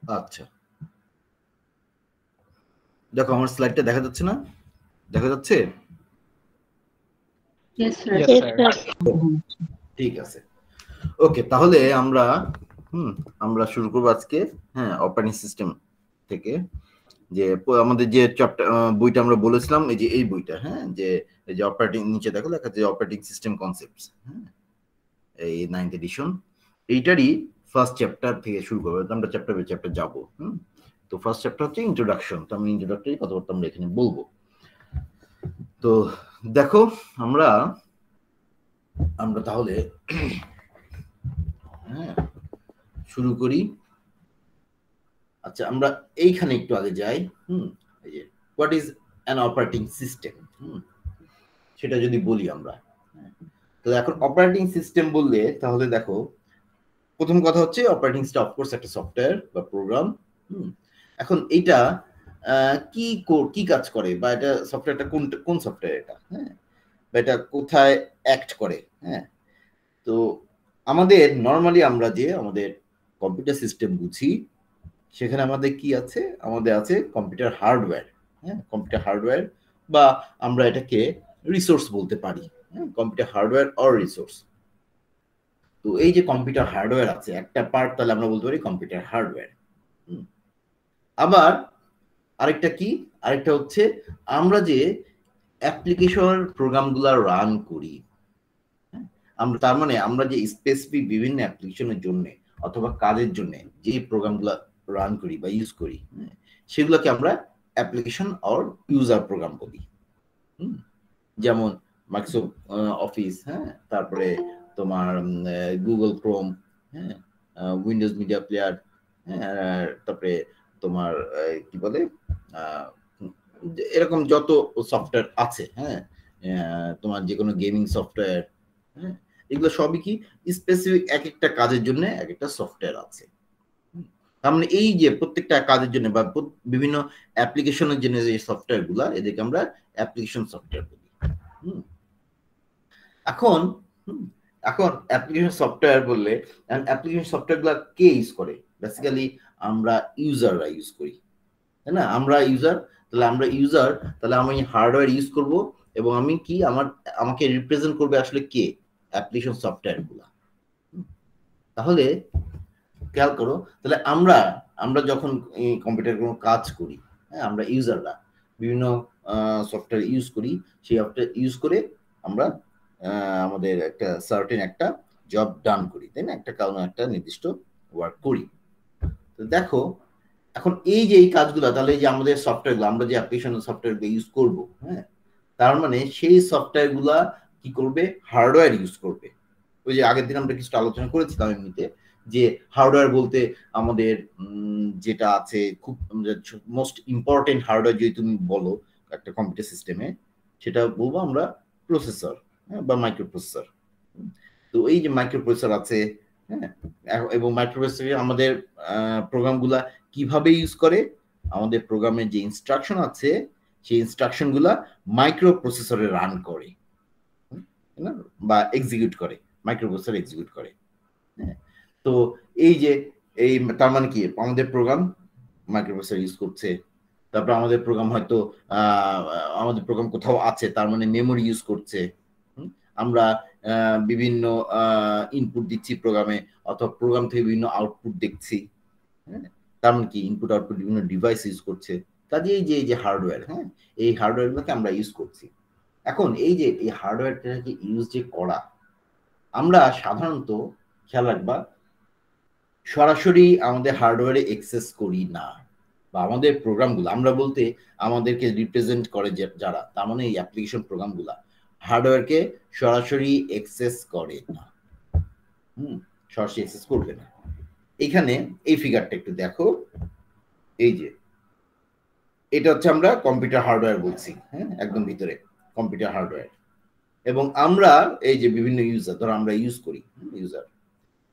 আচ্ছা, দেখো আমার স্লাইডটা দেখা যাচ্ছে না? দেখা যাচ্ছে? ঠিক আছে, ওকে। তাহলে আমরা শুরু করবো আজকে অপারেটিং সিস্টেম থেকে। যে আমাদের যে চ্যাপ্টার বইটা আমরা বলেছিলাম, এই যে এই বইটা, যে এই যে অপারেটিং, নিচে দেখো লেখা আছে অপারেটিং সিস্টেম কনসেপ্টস, এই 9th এডিশন, এইটারই ফার্স্ট চ্যাপ্টার থেকে শুরু করবো। আমরা চ্যাপ্টার বাই চ্যাপ্টার যাবো। তো ফার্স্ট চ্যাপ্টার হচ্ছে ইন্ট্রোডাকশন। তো আমি ইন্ট্রোডাক্টরি কথাবার্তা আমরা এখানে বলবো। তো দেখো আমরা তাহলে শুরু করি। আচ্ছা, আমরা এইখানে একটু আগে যাই। এই যে what is an operating system, সেটা যদি বলি আমরা। তো এখন অপারেটিং সিস্টেম বললে তাহলে দেখো প্রথম কথা হচ্ছে অপারেটিং সিস্টেম অফকোর্স একটা সফটওয়্যার বা প্রোগ্রাম। এখন এইটা কি কাজ করে, বা এটা সফটওয়্যারটা কোন সফটওয়্যার এটা, বা এটা কোথায় অ্যাক্ট করে। তো আমাদের নর্মালি আমরা যে আমাদের কম্পিউটার সিস্টেম বুঝি, সেখানে আমাদের কি আছে? আমাদের আছে কম্পিউটার হার্ডওয়্যার। কম্পিউটার হার্ডওয়্যার, বা আমরা এটাকে রিসোর্স বলতে পারি। Computer hardware or resource. তো এই যে কম্পিউটার হার্ডওয়্যার আছে একটা পার্ট, তাহলে আমরা বলতে পারি কম্পিউটার হার্ডওয়্যার। আবার আরেকটা হচ্ছে আমরা যে অ্যাপ্লিকেশন প্রোগ্রামগুলো রান করি, আমরা তার মানে আমরা যে স্পেসিফিক বিভিন্ন অ্যাপ্লিকেশনের জন্য অথবা কাজের জন্য যে প্রোগ্রামগুলো রান করি বা ইউজ করি, সেগুলোকে আমরা অ্যাপ্লিকেশন অর ইউজার প্রোগ্রাম বলি। যেমন মাইক্রোসফট অফিস, তারপরে তোমার Google Chrome, Windows media player, তারপরে তোমার কি বলে এরকম যত সফটওয়্যার আছে, তোমার যে কোনো গেমিং সফটওয়্যার, এগুলো সবই কি স্পেসিফিক এক একটা কাজের জন্য এক একটা সফটওয়্যার আছে। তার মানে এই যে প্রত্যেকটা কাজের জন্য বা বিভিন্ন অ্যাপ্লিকেশনের জন্য যে সফটওয়্যার গুলা, এদেরকে আমরা অ্যাপ্লিকেশন সফটওয়্যার বলি। এখন অ্যাপ্লিকেশন সফটওয়্যার বললে অ্যাপ্লিকেশন সফটওয়্যার গুলা কে ইউজ করে? বেসিক্যালি আমরা ইউজাররা ইউজ করি, তাই না? তাহলে আমি হার্ডওয়্যার ইউজ করব, এবং আমি কি আমাকে রিপ্রেজেন্ট করবে আসলে কে? অ্যাপ্লিকেশন সফটওয়্যার গুলা। তাহলে খেয়াল করো, তাহলে আমরা যখন কম্পিউটার কোনো কাজ করি, আমরা ইউজাররা বিভিন্ন সফটওয়্যার ইউজ করি, সেই সফটওয়্যার ইউজ করে আমরা আমাদের একটা সার্টেন একটা জব ডান করি, তাই না? একটা নির্দিষ্ট ওয়ার্ক করি। তো দেখো এখন এই যে এই কাজগুলো, তাহলে এই যে আমাদের সফটওয়্যারগুলো, আমরা যে অ্যাপ্লিকেশন সফটওয়্যারগুলো ইউজ করব, তার মানে সেই সফটওয়্যারগুলা কি করবে? হার্ডওয়্যার ইউজ করবে। ওই যে আগের দিন আমরা কিছু আলোচনা করেছিলাম এমনিতে, যে হার্ডওয়্যার বলতে আমাদের যেটা আছে খুব মোস্ট ইম্পর্টেন্ট হার্ডওয়্যার যদি তুমি বলো একটা কম্পিউটার সিস্টেমে, সেটা বলবো আমরা প্রসেসর, বা মাইক্রোপ্রসেসর। তো এই যে মাইক্রোপ্রসেসর আছে, এবং মাইক্রোপ্রসেসরে আমাদের প্রোগ্রামগুলা কিভাবে ইউজ করে? আমাদের প্রোগ্রামের যে ইনস্ট্রাকশন আছে, সেই ইনস্ট্রাকশন গুলা মাইক্রোপ্রসেসরে রান করে, বা এক্সিকিউট করে, মাইক্রোপ্রসেসর এক্সিকিউট করে। তো এই তার মানে কি আমাদের প্রোগ্রাম মাইক্রোপ্রসেসর ইউজ করছে। তারপর আমাদের প্রোগ্রাম হয়তো আমাদের প্রোগ্রাম কোথাও আছে, তার মানে মেমোরি ইউজ করছে। আমরা বিভিন্ন ইনপুট দিচ্ছি প্রোগ্রামে, অথবা প্রোগ্রাম থেকে বিভিন্ন আউটপুট দেখছি, তার মানে কি ইনপুট আউটপুট বিভিন্ন ডিভাইস ইউজ করছে। কাজে এই যে হার্ডওয়্যার, এই হার্ডওয়্যারগুলোকে আমরা ইউজ করছি। এখন এই যে এই হার্ডওয়্যারটাকে ইউজ যে করা, আমরা সাধারণত খেয়াল রাখবা সরাসরি আমাদের হার্ডওয়্যারে অ্যাক্সেস করি না, বা আমাদের প্রোগ্রামগুলো, আমরা বলতে আমাদেরকে রিপ্রেজেন্ট করে যারা, তার মানে এই অ্যাপ্লিকেশন প্রোগ্রামগুলো হার্ডওয়্যারকে সরাসরি অ্যাক্সেস করে না। সরাসরি অ্যাক্সেস করবে না। এখানে এই ফিগারটা একটু দেখো, এই যে এটা হচ্ছে আমরা কম্পিউটার হার্ডওয়্যার বলছি, একদম ভিতরে কম্পিউটার হার্ডওয়্যার। এবং আমরা এই যে বিভিন্ন ইউজার, ধরো আমরা ইউজ করি ইউজার,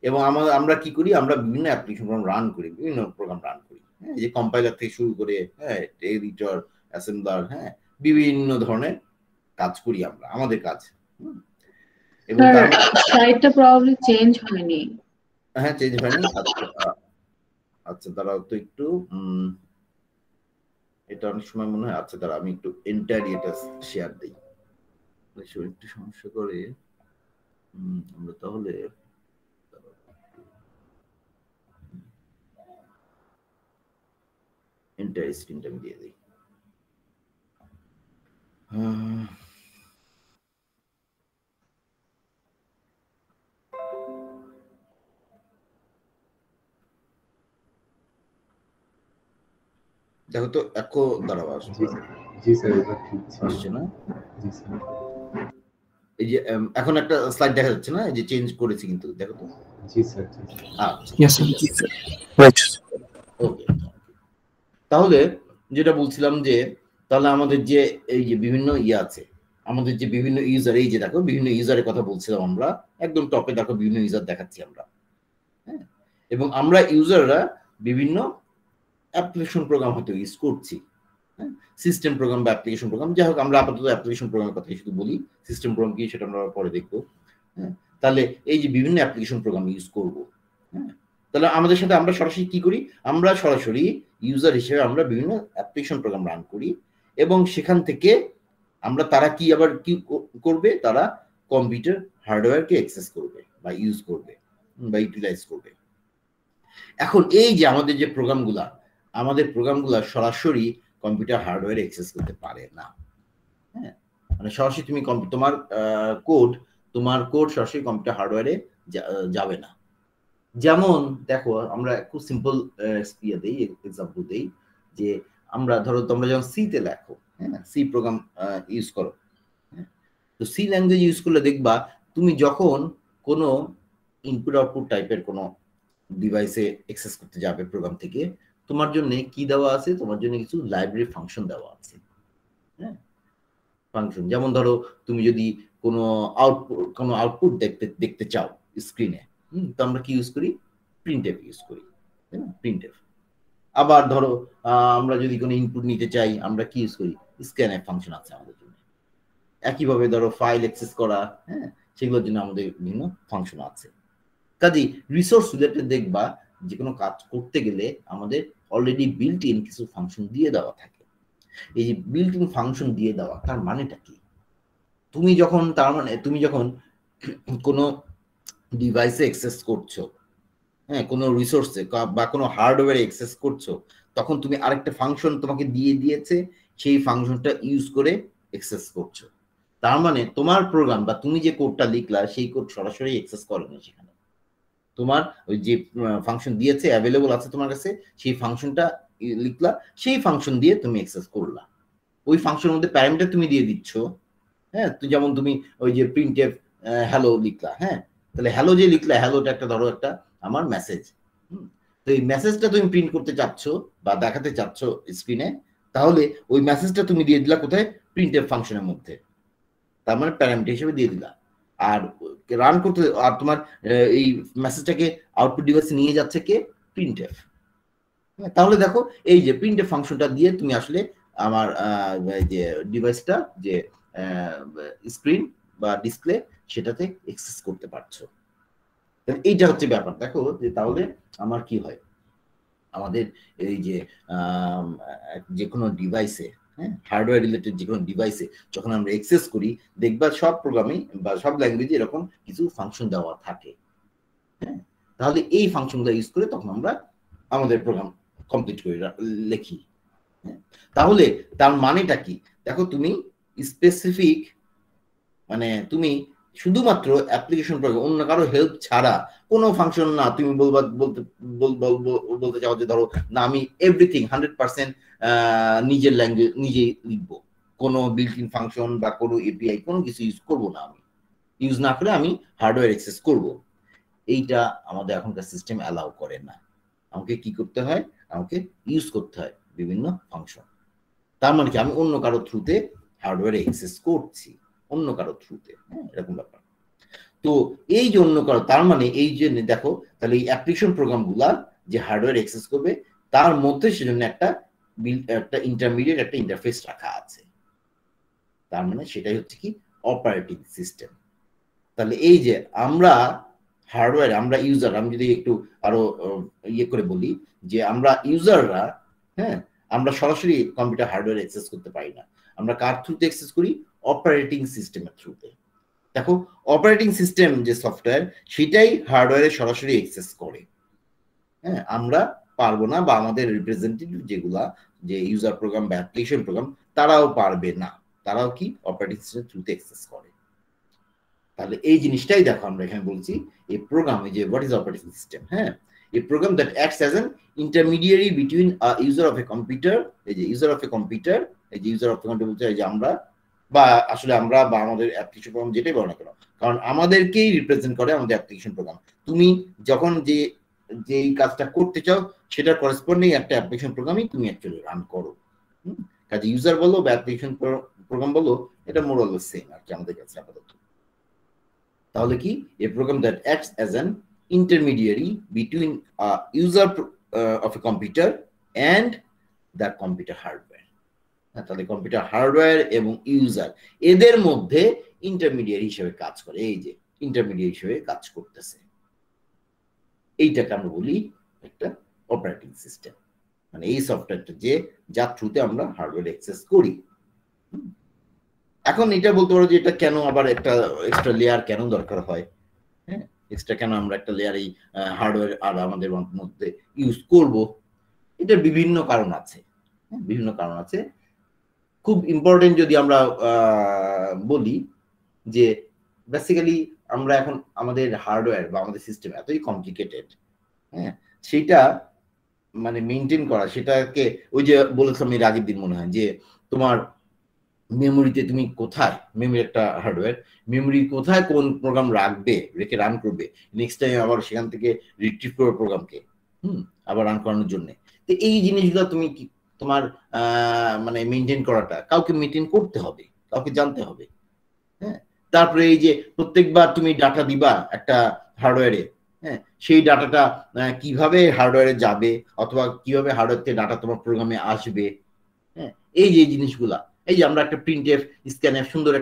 এবং আমরা কি করি? আমরা বিভিন্ন অ্যাপ্লিকেশন রান করি, বিভিন্ন প্রোগ্রাম রান করি, যে কম্পাইলার থেকে শুরু করে এডিটর, অ্যাসেম্বলার, বিভিন্ন ধরনের কাজ করি আমরা, আমাদের কাজ। এবং তার সাইটটা প্রবাবলি চেঞ্জ হয়নি। চেঞ্জ হয়নি। আচ্ছা দাঁড়াও তো একটু, এটা অনেক সময় মনে হয়, আচ্ছা দাঁড়া আমি একটু এন্টায়ারলি এটা শেয়ার দিই, একটু সমস্যা করে। আমরা তাহলে এন্টায়ার স্ক্রিনটা আমি দিয়ে দিই। দেখো তো একো দাঁড়াও আসছে না? এই যে এখন একটা স্লাইড দেখা যাচ্ছে না, এই যে চেঞ্জ করেছি কিন্তু, দেখো তো। ওকে, তাহলে যেটা বলছিলাম যে তাহলে আমাদের যে এই যে বিভিন্ন আছে, আমাদের যে বিভিন্ন ইউজার, এই যে দেখো বিভিন্ন ইউজারের কথা বলছিলাম আমরা, একদম টপে দেখো বিভিন্ন ইউজার দেখাচ্ছি আমরা, হ্যাঁ। এবং আমরা ইউজাররা বিভিন্ন অ্যাপ্লিকেশন প্রোগ্রাম হয়তো ইউজ করছি, সিস্টেম প্রোগ্রাম বা অ্যাপ্লিকেশন প্রোগ্রাম, যাই হোক আমরা আপাতত অ্যাপ্লিকেশন প্রোগ্রামের কথা শুধু বলি, সিস্টেম প্রোগ্রাম কি সেটা আমরা পরে দেখবো, হ্যাঁ। তাহলে এই যে বিভিন্ন অ্যাপ্লিকেশন প্রোগ্রাম ইউজ করবো, হ্যাঁ। তাহলে আমাদের সাথে আমরা সরাসরি কি করি, আমরা সরাসরি ইউজার হিসেবে আমরা বিভিন্ন অ্যাপ্লিকেশন প্রোগ্রাম রান করি, এবং সেখান থেকে আমরা তারা কি আবার কি করবে, তারা কম্পিউটার হার্ডওয়্যারকে অ্যাক্সেস করবে বা ইউজ করবে বা ইউটিলাইজ করবে। এখন এই যে আমাদের যে প্রোগ্রামগুলা, আমাদের প্রোগ্রামগুলা সরাসরি কম্পিউটার হার্ডওয়্যারে অ্যাক্সেস করতে পারে না, হ্যাঁ। মানে সরাসরি তুমি তোমার কোড সরাসরি কম্পিউটার হার্ডওয়্যারে যাবে না। যেমন দেখো আমরা খুব সিম্পল এক্সাম্পল দেই, যে আমরা ধরো তোমরা যখন সিতে লেখো, হ্যাঁ, সি প্রোগ্রাম ইউজ করো, হ্যাঁ, তো সি ল্যাঙ্গুয়েজ ইউজ করলে দেখবা তুমি যখন কোনো ইনপুট আউটপুট টাইপের কোনো ডিভাইসে অ্যাক্সেস করতে যাবে প্রোগ্রাম থেকে, তোমার জন্য কি দেওয়া আছে, তোমার জন্য কিছু লাইব্রেরি ফাংশন দেওয়া আছে, হ্যাঁ। ফাংশন যেমন ধরো তুমি যদি কোনো আউটপুট দেখতে চাও স্ক্রিনে, তো আমরা কি ইউজ করি, প্রিন্টএফ ইউজ করি, তাই না, প্রিন্টএফ। আবার ধরো আমরা যদি কোনো ইনপুট নিতে চাই, আমরা কি ইউজ করি, স্ক্যানএফ ফাংশন আছে আমাদের জন্য। একইভাবে ধরো ফাইল অ্যাক্সেস করা, হ্যাঁ, সেগুলোর জন্য আমাদের বিভিন্ন ফাংশন আছে। কাজেই রিসোর্স রিলেটেড দেখবা যে কোনো কাজ করতে গেলে আমাদের অলরেডি বিল্ট ইন কিছু ফাংশন দিয়ে দেওয়া থাকে। এই যে বিল্ট ইন ফাংশন দিয়ে দেওয়া, তার মানেটা কি, তুমি যখন কোনো ডিভাইসে অ্যাক্সেস করছো, হ্যাঁ, কোনো রিসোর্সে বা কোনো হার্ডওয়্যারে অ্যাক্সেস করছো, তখন তুমি আরেকটা ফাংশন তোমাকে দিয়েছে, সেই ফাংশনটা ইউজ করে অ্যাক্সেস করছো। তার মানে তোমার প্রোগ্রাম বা তুমি যে কোডটা লিখলা, সেই কোড সরাসরি অ্যাক্সেস করে না, সেখানে তোমার ওই যে ফাংশন দিয়েছে অ্যাভেলেবল আছে তোমার কাছে, সেই ফাংশনটা লিখলা, সেই ফাংশন দিয়ে তুমি অ্যাক্সেস করলা। ওই ফাংশনের মধ্যে প্যারামিটার তুমি দিয়ে দিচ্ছ, হ্যাঁ। তো যেমন তুমি ওই যে প্রিন্টএফ হ্যালো লিখলা, হ্যাঁ, তাহলে হ্যালো যে লিখলা, হ্যালোটা একটা ধরো একটা আমার মেসেজ, তো এই মেসেজটা তুমি প্রিন্ট করতে চাচ্ছ বা দেখাতে চাচ্ছ স্ক্রিনে, তাহলে ওই মেসেজটা তুমি দিয়ে দিলা কোথায়, প্রিন্টএফ ফাংশনের মধ্যে, তার মানে প্যারামিটার হিসেবে দিয়ে দিলা। আর রান করতে, আর তোমার এই মেসেজটাকে আউটপুট ডিভাইসে নিয়ে যাচ্ছে কে, প্রিন্টএফ। তাহলে দেখো এই যে প্রিন্টএফ ফাংশনটা দিয়ে তুমি আসলে আমার যে ডিভাইসটা যে স্ক্রিন বা ডিসপ্লে, সেটাতে অ্যাক্সেস করতে পারছো। এইটা হচ্ছে ব্যাপার। দেখো যে তাহলে আমার কি হয়, আমাদের এই যে কোনো ডিভাইসে, হ্যাঁ, হার্ডওয়্যার রিলেটেড যে কোনো ডিভাইসে যখন আমরা অ্যাক্সেস করি, দেখবা সব প্রোগ্রামে বা সব ল্যাঙ্গুয়েজে এরকম কিছু ফাংশন দেওয়া থাকে, হ্যাঁ। তাহলে এই ফাংশনগুলো ইউজ করে তখন আমরা আমাদের প্রোগ্রাম কমপ্লিট করে লিখি, হ্যাঁ। তাহলে তার মানেটা কি, দেখো তুমি স্পেসিফিক, মানে তুমি শুধুমাত্র অ্যাপ্লিকেশন প্রোগ্রাম, অন্য কারো হেল্প ছাড়া কোনো ফাংশন না, তুমি বলতে চাও যে ধরো না আমি এভরিথিং 100% নিজের ল্যাঙ্গুয়েজ নিজেই লিখবো, কোনো বিল্ট ইন ফাংশন বা কোনো এপিআই কোনো কিছু ইউজ করবো না, আমি ইউজ না করে আমি হার্ডওয়্যার অ্যাক্সেস করব, এইটা আমাদের এখনকার সিস্টেম অ্যালাউ করে না। আমাকে কি করতে হয়, আমাকে ইউজ করতে হয় বিভিন্ন ফাংশন। তার মানে কি, আমি অন্য কারো থ্রুতে হার্ডওয়্যারে অ্যাক্সেস করছি, অন্য কারো থ্রুতে, হ্যাঁ, এরকম ব্যাপার। তো এই যে অন্য কারো, তার মানে এই যে দেখো, তাহলে এই অ্যাপ্লিকেশন প্রোগ্রামগুলা যে হার্ডওয়্যার অ্যাক্সেস করবে, তার মধ্যে সেজন্য একটা ইন্টারমিডিয়েট একটা ইন্টারফেস রাখা আছে। তার মানে সেটাই হচ্ছে কি, অপারেটিং সিস্টেম। তাহলে এই যে আমরা হার্ডওয়্যার, আমরা ইউজার, আমি যদি একটু আরো ইয়ে করে বলি যে আমরা ইউজাররা, হ্যাঁ, আমরা সরাসরি কম্পিউটার হার্ডওয়্যার অ্যাক্সেস করতে পারি না। আমরা কার থ্রুতে অ্যাক্সেস করি? অপারেটিং সিস্টেমের থ্রুতে। দেখো, অপারেটিং সিস্টেম যে সফটওয়্যার, সেটাই হার্ডওয়্যারে সরাসরি অ্যাক্সেস করে। হ্যাঁ, আমরা পারবো না, বা আমাদের রিপ্রেজেন্টেটিভ যেগুলা, যে ইউজার প্রোগ্রাম বা অ্যাপ্লিকেশন প্রোগ্রাম, তারাও পারবে না। তারাও কি অপারেটিং সিস্টেম থ্রুতে অ্যাক্সেস করে। তাহলে এই জিনিসটাই দেখো আমরা এখানে বলছি, এই প্রোগ্রাম, যে হোয়াট ইজ অপারেটিং সিস্টেম, হ্যাঁ, a program that acts as an intermediary between a user of a computer, এই যে ইউজার অফ এ কম্পিউটার, এই যে ইউজার অফ এ কম্পিউটার বলতে এই যে আমরা, বা আসলে আমরা বা আমাদের অ্যাপ্লিকেশন প্রোগ্রাম যেটাই বলো না কেন, কারণ আমাদেরকেই রিপ্রেজেন্ট করে আমাদের অ্যাপ্লিকেশন প্রোগ্রাম। তুমি যখন যে কাজটা করতে চাও সেটা করেসপন্ডিং একটা অ্যাপ্লিকেশন প্রোগ্রামই তুমি অ্যাকচুয়ালি রান করো। কাজে ইউজার বলো বা অ্যাপ্লিকেশন প্রোগ্রাম বলো, এটা মোর অল সেম আর কি আমাদের কাছে আপাতত। তাহলে কি, a program that acts as an intermediary between a user of a computer and the computer hardware। তাহলে কম্পিউটার হার্ডওয়্যার এবং ইউজার, এদের মধ্যে ইন্টারমিডিয়ারি হিসেবে কাজ করে, এই যে ইন্টারমিডিয়ারি হিসেবে কাজ করতেছে, এইটাকে আমরা বলি একটা অপারেটিং সিস্টেম। মানে এই সফটওয়্যারটা যে যার থ্রুতে আমরা হার্ডওয়্যার অ্যাক্সেস করি। এখন এটা বলতে পারো যে এটা কেন আবার একটা এক্সট্রা লেয়ার কেন দরকার হয়, হ্যাঁ, এক্সট্রা কেন আমরা একটা লেয়ার এই হার্ডওয়্যার আর আমাদের মধ্যে ইউজ করব? এটার বিভিন্ন কারণ আছে, বিভিন্ন কারণ আছে। খুব ইম্পর্টেন্ট যদি আমরা বলি যে বেসিক্যালি আমরা এখন আমাদের হার্ডওয়্যার বা আমাদের সিস্টেম এতই কমপ্লিকেটেড, হ্যাঁ, সেটা মানে মেনটেন করা, সেটাকে ওই যে বলেছিলাম এর আগের দিন মনে হয়, যে তোমার মেমোরিতে তুমি কোথায়, মেমোরি একটা হার্ডওয়্যার, মেমোরি কোথায় কোন প্রোগ্রাম রাখবে, রেখে রান করবে, নেক্সট টাইম আবার সেখান থেকে রিট্রিভ করবে প্রোগ্রামকে, আবার রান করানোর জন্য। তো এই জিনিসগুলো তুমি কি তোমার মানে মেনটেন করাটা কাউকে মেনটেন করতে হবে, কাউকে জানতে হবে, হ্যাঁ। তারপরে এই যে প্রত্যেকবার তুমি ডাটা দিবা একটা হার্ডওয়্যারে, হ্যাঁ, সেই ডাটাটা কিভাবে হার্ডওয়্যারে যাবে, অথবা কিভাবে হার্ডওয়্যার থেকে ডাটা তোমার প্রোগ্রামে আসবে, হ্যাঁ, এই যে জিনিসগুলা, এই যে আমরা একটা প্রিন্ট এফ, স্ক্যান এফ, সুন্দর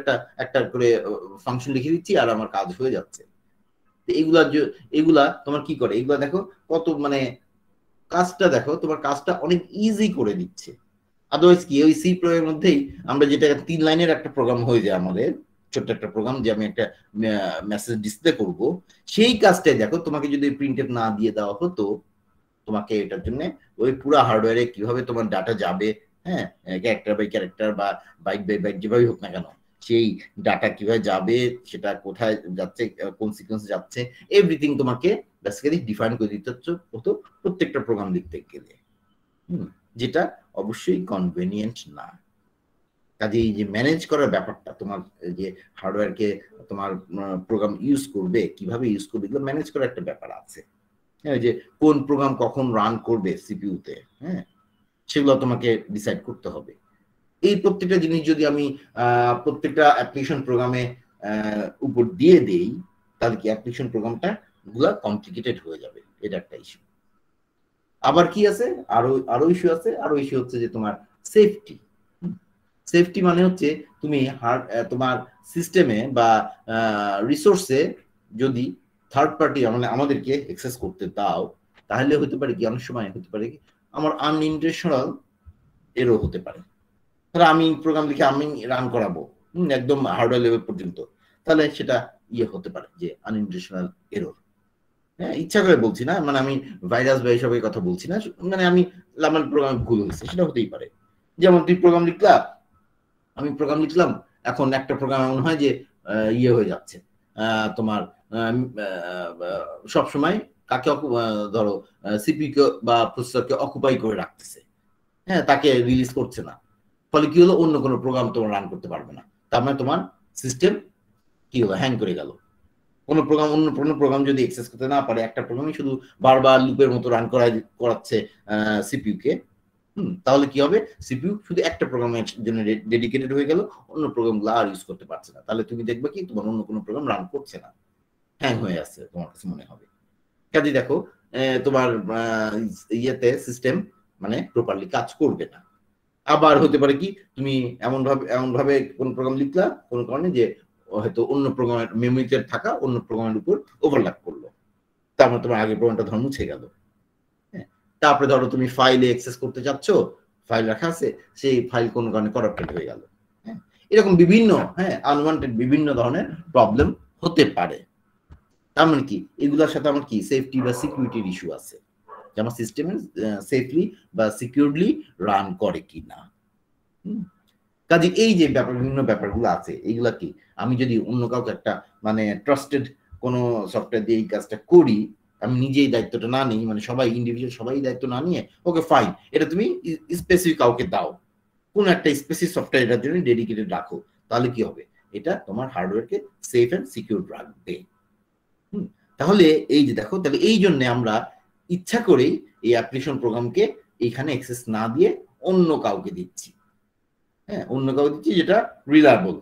একটা করে ফাংশন লিখে দিচ্ছি আর আমার কাজ হয়ে যাচ্ছে। এগুলা তোমার কি করে, এগুলা দেখো কত মানে কাজটা, দেখো তোমার কাজটা অনেক ইজি করে দিচ্ছে। আদারওয়াইজ কি, ওই সি প্রোগ্রামের মধ্যেই আমরা যেটা 3 লাইনের একটা প্রোগ্রাম হয়ে যায় আমাদের, ছোট্ট একটা প্রোগ্রাম, যে আমি একটা মেসেজ ডিসপ্লে করব, সেই কাজটাই দেখো তোমাকে যদি প্রিন্ট এফ না দিয়ে দেওয়া হতো, তোমাকে এটার জন্য ওই পুরো হার্ডওয়্যারে কিভাবে তোমার ডাটা যাবে, হ্যাঁ, ক্যারেক্টার বাই ক্যারেক্টার বা বাইট বাই বাইট যেভাবেই হোক না কেন, সেই ডাটা কিভাবে যাবে, সেটা কোথায় যাচ্ছে, কোন সিকোয়েন্সে যাচ্ছে, এভরিথিং তোমাকে বেসিক্যালি ডিফাইন করে দিতে হতো প্রত্যেকটা প্রোগ্রাম লিখতে গেলে, যেটা অবশ্যই কনভেনিয়েন্ট না। কাজে এই যে ম্যানেজ করার ব্যাপারটা, তোমার যে হার্ডওয়্যারকে তোমার প্রোগ্রাম ইউজ করবে, কিভাবে ইউজ করবে, এগুলো ম্যানেজ করার একটা ব্যাপার আছে, হ্যাঁ, যে কোন প্রোগ্রাম কখন রান করবে সিপিইউতে, হ্যাঁ, সেগুলো তোমাকে ডিসাইড করতে হবে। এই প্রত্যেকটা জিনিস যদি আমি প্রত্যেকটা অ্যাপ্লিকেশন প্রোগ্রামে উপর দিয়ে দেই, তাহলে কি অ্যাপ্লিকেশন প্রোগ্রামটা গুলা কমপ্লিকেটেড হয়ে যাবে, এটা একটা ইস্যু। আবার কি আছে, আরো ইস্যু আছে, আরো ইস্যু হচ্ছে যে তোমার সেফটি। সেফটি মানে হচ্ছে তুমি তোমার সিস্টেমে বা রিসোর্সে যদি থার্ড পার্টি মানে আমাদেরকে অ্যাক্সেস করতে দাও, তাহলে হতে পারে কি, অনেক সময় হতে পারে কি আমার আনইনটেনশনাল এরও হতে পারে। তাহলে আমি প্রোগ্রাম লিখে আমি রান করাবো একদম হার্ডওয়্যার লেভেল পর্যন্ত, তাহলে সেটা হতে পারে যে আনইনটেনশনাল এরর। হ্যাঁ, ইচ্ছা করে বলছি না, মানে আমি ভাইরাস বা এইসবের কথা বলছি না, মানে আমার প্রোগ্রাম ভুল হয়েছে, সেটা হতেই পারে। যেমন তুই প্রোগ্রাম লিখলা, আমি প্রোগ্রাম লিখলাম, এখন একটা প্রোগ্রাম এমন হয় যে হয়ে যাচ্ছে তোমার সব সময় কাকে ধরো সিপিইউ বা প্রসেসরকে অকুপাই করে রাখতেছে, হ্যাঁ, তাকে রিলিজ করছে না। ফলে কি হলো, অন্য কোনো প্রোগ্রাম তোমার রান করতে পারবে না, তার মানে তোমার সিস্টেম কি হলো, হ্যাং করে গেল। কোনো প্রোগ্রাম অন্য কোনো প্রোগ্রাম যদি অ্যাক্সেস করতে না পারে, একটা প্রোগ্রামই শুধু বারবার লুপের মতো রান করাচ্ছে সিপিইউ কে, তাহলে কি হবে, সিপিইউ শুধু একটা প্রোগ্রামের জন্য ডেডিকেটেড হয়ে গেল, অন্য প্রোগ্রামগুলো আর ইউজ করতে পারছে না। তাহলে তুমি দেখবে কি তোমার অন্য কোনো প্রোগ্রাম রান করছে না, হ্যাং হয়ে আছে, তোমার কাছে মনে হবে। কাজে দেখো তোমার ইয়েতে সিস্টেম মানে প্রপারলি কাজ করবে না। আবার হতে পারে কি, তুমি এমন ভাবে কোন প্রোগ্রাম লিখলা কোনো কারণে, যে হয়তো অন্য প্রোগ্রামের মেমোরিতে থাকা অন্য প্রোগ্রামের উপর ওভারল্যাপ করলো, তারপর তোমার আগের প্রোগ্রামটা ধরো মুছে গেল। হ্যাঁ, তারপরে ধরো তুমি ফাইলে অ্যাক্সেস করতে চাচ্ছ, ফাইল রাখা আছে, সেই ফাইল কোনো কারণে করাপ্টেড হয়ে গেল। হ্যাঁ, এরকম বিভিন্ন আনওয়ান্টেড বিভিন্ন ধরনের প্রবলেম হতে পারে। তার মানে কি এগুলোর সাথে আমার কি সেফটি বা সিকিউরিটির ইস্যু আছে, যে আমার সিস্টেমে সেফলি বা সিকিউরলি রান করে কি না। কাজে এই যে বিভিন্ন ব্যাপারগুলো আছে, এইগুলা কি আমি যদি অন্য কাউকে একটা মানে ট্রাস্টেড কোনো সফটওয়্যার দিয়ে এই কাজটা করি, আমি নিজেই দায়িত্বটা না নিই, মানে সবাই ইন্ডিভিজুয়াল সবাই দায়িত্ব না নিয়ে, ওকে ফাইন, এটা তুমি স্পেসিফিক কাউকে দাও, কোন একটা স্পেসিফিক সফটওয়্যার এটার জন্য ডেডিকেটেড রাখো, তাহলে কি হবে, এটা তোমার হার্ডওয়্যারকে সেফ এন্ড সিকিউর রাখবে। তাহলে এই যে দেখো, তাহলে এই জন্য আমরা ইচ্ছা করেই এই অ্যাপ্লিকেশন প্রোগ্রামকে এইখানে অ্যাক্সেস না দিয়ে অন্য কাউকে দিচ্ছি। হ্যাঁ, অন্য কাউকে দিচ্ছি যেটা রিলায়েবল।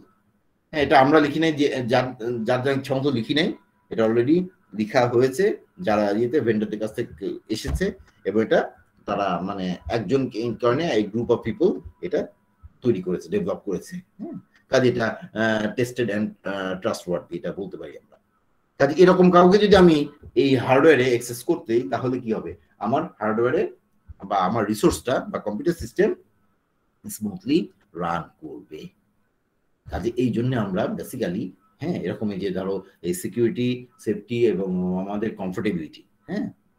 হ্যাঁ, এটা আমরা লিখি নাই, যে যার যার ইচ্ছা মতো লিখি নাই, এটা অলরেডি লেখা হয়েছে যারা ইয়েতে ভেন্ডরদের কাছ থেকে এসেছে, এবং এটা তারা মানে একজন কারণে এই গ্রুপ অফ পিপল এটা তৈরি করেছে, ডেভেলপ করেছে। হ্যাঁ, কাজে এটা টেস্টেড অ্যান্ড ট্রাস্টওয়ার্দি, এটা বলতে পারি আমরা। কাজে এরকম কাউকে যদি আমি এই হার্ডওয়্যারে অ্যাক্সেস করতে, তাহলে কি হবে, আমার হার্ডওয়্যারে বা আমার রিসোর্সটা বা কম্পিউটার সিস্টেম স্মুথলি রান করবে। কাজে এই জন্য আমরা বেসিক্যালি এরকম যে ধরো এই সিকিউরিটি, সেফটি এবং আমাদের কমফোর্টেবিলিটি,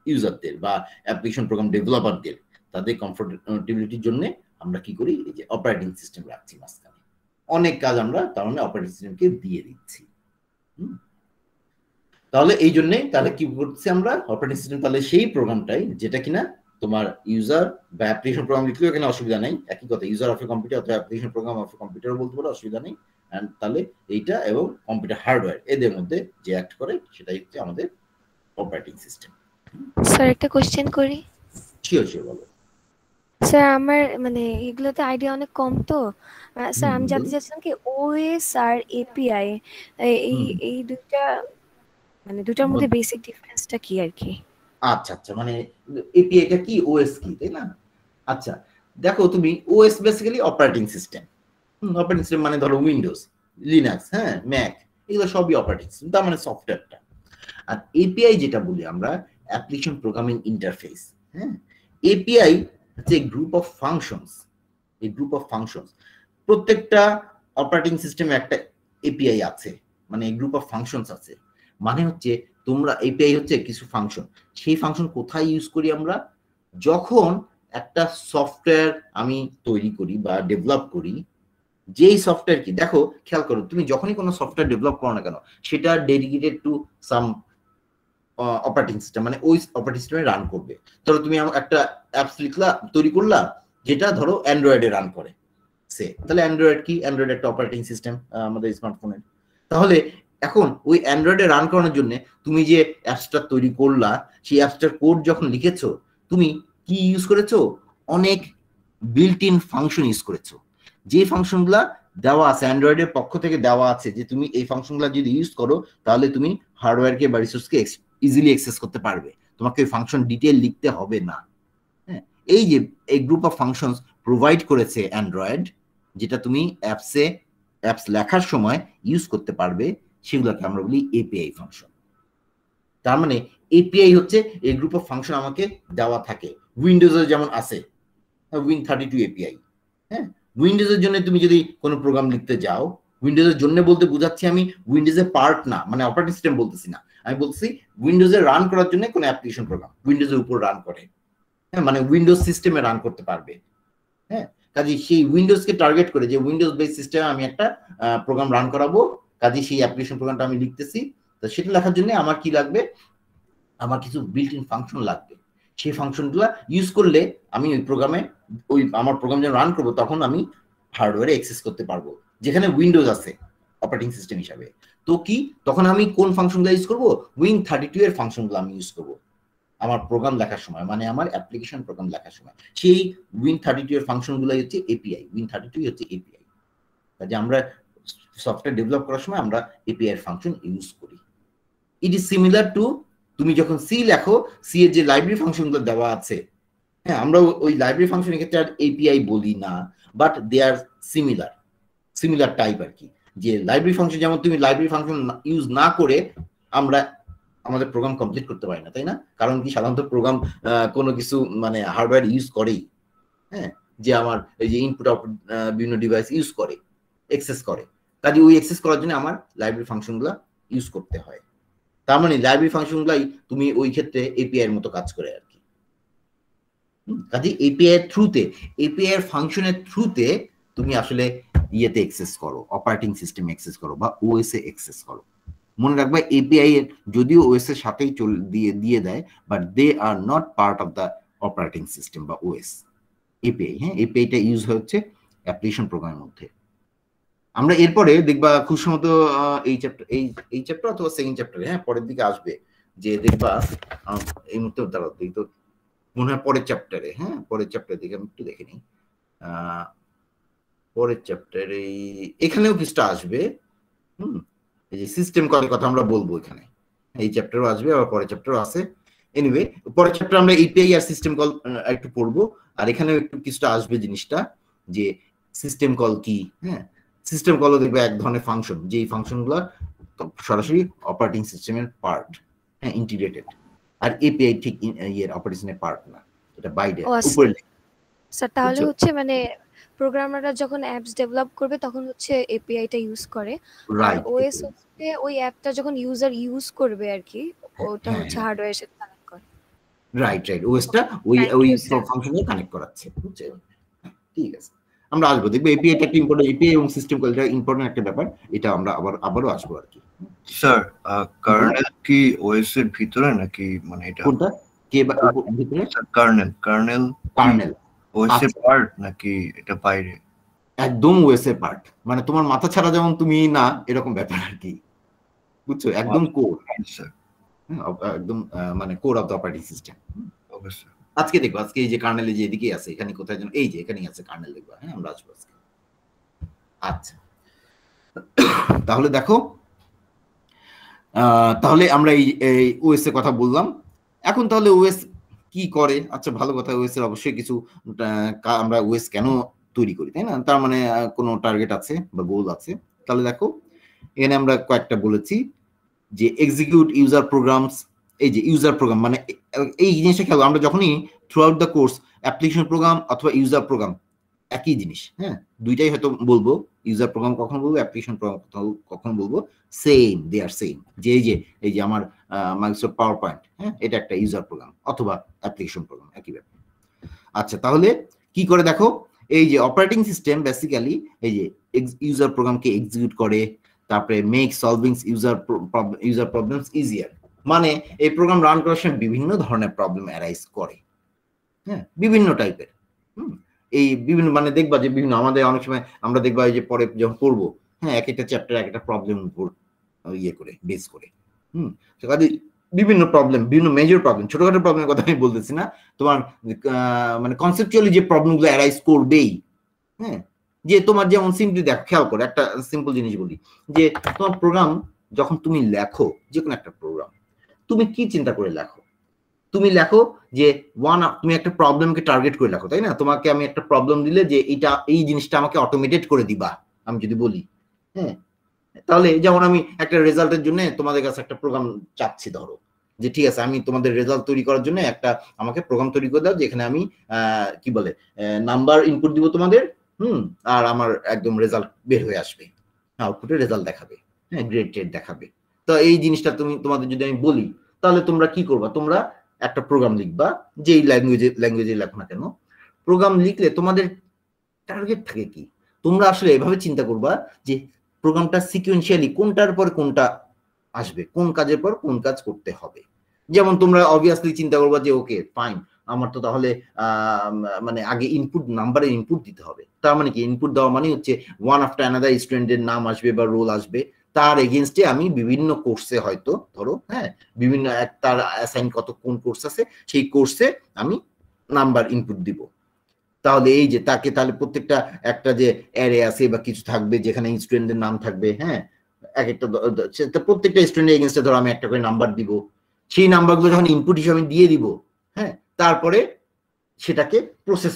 ইউজারদের বা অ্যাপ্লিকেশন প্রোগ্রাম ডেভেলপারদের তাদের কমফোর্টেবিলিটির জন্য আমরা কি করি, এই যে অপারেটিং সিস্টেম রাখছি মাঝখানে। অনেক কাজ আমরা তার মানে অপারেটিং সিস্টেমকে দিয়ে দিচ্ছি। তাহলে এই জন্যে তাহলে কি করছি আমরা, অপারেটিং সিস্টেম তাহলে সেই প্রোগ্রামটাই যেটা কিনা তোমার ইউজার বা অ্যাপ্লিকেশন প্রোগ্রাম লিখলেও এখানে অসুবিধা নেই, একই কথা, ইউজার অফ এ কম্পিউটার অথবা application program of a computer বলতে পারো, অসুবিধা নেই। এন্ড তাহলে এইটা এবং কম্পিউটার হার্ডওয়্যার এদের মধ্যে যে অ্যাক্ট করে সেটাই হচ্ছে আমাদের অপারেটিং সিস্টেম। স্যার একটা কোশ্চেন করি। শিওর বলো। স্যার আমার মানে এগুলোতে আইডিয়া অনেক কম, তো স্যার আমি জানতে চাচ্ছিলাম কি ওএস আর এপিআই এই দুইটা মানে দুটার মধ্যে বেসিক ডিফারেন্সটা কি আর কি? আচ্ছা আচ্ছা, মানে এপিআই টা কি, ওএস কি, তাই না? আচ্ছা দেখো, তুমি OS basically operating system. Operating system মানে ধরো উইন্ডোজ, লিনাক্স, ম্যাক, এগুলো সবই অপারেটিং সিস্টেম, তার মানে সফটওয়্যারটা। আর এপিআই যেটা বলি আমরা, অ্যাপ্লিকেশন প্রোগ্রামিং ইন্টারফেস। এপিআই হচ্ছে গ্রুপ অফ ফাংশনস। এই গ্রুপ অফ ফাংশনস প্রত্যেকটা অপারেটিং সিস্টেমে একটা এপিআই আছে, মানে গ্রুপ অফ ফাংশনস আছে। মানে হচ্ছে তোমরা এপিআই হচ্ছে কিছু ফাংশন, সেই ফাংশন কোথায় ইউজ করি আমরা, যখন একটা সফটওয়্যার আমি তৈরি করি বা ডেভেলপ করি, যেই সফটওয়্যার কি দেখো খেয়াল করো, তুমি যখনই কোনো সফটওয়্যার ডেভেলপ করো না কেন, সেটা dedicated to some operating system, মানে ওই অপারেটিং সিস্টেমে রান করবে। ধরো তুমি একটা অ্যাপস লিখলা, তৈরি করলা, যেটা ধরো অ্যান্ড্রয়েডে রান করে, তাহলে অ্যান্ড্রয়েড কি, অ্যান্ড্রয়েড একটা অপারেটিং সিস্টেম আমাদের স্মার্টফোনের। তাহলে এখন ওই অ্যান্ড্রয়েডে রান করানোর জন্য তুমি যে অ্যাপসটা তৈরি করলা, সেই অ্যাপসটার কোড যখন লিখেছো, তুমি কি ইউজ করেছো, অনেক বিল্ট ইন ফাংশন ইউজ করেছো, যে ফাংশনগুলা দেওয়া আছে অ্যান্ড্রয়েডের পক্ষ থেকে দেওয়া আছে, যে তুমি এই ফাংশনগুলো যদি ইউজ করো তাহলে তুমি হার্ডওয়্যারকে বা রিসোর্সকে ইজিলি অ্যাক্সেস করতে পারবে, তোমাকে ওই ফাংশন ডিটেইল লিখতে হবে না। এই যে এই গ্রুপ অফ ফাংশনস প্রোভাইড করেছে অ্যান্ড্রয়েড, যেটা তুমি অ্যাপস লেখার সময় ইউজ করতে পারবে, সেগুলোকে আমরা বলি এপিআই ফাংশন। তার মানে এপিআই হচ্ছে এই গ্রুপ অফ ফাংশন আমাকে দেওয়া থাকে। উইন্ডোজে যেমন আছে Win32 এপিআই। উইন্ডোজের জন্য তুমি যদি কোনো প্রোগ্রাম লিখতে যাও, উইন্ডোজের জন্য বলতে বোঝাচ্ছি আমি উইন্ডোজের পার্ট না, মানে অপারেটিং সিস্টেম বলতেছি না, আমি বলছি উইন্ডোজে রান করার জন্য কোনো অ্যাপ্লিকেশন প্রোগ্রাম উইন্ডোজের উপর রান করে, মানে উইন্ডোজ সিস্টেমে রান করতে পারবে। কাজে সেই উইন্ডোজকে টার্গেট করে, যে উইন্ডোজ বেস সিস্টেমে আমি একটা প্রোগ্রাম রান করাবো, কাজে সেই অ্যাপ্লিকেশন প্রোগ্রামটা আমি লিখতেছি, তো সেটা লেখার জন্য আমার কি লাগবে, আমার কিছু বিল্ট ইন ফাংশন লাগবে। সেই ফাংশনগুলো ইউজ করলে আমি ওই প্রোগ্রামে আমার প্রোগ্রাম যখন রান করবো, তখন আমি হার্ডওয়্যারে অ্যাক্সেস করতে পারবো, যেখানে উইন্ডোজ আছে অপারেটিং সিস্টেম হিসাবে। তো কি তখন আমি কোন ফাংশনগুলো ইউজ করবো, Win32 এর ফাংশনগুলো আমি ইউজ করবো আমার প্রোগ্রাম লেখার সময়, মানে আমার অ্যাপ্লিকেশন প্রোগ্রাম লেখার সময়। সেই Win32 এর ফাংশনগুলো হচ্ছে এপিআই, Win32 হচ্ছে এপিআই। কাজে আমরা সফটওয়্যার ডেভেলপ করার সময় আমরা এপিআই এর ফাংশন ইউজ করি। ইট ইজ সিমিলার টু তুমি যখন সি লেখো, সি এর যে লাইব্রেরি ফাংশনগুলো দেওয়া আছে, আমরা ওই লাইব্রেরি ফাংশনের ক্ষেত্রে আর এপিআই বলি না, but they are similar type আর কি। যে লাইব্রেরি ফাংশন, যেমন তুমি লাইব্রেরি ফাংশন ইউজ না করে আমরা আমাদের প্রোগ্রাম কমপ্লিট করতে পারি না, তাই না? কারণ কি সাধারণত প্রোগ্রাম কোনো কিছু মানে হার্ডওয়্যার ইউজ করেই, হ্যাঁ, যে আমার এই যে ইনপুট আউটপুট বিভিন্ন ডিভাইস ইউজ করে, অ্যাক্সেস করে, কাজে ওই অ্যাক্সেস করার জন্য আমার লাইব্রেরি ফাংশনগুলো ইউজ করতে হয়। তার মানে লাইব্রেরি ফাংশনগুলাই তুমি ওই ক্ষেত্রে এপিআই এর মতো কাজ করে আর কি। কাজে এপিআই এর থ্রুতে, এপিআই এর ফাংশনের থ্রুতে তুমি আসলে ইয়েতে অ্যাক্সেস করো, অপারেটিং সিস্টেম অ্যাক্সেস করো বা ওএস এ অ্যাক্সেস করো। মনে রাখবা এপিআই এর যদিও ওএস এর সাথেই দিয়ে দেয়, but they are not part of the operating system বা ওএস। এপিআই, হ্যাঁ, এপিআইটা ইউজ হচ্ছে অ্যাপ্লিকেশন প্রোগ্রামের মধ্যে। আমরা এরপরে দেখবা খুব সম্ভবত এই চ্যাপ্টার অথবা সেকেন্ড চ্যাপ্টারে, হ্যাঁ, পরের দিকে আসবে, যে দেখবা এই মুহূর্তে দাঁড়াও তো মনে হয় পরের চ্যাপ্টারে, হ্যাঁ, পরের চ্যাপ্টার দিকে আমি একটু দেখে নিই। পরের চ্যাপ্টারে এখানেও কিছুটা আসবে, এই যে সিস্টেম কলের কথা আমরা বলবো এখানে, এই চ্যাপ্টারও আসবে, আবার পরের চ্যাপ্টারও আছে। এনিওয়ে পরের চ্যাপ্টার আমরা এপিআই আর সিস্টেম কল একটু পড়বো, আর এখানেও একটু কিছুটা আসবে জিনিসটা, যে সিস্টেম কল কি। হ্যাঁ, সিস্টেম কলও দেখবে এক ধরনের ফাংশন, যে এই ফাংশনগুলো সরাসরি অপারেটিং সিস্টেমের পার্ট, হ্যাঁ, ইন্টিগ্রেটেড। আর এপিআই ঠিক ইয়ের অপারেশনের পার্ট না, এটা বাইরে উপরে। স্যার তাহলে হচ্ছে মানে প্রোগ্রামাররা যখন অ্যাপস ডেভেলপ করবে তখন হচ্ছে এপিআইটা ইউজ করে, আর ওএস হচ্ছে ওই অ্যাপটা যখন ইউজার ইউজ করবে আর কি, ওটা হচ্ছে হার্ডওয়্যারের সাথে কানেক্ট করে। রাইট, ওএসটা ওই ফাংশনে কানেক্ট করাচ্ছে, বুঝছেন? ঠিক আছে, আমরা আসবো, দেখবো এপিআইটা একটা ইম্পর্টেন্ট, এপিআই এবং সিস্টেম কলটা ইম্পর্টেন্ট একটা ব্যাপার, এটা আমরা আবারও আসবো আর কি। স্যার কার্নেল কি ওএস এর ভিতরে নাকি, মানে এটা কোনটা কে ভিতরে? কার্নেল ওএস এর পার্ট নাকি এটা বাইরে? একদম ওএস এর পার্ট, মানে তোমার মাথা ছাড়া যেমন তুমি না, এরকম ব্যাপার আর কি, বুঝছো? একদম কোর, একদম মানে core of the operating system. অবশ্যই আজকে দেখবো, আজকে এই যে কার্নেলে যে এদিকে আছে, এখানে কোথায় যেন, এই যে এখানেই আছে কার্নেল, দেখবো, হ্যাঁ, আমরা আসবো আজকে। আচ্ছা, তাহলে দেখো, তাহলে আমরা এই ওএস এর কথা বললাম। এখন তাহলে ওএস কি করে? আচ্ছা, ভালো কথা, ওএস এর অবশ্যই কিছু, আমরা ওএস কেন তৈরি করি, তাই না? তার মানে কোনো টার্গেট আছে বা গোল আছে। তাহলে দেখো এখানে আমরা কয়েকটা বলেছি, যে এক্সিকিউট ইউজার প্রোগ্রামস। এই যে ইউজার প্রোগ্রাম মানে এই জিনিসটা খেয়াল, আমরা যখনই through out the course application program অথবা ইউজার প্রোগ্রাম একই জিনিস, হ্যাঁ, দুইটাই হয়তো বলবো, ইউজার প্রোগ্রাম কখন বলবো, অ্যাপ্লিকেশন প্রোগ্রাম কখন বলবো, সেম, দে আর সেম। যে এই যে আমার মাইক্রোসফট পাওয়ার পয়েন্ট, হ্যাঁ, এটা একটা ইউজার প্রোগ্রাম অথবা অ্যাপ্লিকেশন প্রোগ্রাম, একই ব্যাপার। আচ্ছা, তাহলে কি করে দেখো, এই যে অপারেটিং সিস্টেম বেসিক্যালি এই যে ইউজার প্রোগ্রামকে এক্সিকিউট করে, তারপরে make solving user problems easier, মানে এই প্রোগ্রাম রান করার সময় বিভিন্ন ধরনের প্রবলেম অ্যারাইজ করে, হ্যাঁ, বিভিন্ন টাইপের। এই বিভিন্ন মানে দেখবা যে বিভিন্ন, আমাদের অনেক সময় আমরা দেখবা এই যে পরে যখন পড়বো, হ্যাঁ, এক একটা চ্যাপ্টার এক একটা প্রবলেম উপর ইয়ে করে বেস করে, কাজে বিভিন্ন প্রবলেম, বিভিন্ন মেজর প্রবলেম, ছোটখাটো প্রবলেমের কথা আমি বলতেছি না, তোমার মানে কনসেপচুয়ালি যে প্রবলেমগুলো অ্যারাইজ করবেই, হ্যাঁ, যে তোমার যেমন সিম্পলি দেখো, খেয়াল করো, একটা সিম্পল জিনিস বলি, যে তোমার প্রোগ্রাম যখন তুমি লেখো, যে কোনো একটা প্রোগ্রাম, তুমি কি চিন্তা করে লেখো? তুমি লেখো যে তুমি একটা প্রবলেমকে টার্গেট করে লেখো, তাই না? তোমাকে আমি একটা প্রবলেম দিলে যে এই জিনিসটা আমাকে অটোমেটেড করে দিবা, আমি যদি বলি, হ্যাঁ, তাহলে যেমন আমি একটা রেজাল্টের জন্য তোমাদের কাছে একটা প্রোগ্রাম চাচ্ছি, ধরো যে ঠিক আছে, আমি তোমাদের রেজাল্ট তৈরি করার জন্য একটা আমাকে প্রোগ্রাম তৈরি করে দাও, যেখানে আমি কি বলে নাম্বার ইনপুট দিব তোমাদের, আর আমার একদম রেজাল্ট বের হয়ে আসবে, আউটপুটে রেজাল্ট দেখাবে, হ্যাঁ, গ্রেড টেড দেখাবে। তো এই জিনিসটা তোমাদের যদি আমি বলি, তাহলে তোমরা কি করবা? তোমরা একটা প্রোগ্রাম লিখবা, যেই ল্যাঙ্গুয়েজে লেখো না কেন, প্রোগ্রাম লিখলে তোমাদের টার্গেট থাকে কি? তোমরা আসলে এভাবে চিন্তা করবা যে প্রোগ্রামটা সিকুয়েন্সিয়ালি কোনটার পর কোনটা আসবে, কোন কাজের পর কোন কাজ করতে হবে। যেমন তোমরা অবভিয়াসলি চিন্তা করবা যে ওকে ফাইন, আমার তো তাহলে মানে আগে নাম্বারে ইনপুট দিতে হবে। তার মানে কি, ইনপুট দেওয়া মানে হচ্ছে ওয়ান আফটার অ্যানাদার স্টুডেন্টের নাম আসবে বা রোল আসবে, তার এগেইনস্টে আমি বিভিন্ন কোর্সে হয়তো ধরো, হ্যাঁ, বিভিন্ন তার অ্যাসাইন কোন কোর্স আছে, সেই কোর্সে আমি নাম্বার ইনপুট দিব। তাহলে এই যে তাহলে প্রত্যেকটা একটা যে অ্যারে আছে বা কিছু থাকবে, যেখানে স্টুডেন্টের নাম থাকবে, হ্যাঁ, এক একটা প্রত্যেকটা স্টুডেন্টের এগেইনস্টে ধরো আমি একটা করে নাম্বার দিব, সেই নাম্বারগুলো যখন ইনপুট হিসেবে দিয়ে দিব, হ্যাঁ, তারপরে সেটাকে প্রসেস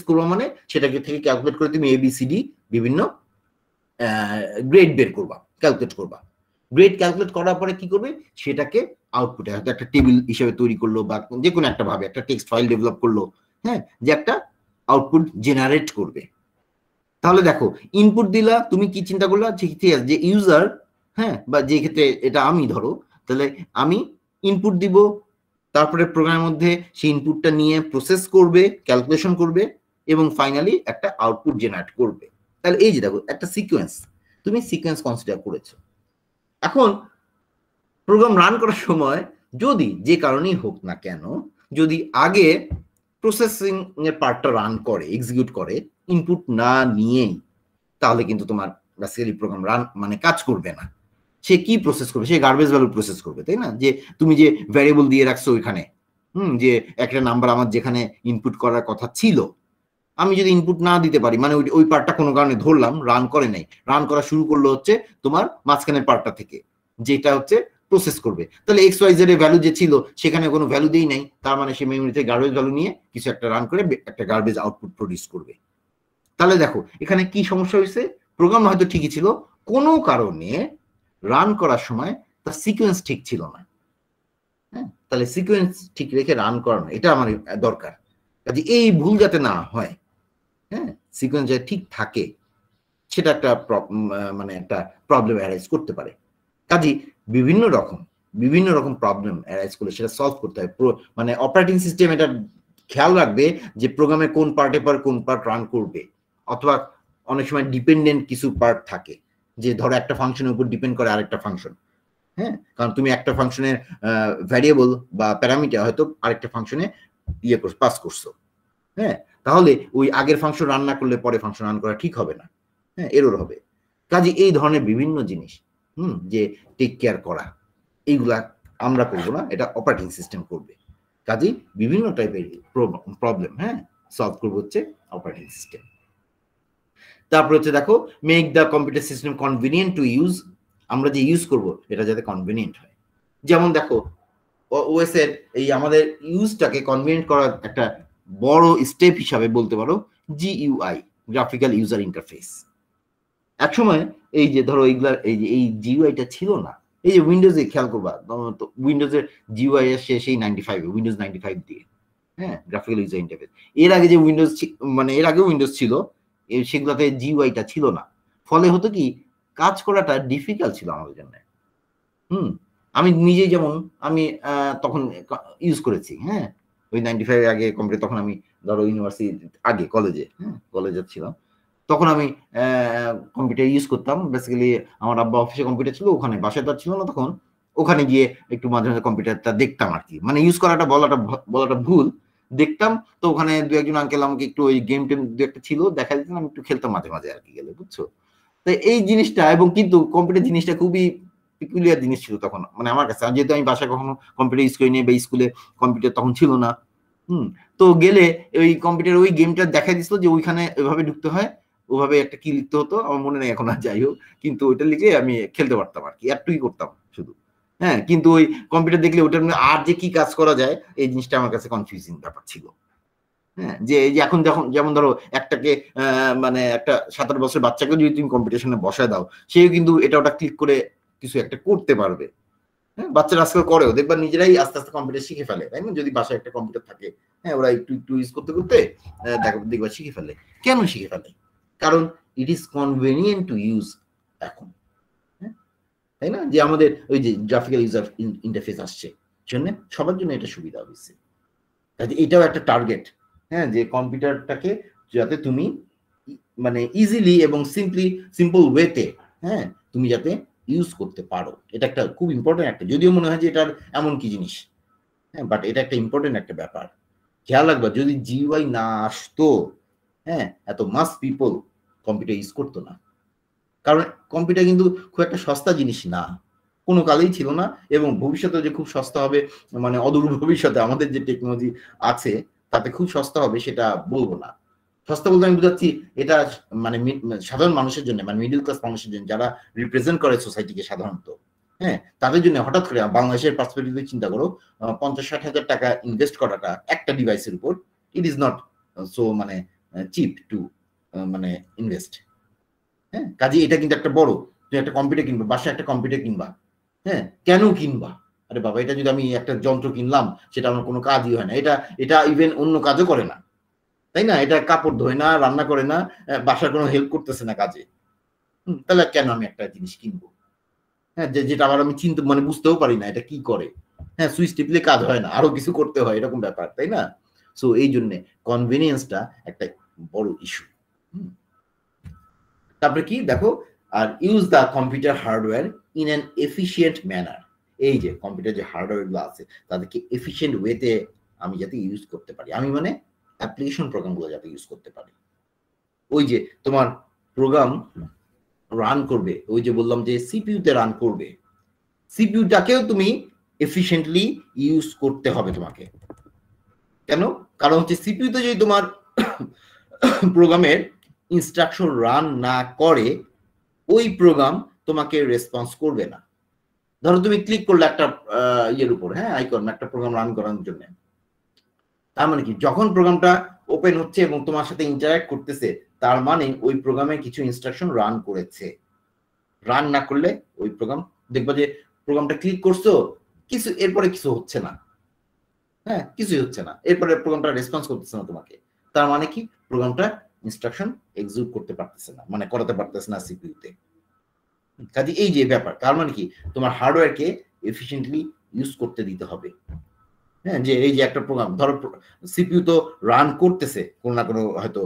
করবা মানে সেটাকে থেকে ক্যালকুলেট করে তুমি ABCD বিভিন্ন গ্রেড বের করবা, ক্যালকুলেট করবা। গ্রেড ক্যালকুলেট করার পরে কি করবে, সেটাকে আউটপুটে হয়তো একটা টেবিল হিসেবে তৈরি করলো বা যে কোনো একটা ভাবে একটা টেক্সট ফাইল ডেভেলপ করলো, হ্যাঁ, যে একটা আউটপুট জেনারেট করবে। তাহলে দেখো ইনপুট দিলা, তুমি কি চিন্তা করলা ঠিক আছে যে ইউজার, হ্যাঁ, বা যে ক্ষেত্রে এটা আমি ধরো, তাহলে আমি ইনপুট দিব, তারপরে প্রোগ্রামের মধ্যে সেই ইনপুটটা নিয়ে প্রসেস করবে, ক্যালকুলেশন করবে এবং ফাইনালি একটা আউটপুট জেনারেট করবে। তাহলে এই যে দেখো একটা সিকোয়েন্স, তুমি সিকোয়েন্স কনসিডার করেছো। এখন প্রোগ্রাম রান করার সময় যদি যে কারণেই হোক না কেন, যদি আগে প্রসেসিং এর পার্টটা রান করে, এক্সিকিউট করে ইনপুট না নিয়েই, তাহলে কিন্তু তোমার বেসিক্যালি প্রোগ্রাম রান মানে কাজ করবে না। সে কি প্রসেস করবে? সে গার্বেজ ভ্যালু প্রসেস করবে, তাই না? যে তুমি যে ভ্যারিয়েবল দিয়ে রাখছো ওইখানে, যে একটা নাম্বার আমার যেখানে ইনপুট করার কথা ছিল, আমি যদি ইনপুট না দিতে পারি, মানে ওই পার্টটা কোনো কারণে ধরলাম রান করে নাই, রান করা শুরু করলো হচ্ছে তোমার মাঝখানের পার্টটা থেকে, যেটা হচ্ছে প্রসেস করবে, তাহলে এক্স ওয়াই জেড এর ভ্যালু যে ছিল সেখানে কোনো ভ্যালু দেই নাই, তার মানে সে মেমোরিতে গার্বেজ ভ্যালু নিয়ে কিছু একটা রান করে একটা গার্বেজ আউটপুট প্রডিউস করবে। তাহলে দেখো এখানে কি সমস্যা হয়েছে, প্রোগ্রাম হয়তো ঠিকই ছিল, কোনো কারণে রান করার সময় তার সিকোয়েন্স ঠিক ছিল না। হ্যাঁ, তাহলে সিকোয়েন্স ঠিক রেখে রান করানো এটা আমার দরকার, কাজে এই ভুল যাতে না হয়, হ্যাঁ, সিকোয়েন্স যাতে ঠিক থাকে, সেটা একটা মানে একটা প্রবলেম অ্যারাইজ করতে পারে। কাজে বিভিন্ন রকম প্রবলেম অ্যারাইজ করলে সেটা সলভ করতে হয়। মানে অপারেটিং সিস্টেম এটা খেয়াল রাখবে যে প্রোগ্রামে কোন পার্টে পর কোন পার্ট রান করবে, অথবা অনেক সময় ডিপেন্ডেন্ট কিছু পার্ট থাকে, যে ধরো একটা ফাংশনের উপর ডিপেন্ড করে আরেকটা ফাংশন, হ্যাঁ, কারণ তুমি একটা ফাংশনের ভ্যারিয়েবল বা প্যারামিটার হয়তো আরেকটা ফাংশনে পাস করছো, হ্যাঁ, তাহলে ওই আগের ফাংশন রান না করলে পরে ফাংশন রান করা ঠিক হবে না, হ্যাঁ, এরর হবে। কাজে এই ধরনের বিভিন্ন জিনিস যে টেক কেয়ার করা, এইগুলা আমরা করবো না, এটা অপারেটিং সিস্টেম করবে। কাজে বিভিন্ন টাইপের প্রবলেম, হ্যাঁ, সলভ করবো হচ্ছে অপারেটিং সিস্টেম। তারপর হচ্ছে দেখো make the computer system convenient to use, আমরা যে ইউজ করব এটা যাতে কনভিনিয়েন্ট হয়। যেমন দেখো ওএস এর এই আমাদের ইউজটাকে কনভিনিয়েন্ট করার একটা বড় স্টেপ হিসাবে বলতে পারো জিইউআই, গ্রাফিক্যাল ইউজার ইন্টারফেস। একসময় এই যে ধরো এইগুলার এই জিইউআইটা ছিল না, এই যে উইন্ডোজে খেয়াল করবা, উইন্ডোজের জিইউআই আসছে সেই 95 উইন্ডোজ 95 দিয়ে, হ্যাঁ, গ্রাফিক্যাল ইউজার ইন্টারফেস। এর আগে যে উইন্ডোজ মানে এর আগে উইন্ডোজ ছিল, সেগুলোতে জিইউআইটা ছিল না, ফলে হতো কি কাজ করাটা ডিফিকাল্ট ছিল আমাদের জন্য। আমি নিজে যেমন আমি তখন ইউজ করেছি, হ্যাঁ, ওই 95 আগে কম্পিউটার, তখন আমি ধরো ইউনিভার্সিটি আগে কলেজে, হ্যাঁ, কলেজে ছিলাম, তখন আমি কম্পিউটার ইউজ করতাম। বেসিক্যালি আমার আব্বা অফিসে কম্পিউটার ছিল, ওখানে বাসায় তো ছিল না, তখন ওখানে গিয়ে একটু মাঝে মাঝে কম্পিউটারটা দেখতাম আর কি, মানে ইউজ করাটা বলাটা ভুল, দেখতাম। তো ওখানে দু একজন আঙ্কেল আমাকে একটু ওই গেম টেম দু একটা ছিল দেখা দিতেন, আমি একটু খেলতাম মাঝে মাঝে আর কি গেলে, বুঝছো? তো এই জিনিসটা, এবং কিন্তু কম্পিউটার জিনিসটা খুবই পিকুলিয়ার জিনিস ছিল তখন, মানে আমার কাছে, যেহেতু আমি বাসায় কখনো কম্পিউটার ইউজ করিনি বা স্কুলে কম্পিউটার তখন ছিল না, তো গেলে ওই কম্পিউটার ওই গেমটা দেখা দিছিল যে ওইখানে ওইভাবে ঢুকতে হয়, ওভাবে একটা কি লিখতে হতো আমার মনে নেই এখন, আর যাই হোক, কিন্তু ওইটা লিখে আমি খেলতে পারতাম আর কি, একটুই করতাম শুধু, হ্যাঁ। কিন্তু ওই কম্পিউটার দেখলে ওটার আর যে কি কাজ করা যায় এই জিনিসটা আমার কাছে কনফিউজিং ব্যাপার ছিল, হ্যাঁ। যে এখন যেমন ধরো একটাকে মানে একটা 17 বছর বাচ্চাকে যদি তুমি কম্পিটিশনে বসায় দাও, সেও কিন্তু এটা ওটা ক্লিক করে কিছু একটা করতে পারবে, হ্যাঁ। বাচ্চারা আজকাল করেও, দেখবা নিজেরাই আস্তে আস্তে কম্পিউটার শিখে ফেলে, তাই না? যদি বাসায় একটা কম্পিউটার থাকে, হ্যাঁ, ওরা একটু একটু ইউজ করতে করতে দেখবা শিখে ফেলে। কেন শিখে ফেলে? কারণ it is convenient to use এখন, হ্যাঁ, তাই না? যে আমাদের ওই যে গ্রাফিক্যাল ইউজার ইন্টারফেস আসছে, জন্য সবার জন্য এটা সুবিধা হয়েছে। কাজে এটাও একটা টার্গেট, হ্যাঁ, যে কম্পিউটারটাকে যাতে তুমি মানে ইজিলি এবং সিম্পল ওয়েতে, হ্যাঁ, তুমি যাতে ইউজ করতে পারো, এটা একটা খুব ইম্পর্টেন্ট একটা, যদিও মনে হয় যে এটার এমন কি জিনিস, হ্যাঁ, বাট এটা একটা ইম্পর্টেন্ট একটা ব্যাপার। খেয়াল রাখবা যদি জিইউআই না আসতো, হ্যাঁ, এত মাস পিপল কম্পিউটার ইউজ করতো না, কারণ কম্পিউটার কিন্তু খুব একটা সস্তা জিনিস না, কোনো কালেই ছিল না, এবং ভবিষ্যতে যে খুব সস্তা হবে, মানে অদূর ভবিষ্যতে আমাদের যে টেকনোলজি আছে তাতে খুব সস্তা হবে সেটা বলবো না। সস্তা বলতে আমি বুঝাচ্ছি এটা মানে সাধারণ মানুষের জন্য, মানে মিডল ক্লাস মানুষের জন্য, যারা রিপ্রেজেন্ট করে সোসাইটিকে সাধারণত, হ্যাঁ, তাদের জন্য হঠাৎ করে বাংলাদেশের পার্সপেক্টিভে চিন্তা করো, 50-60 হাজার টাকা ইনভেস্ট করাটা একটা ডিভাইসের উপর, ইট ইজ নট সো মানে চিপ টু মানে ইনভেস্ট, হ্যাঁ। কাজে এটা কিন্তু একটা বড়, তুমি একটা কম্পিউটার কিনবা, বাসায় একটা কম্পিউটার কিনবা, হ্যাঁ, কেন কিনবা? আরে বাবা, এটা যদি আমি একটা যন্ত্র কিনলাম, সেটা আমার কোনো কাজই হয় না, এটা ইভেন অন্য কাজও করে না, তাই না? এটা কাপড় ধোয় না, রান্না করে না, বাসার কোনো হেল্প করতেছে না কাজে। তাহলে কেন আমি একটা জিনিস কিনবো? হ্যাঁ, যেটা আবার আমি চিন্তা মানে বুঝতেও পারি না এটা কি করে। হ্যাঁ, সুইচ টিপলে কাজ হয় না, আরো কিছু করতে হয়, এরকম ব্যাপার, তাই না? সো এই জন্য কনভিনিয়েন্সটা একটা বড় ইস্যু। তারপরে কি দেখো, আর use the computer hardware in an efficient manner. এই যে কম্পিউটার যে হার্ডওয়্যারগুলো আছে তাদেরকে এফিশিয়েন্ট ওয়েতে আমি যাতে ইউজ করতে পারি, আমি মানে অ্যাপ্লিকেশন প্রোগ্রামগুলো যাতে ইউজ করতে পারি। ওই যে তোমার প্রোগ্রাম রান করবে, ওই যে বললাম যে সিপিইউতে রান করবে, সিপিইউটাকেও তুমি এফিশিয়েন্টলি ইউজ করতে হবে তোমাকে। কেন? কারণ হচ্ছে সিপিইউতে যদি তোমার প্রোগ্রামের ইনস্ট্রাকশন রান না করে, ওই প্রোগ্রাম তোমাকে রেসপন্স করবে না। ধরো তুমি ক্লিক করলে একটা ইয়ের উপর, হ্যাঁ, আইকন, একটা প্রোগ্রাম রান করার জন্য, তার মানে কি যখন প্রোগ্রামটা ওপেন হচ্ছে এবং তোমার সাথে ইন্টারঅ্যাক্ট করতেছে, তার মানে ওই প্রোগ্রামে কিছু ইনস্ট্রাকশন রান করেছে। রান না করলে ওই প্রোগ্রাম দেখবা যে প্রোগ্রামটা ক্লিক করছো, কিছু এরপরে কিছু হচ্ছে না, হ্যাঁ, কিছুই হচ্ছে না, এরপরে প্রোগ্রামটা রেসপন্স করতেছে না তোমাকে। তার মানে কি প্রোগ্রামটা ইনস্ট্রাকশন এক্সিকিউট করতে পারতেছে না, মানে করাতে পারতেছে না সিপিইউতে। কাজে এই যে ব্যাপার, তার মানে কি তোমার হার্ডওয়্যারকে এফিশিয়েন্টলি ইউজ করতে দিতে হবে। হ্যাঁ, যে এই যে একটা প্রোগ্রাম ধরো সিপিইউ তো রান করতেছে কোনো না কোনো হয়তো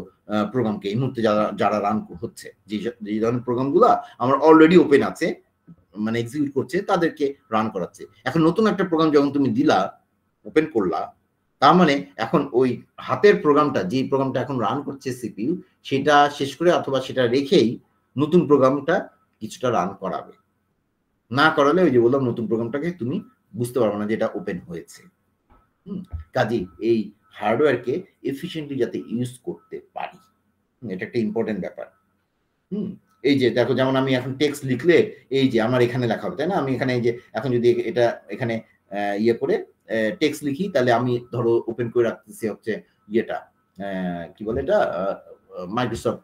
প্রোগ্রামকে, এই মুহূর্তে যারা রান হচ্ছে, যে ধরনের প্রোগ্রামগুলো আমার অলরেডি ওপেন আছে, মানে এক্সিকিউট করছে, তাদেরকে রান করাচ্ছে। এখন নতুন একটা প্রোগ্রাম যখন তুমি দিলা, ওপেন করলা, তার মানে এখন ওই হাতের প্রোগ্রামটা, যে প্রোগ্রামটা এখন রান করছে সিপিইউ, সেটা শেষ করে অথবা সেটা রেখেই নতুন প্রোগ্রামটা কিছুটা রান করাবে। না করালে ওই যে বললাম নতুন প্রোগ্রামটাকে তুমি বুঝতে পারবে না যে এটা ওপেন হয়েছে। কাজে এই হার্ডওয়্যারকে এফিশিয়েন্টলি যাতে ইউজ করতে পারি, এটা একটা ইম্পর্টেন্ট ব্যাপার। এই যে দেখো, যেমন আমি এখন টেক্সট লিখলে এই যে আমার এখানে লেখা হবে, তাই না? আমি এখানে এই যে এখন যদি এটা এখানে ইয়ে করে টেক্সট লিখি, তাহলে আমি ধরো ওপেন করে রাখতেছি হচ্ছে ইয়েটা, কি বলে এটা, মাইক্রোসফট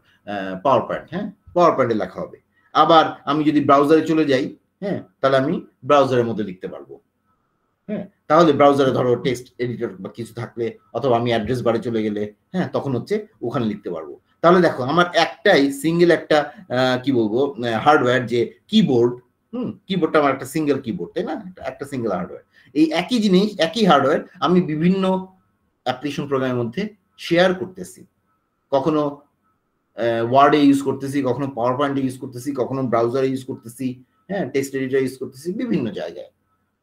পাওয়ার পয়েন্ট। হ্যাঁ, পাওয়ার পয়েন্টে লেখা হবে। আবার আমি যদি ব্রাউজারে চলে যাই, হ্যাঁ, তাহলে আমি ব্রাউজারের মধ্যে লিখতে পারবো। হ্যাঁ, তাহলে ব্রাউজারে ধরো টেক্সট এডিটর বা কিছু থাকলে, অথবা আমি অ্যাড্রেস বারে চলে গেলে, হ্যাঁ, তখন হচ্ছে ওখানে লিখতে পারবো। তাহলে দেখো আমার একটাই সিঙ্গেল একটা কি বলবো হার্ডওয়্যার, যে কিবোর্ড, কিবোর্ডটা আমার একটা সিঙ্গেল কিবোর্ড, তাই না? একটা সিঙ্গেল হার্ডওয়্যার। এই একই জিনিস, একই হার্ডওয়্যার আমি বিভিন্ন অ্যাপ্লিকেশন প্রোগ্রামের মধ্যে শেয়ার করতেছি। কখনো ওয়ার্ডে ইউজ করতেছি, কখনো পাওয়ার পয়েন্টে ইউজ করতেছি, কখনো ব্রাউজারে ইউজ করতেছি, হ্যাঁ, টেক্সট এডিটর ইউজ করতেছি, বিভিন্ন জায়গায়।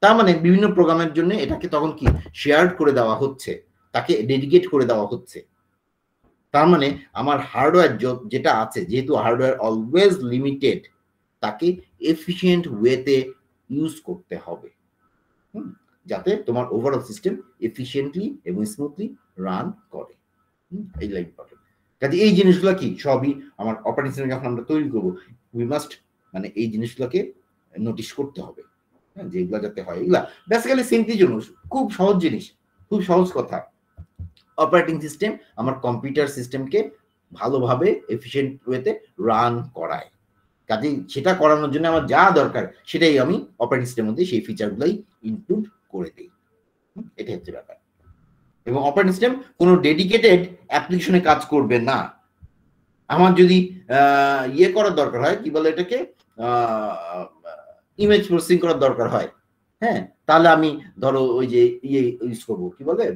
তার মানে বিভিন্ন প্রোগ্রামের জন্য এটাকে তখন কি শেয়ার করে দেওয়া হচ্ছে, তাকে ডেডিকেট করে দেওয়া হচ্ছে। তার মানে আমার হার্ডওয়্যার যেটা আছে, যেহেতু হার্ডওয়্যার অলওয়েজ লিমিটেড, তাকে এফিশিয়েন্ট ওয়েতে ইউজ করতে হবে, যাতে তোমার ওভারঅল সিস্টেম এফিশিয়েন্টলি এবং স্মুথলি রান করে। এই লাইক ইম্পর্টেন্ট। কাজে এই জিনিসগুলো কি সবই আমার অপারেটিং সিস্টেম যখন আমরা তৈরি করবো, উই মাস্ট মানে এই জিনিসগুলোকে নোটিশ করতে হবে, যেগুলো যাতে হয়। এগুলা বেসিক্যালি সিম্পলি জন্য খুব সহজ জিনিস, খুব সহজ কথা। অপারেটিং সিস্টেম আমার কম্পিউটার সিস্টেমকে ভালোভাবে এফিশিয়েন্ট ওয়েতে রান করায়। কাজে সেটা করানোর জন্য আমার যা দরকার সেটাই আমি অপারেটিং সিস্টেমের মধ্যে সেই ফিচারগুলোই ইনক্লুড করে দিই। এটা হচ্ছে ব্যাপার। এবং অপারেটিং সিস্টেম কোনো ডেডিকেটেড অ্যাপ্লিকেশনে কাজ করবে না। আমার যদি ইয়ে করার দরকার হয়, কি বলে এটাকে, ইমেজ প্রসেসিং করার দরকার হয়, হ্যাঁ, তাহলে আমি ধরো ওই যে ইয়ে ইউজ করবো, কি বলে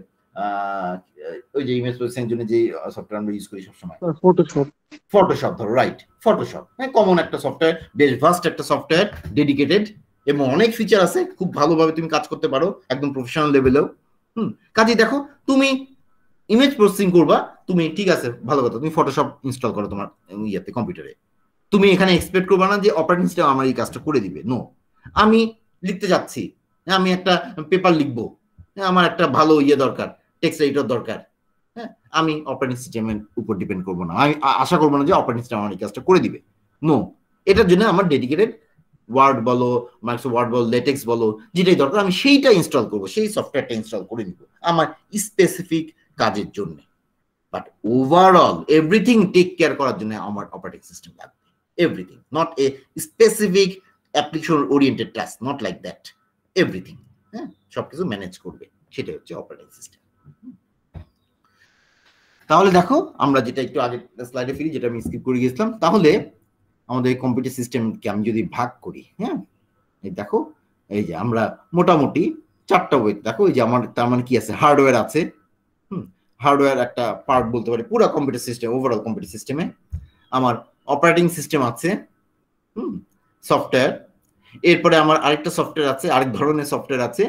ওই যে ইমেজ প্রসেসিং এর জন্য যে সফটওয়্যার আমরা ইউজ করি সবসময়, ফটোশপ ধরো, রাইট, ফটোশপ, হ্যাঁ, কমন একটা সফটওয়্যার, বেশ ভাস্ট একটা সফটওয়্যার, ডেডিকেটেড, এবং অনেক ফিচার আছে, খুব ভালোভাবে তুমি কাজ করতে পারো একদম প্রফেশনাল লেভেলেও। কাজে দেখো তুমি ইমেজ প্রসেসিং করবা, তুমি ঠিক আছে, ভালো কথা, তুমি ফটোশপ ইনস্টল করো তোমার ইয়েতে, কম্পিউটারে। তুমি এখানে এক্সপেক্ট করবা না যে অপারেটিং সিস্টেম আমার এই কাজটা করে দিবে। নো, আমি লিখতে যাচ্ছি, আমি একটা পেপার লিখবো, আমার একটা ভালো ইয়ে দরকার, টেক্সট এডিটর দরকার, হ্যাঁ, আমি অপারেটিং সিস্টেমের উপর ডিপেন্ড করবো না, আমি আশা করবো না যে অপারেটিং সিস্টেম আমার এই কাজটা করে দিবে। নো, এটার জন্য আমার ডেডিকেটেড ওয়ার্ড বলো, মাইক্রোসফট ওয়ার্ড বলো, লেটেক্স বলো, যেটাই দরকার আমি সেইটা ইনস্টল করবো, সেই সফটওয়্যারটা ইনস্টল করে নিব আমার স্পেসিফিক কাজের জন্য। But overall everything take care করার জন্য আমার অপারেটিং সিস্টেম লাগবে, everything, not a specific application oriented task, not like that, everything. হ্যাঁ, সবকিছু ম্যানেজ করবে, সেটাই হচ্ছে অপারেটিং সিস্টেম। তাহলে দেখো আমরা যেটা একটু আগে স্লাইডে ফিরি, যেটা আমি স্কিপ করে গেছিলাম, তাহলে আমাদের কম্পিউটার সিস্টেমকে আমি যদি ভাগ করি, হ্যাঁ, এই দেখো এই যে আমরা মোটামুটি 4টা ওয়ে, দেখো এই যে আমার তার মানে কি আছে, হার্ডওয়্যার আছে, হার্ডওয়্যার একটা পার্ট বলতে পারি পুরো কম্পিউটার সিস্টেম, ওভারঅল কম্পিউটার সিস্টেমে। আমার অপারেটিং সিস্টেম আছে, সফটওয়্যার, এরপরে আমার আরেকটা সফটওয়্যার আছে, আরেক ধরনের সফটওয়্যার আছে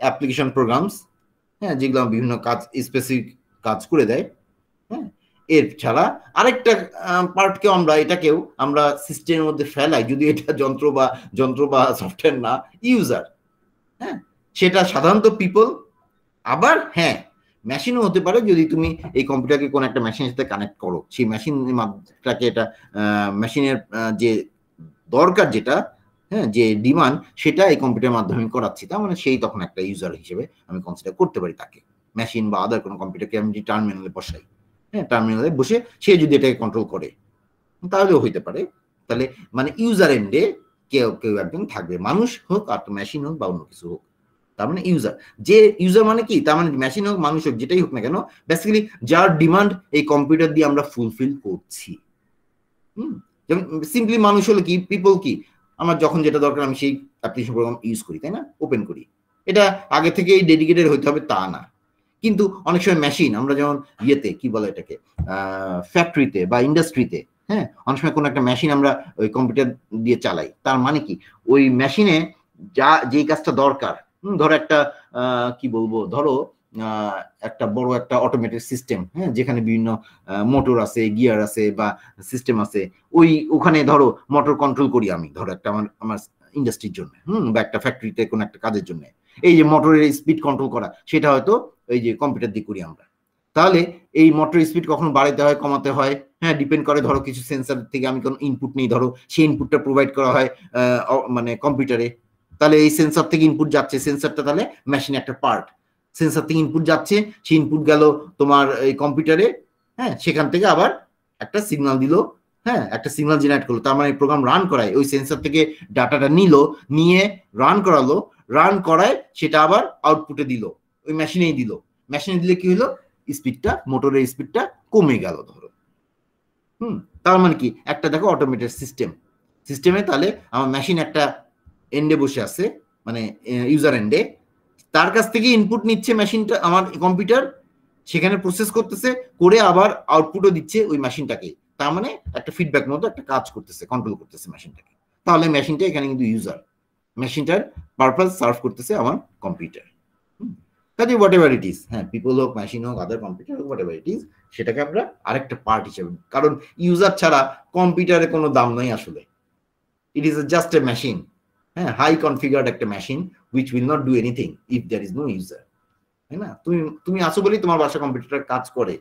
অ্যাপ্লিকেশন প্রোগ্রামস, হ্যাঁ, যেগুলো বিভিন্ন কাজ স্পেসিফিক কাজ করে দেয়, হ্যাঁ। এর ছাড়া আরেকটা পার্টকেও এটাকেও আমরা সিস্টেমের মধ্যে ফেলাই, যদি এটা যন্ত্র বা সফটওয়্যার না, ইউজার, হ্যাঁ, সেটা সাধারণত পিপল, আবার হ্যাঁ মেশিনও হতে পারে, যদি তুমি এই কম্পিউটারকে কোনো একটা মেশিনের সাথে কানেক্ট করো, সেই মেশিনটাকে এটা মেশিনের যে দরকার, যেটা হ্যাঁ যে ডিমান্ড, সেটা এই কম্পিউটারের মাধ্যমে করাচ্ছি, তার মানে সেই তখন একটা ইউজার হিসেবে আমি কনসিডার করতে পারি তাকে। মেশিন বা আদার কোনো কম্পিউটারকে আমি টার্মিনালে বসাই, হ্যাঁ, টার্মিনালে বসে সে যদি এটাকে কন্ট্রোল করে, তাহলেও হইতে পারে। তাহলে মানে ইউজার এন্ডে কেউ একজন থাকবে, মানুষ হোক আর মেশিন হোক বা অন্য কিছু হোক, তার মানে ইউজার। যে ইউজার মানে কি, তার মানে মেশিন হোক মানুষ হোক যেটাই হোক না কেন, বেসিক্যালি যার ডিমান্ড এই কম্পিউটার দিয়ে আমরা ফুলফিল করছি। যেমন সিম্পলি মানুষ হলো কি, পিপল কি, আমার যখন যেটা দরকার আমি সেই অ্যাপ্লিকেশন প্রোগ্রাম ইউজ করি, তাই না, ওপেন করি। এটা আগে থেকেই ডেডিকেটেড হইতে হবে তা না, কিন্তু অনেক সময় মেশিন আমরা যেমন ইয়েতে কি বলে এটাকে, ফ্যাক্টরিতে বা ইন্ডাস্ট্রিতে, হ্যাঁ, অনেক সময় কোনো একটা মেশিন আমরা ওই কম্পিউটার দিয়ে চালাই, তার মানে কি ওই মেশিনে যেই কাজটা দরকার, ধরো একটা কি বলবো, ধরো একটা বড় একটা অটোমেটেড সিস্টেম, হ্যাঁ, যেখানে বিভিন্ন মোটর আছে, গিয়ার আছে বা সিস্টেম আছে, ওখানে ধরো মোটর কন্ট্রোল করি আমি, ধরো একটা আমার ইন্ডাস্ট্রির জন্য, বা একটা ফ্যাক্টরিতে কোনো একটা কাজের জন্য, এই যে মোটরের স্পিড কন্ট্রোল করা, সেটা হয়তো এই যে কম্পিউটার দিয়ে করি আমরা। তাহলে এই মোটরের স্পিড কখনো বাড়াতে হয়, কমাতে হয়, হ্যাঁ, ডিপেন্ড করে, ধরো কিছু সেন্সর থেকে আমি কোনো ইনপুট নেই, ধরো সেই ইনপুটটা প্রোভাইড করা হয় মানে কম্পিউটারে, তাহলে এই সেন্সর থেকে ইনপুট যাচ্ছে, সেন্সরটা তাহলে মেশিনে একটা পার্ট, সেন্সর থেকে ইনপুট যাচ্ছে, সেই ইনপুট গেল তোমার এই কম্পিউটারে, হ্যাঁ, সেখান থেকে আবার একটা সিগন্যাল দিল, হ্যাঁ, একটা সিগন্যাল জেনারেট করলো, তার মানে প্রোগ্রাম রান করায় ওই সেন্সর থেকে ডাটাটা নিয়ে রান করালো, রান করায় সেটা আবার আউটপুটে দিল, ওই মেশিনেই দিল, মেশিনে দিলে কি হলো, স্পিডটা, মোটরের স্পিডটা কমে গেল ধরো। তার মানে কি একটা দেখো অটোমেটেড সিস্টেমে, তাহলে আমার মেশিন একটা এন্ডে বসে আছে, মানে ইউজার এন্ডে, তার কাছ থেকে ইনপুট নিচ্ছে মেশিনটা, আমার কম্পিউটার সেখানে প্রসেস করতেছে, করে আবার আউটপুটও দিচ্ছে ওই মেশিনটাকে, তার মানে একটা ফিডব্যাক মতো একটা কাজ করতেছে, কন্ট্রোল করতেছে মেশিনটাকে। তাহলে মেশিনটা এখানে কিন্তু ইউজার, মেশিনটার পারপাস সার্ভ করতেছে আমার কম্পিউটার। কাজে হোয়াট এভার ইট ইজ, হ্যাঁ, পিপল হোক, মেশিন হোক, আদার কম্পিউটার হোক, হোয়াট এভার ইট ইজ, সেটাকে আমরা আরেকটা পার্ট হিসেবে, কারণ ইউজার ছাড়া কম্পিউটারে কোনো দাম নাই আসলে, it is just a machine, হ্যাঁ, হাই কনফিগার্ড একটা machine which will not do anything if there is no user, তাই না? তুমি আসো বলেই তোমার বাসা কম্পিউটার কাজ করে,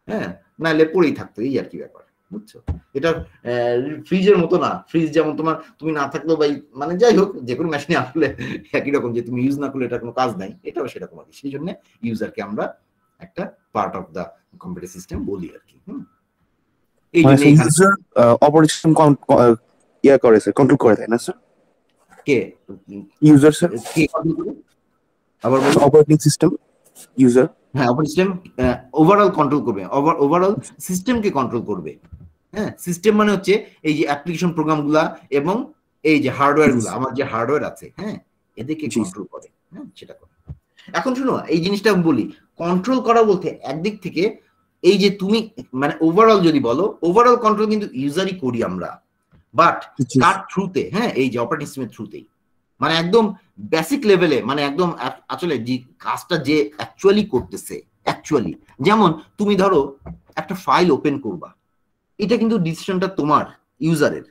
হ্যাঁ, নাহলে পড়েই থাকতো, এই আর কি ব্যাপার, বুঝছো? এটা ফ্রিজের মতো না, ফ্রিজ যেমন তুমি না থাকলেও বা মানে যাই হোক, যে কোনো মেশিনে আসলে একই রকম, যে তুমি ইউজ না করলে এটা কোনো কাজ নাই, এটাও সেরকম আর কি। সেই জন্য ইউজারকে আমরা একটা part of the computer system বলি আর কি। এই জন্য ইউজার অপারেশন করে স্যার, কন্ট্রোল করে, তাই না স্যার? কে ইউজার স্যার, কে কন্ট্রোল করে? আবার বলো। অপারেটিং সিস্টেম ইউজার, হ্যাঁ, অপারেটিং সিস্টেম ওভারঅল কন্ট্রোল করবে, ওভারঅল সিস্টেমকে কন্ট্রোল করবে, হ্যাঁ। সিস্টেম মানে হচ্ছে এই যে অ্যাপ্লিকেশন প্রোগ্রামগুলা এবং এই যে হার্ডওয়্যার গুলা, আমার যে হার্ডওয়্যার আছে, হ্যাঁ, এদেরকে কন্ট্রোল করে, হ্যাঁ, সেটা করে। এখন শুনো, এই জিনিসটা বলি, কন্ট্রোল করা বলতে একদিক থেকে এই যে তুমি মানে ওভারঅল যদি বলো, ওভারঅল কন্ট্রোল কিন্তু ইউজারই করি আমরা, বাট কার থ্রুতে, হ্যাঁ, এই যে অপারেটিং সিস্টেমের থ্রুতেই, মানে একদম বেসিক লেভেলে, মানে একদম আসলে যে কাজটা যে অ্যাকচুয়ালি করতেছে, অ্যাকচুয়ালি যেমন তুমি ধরো একটা ফাইল ওপেন করবা, এটা কিন্তু ডিসিশনটা তোমার ইউজারের,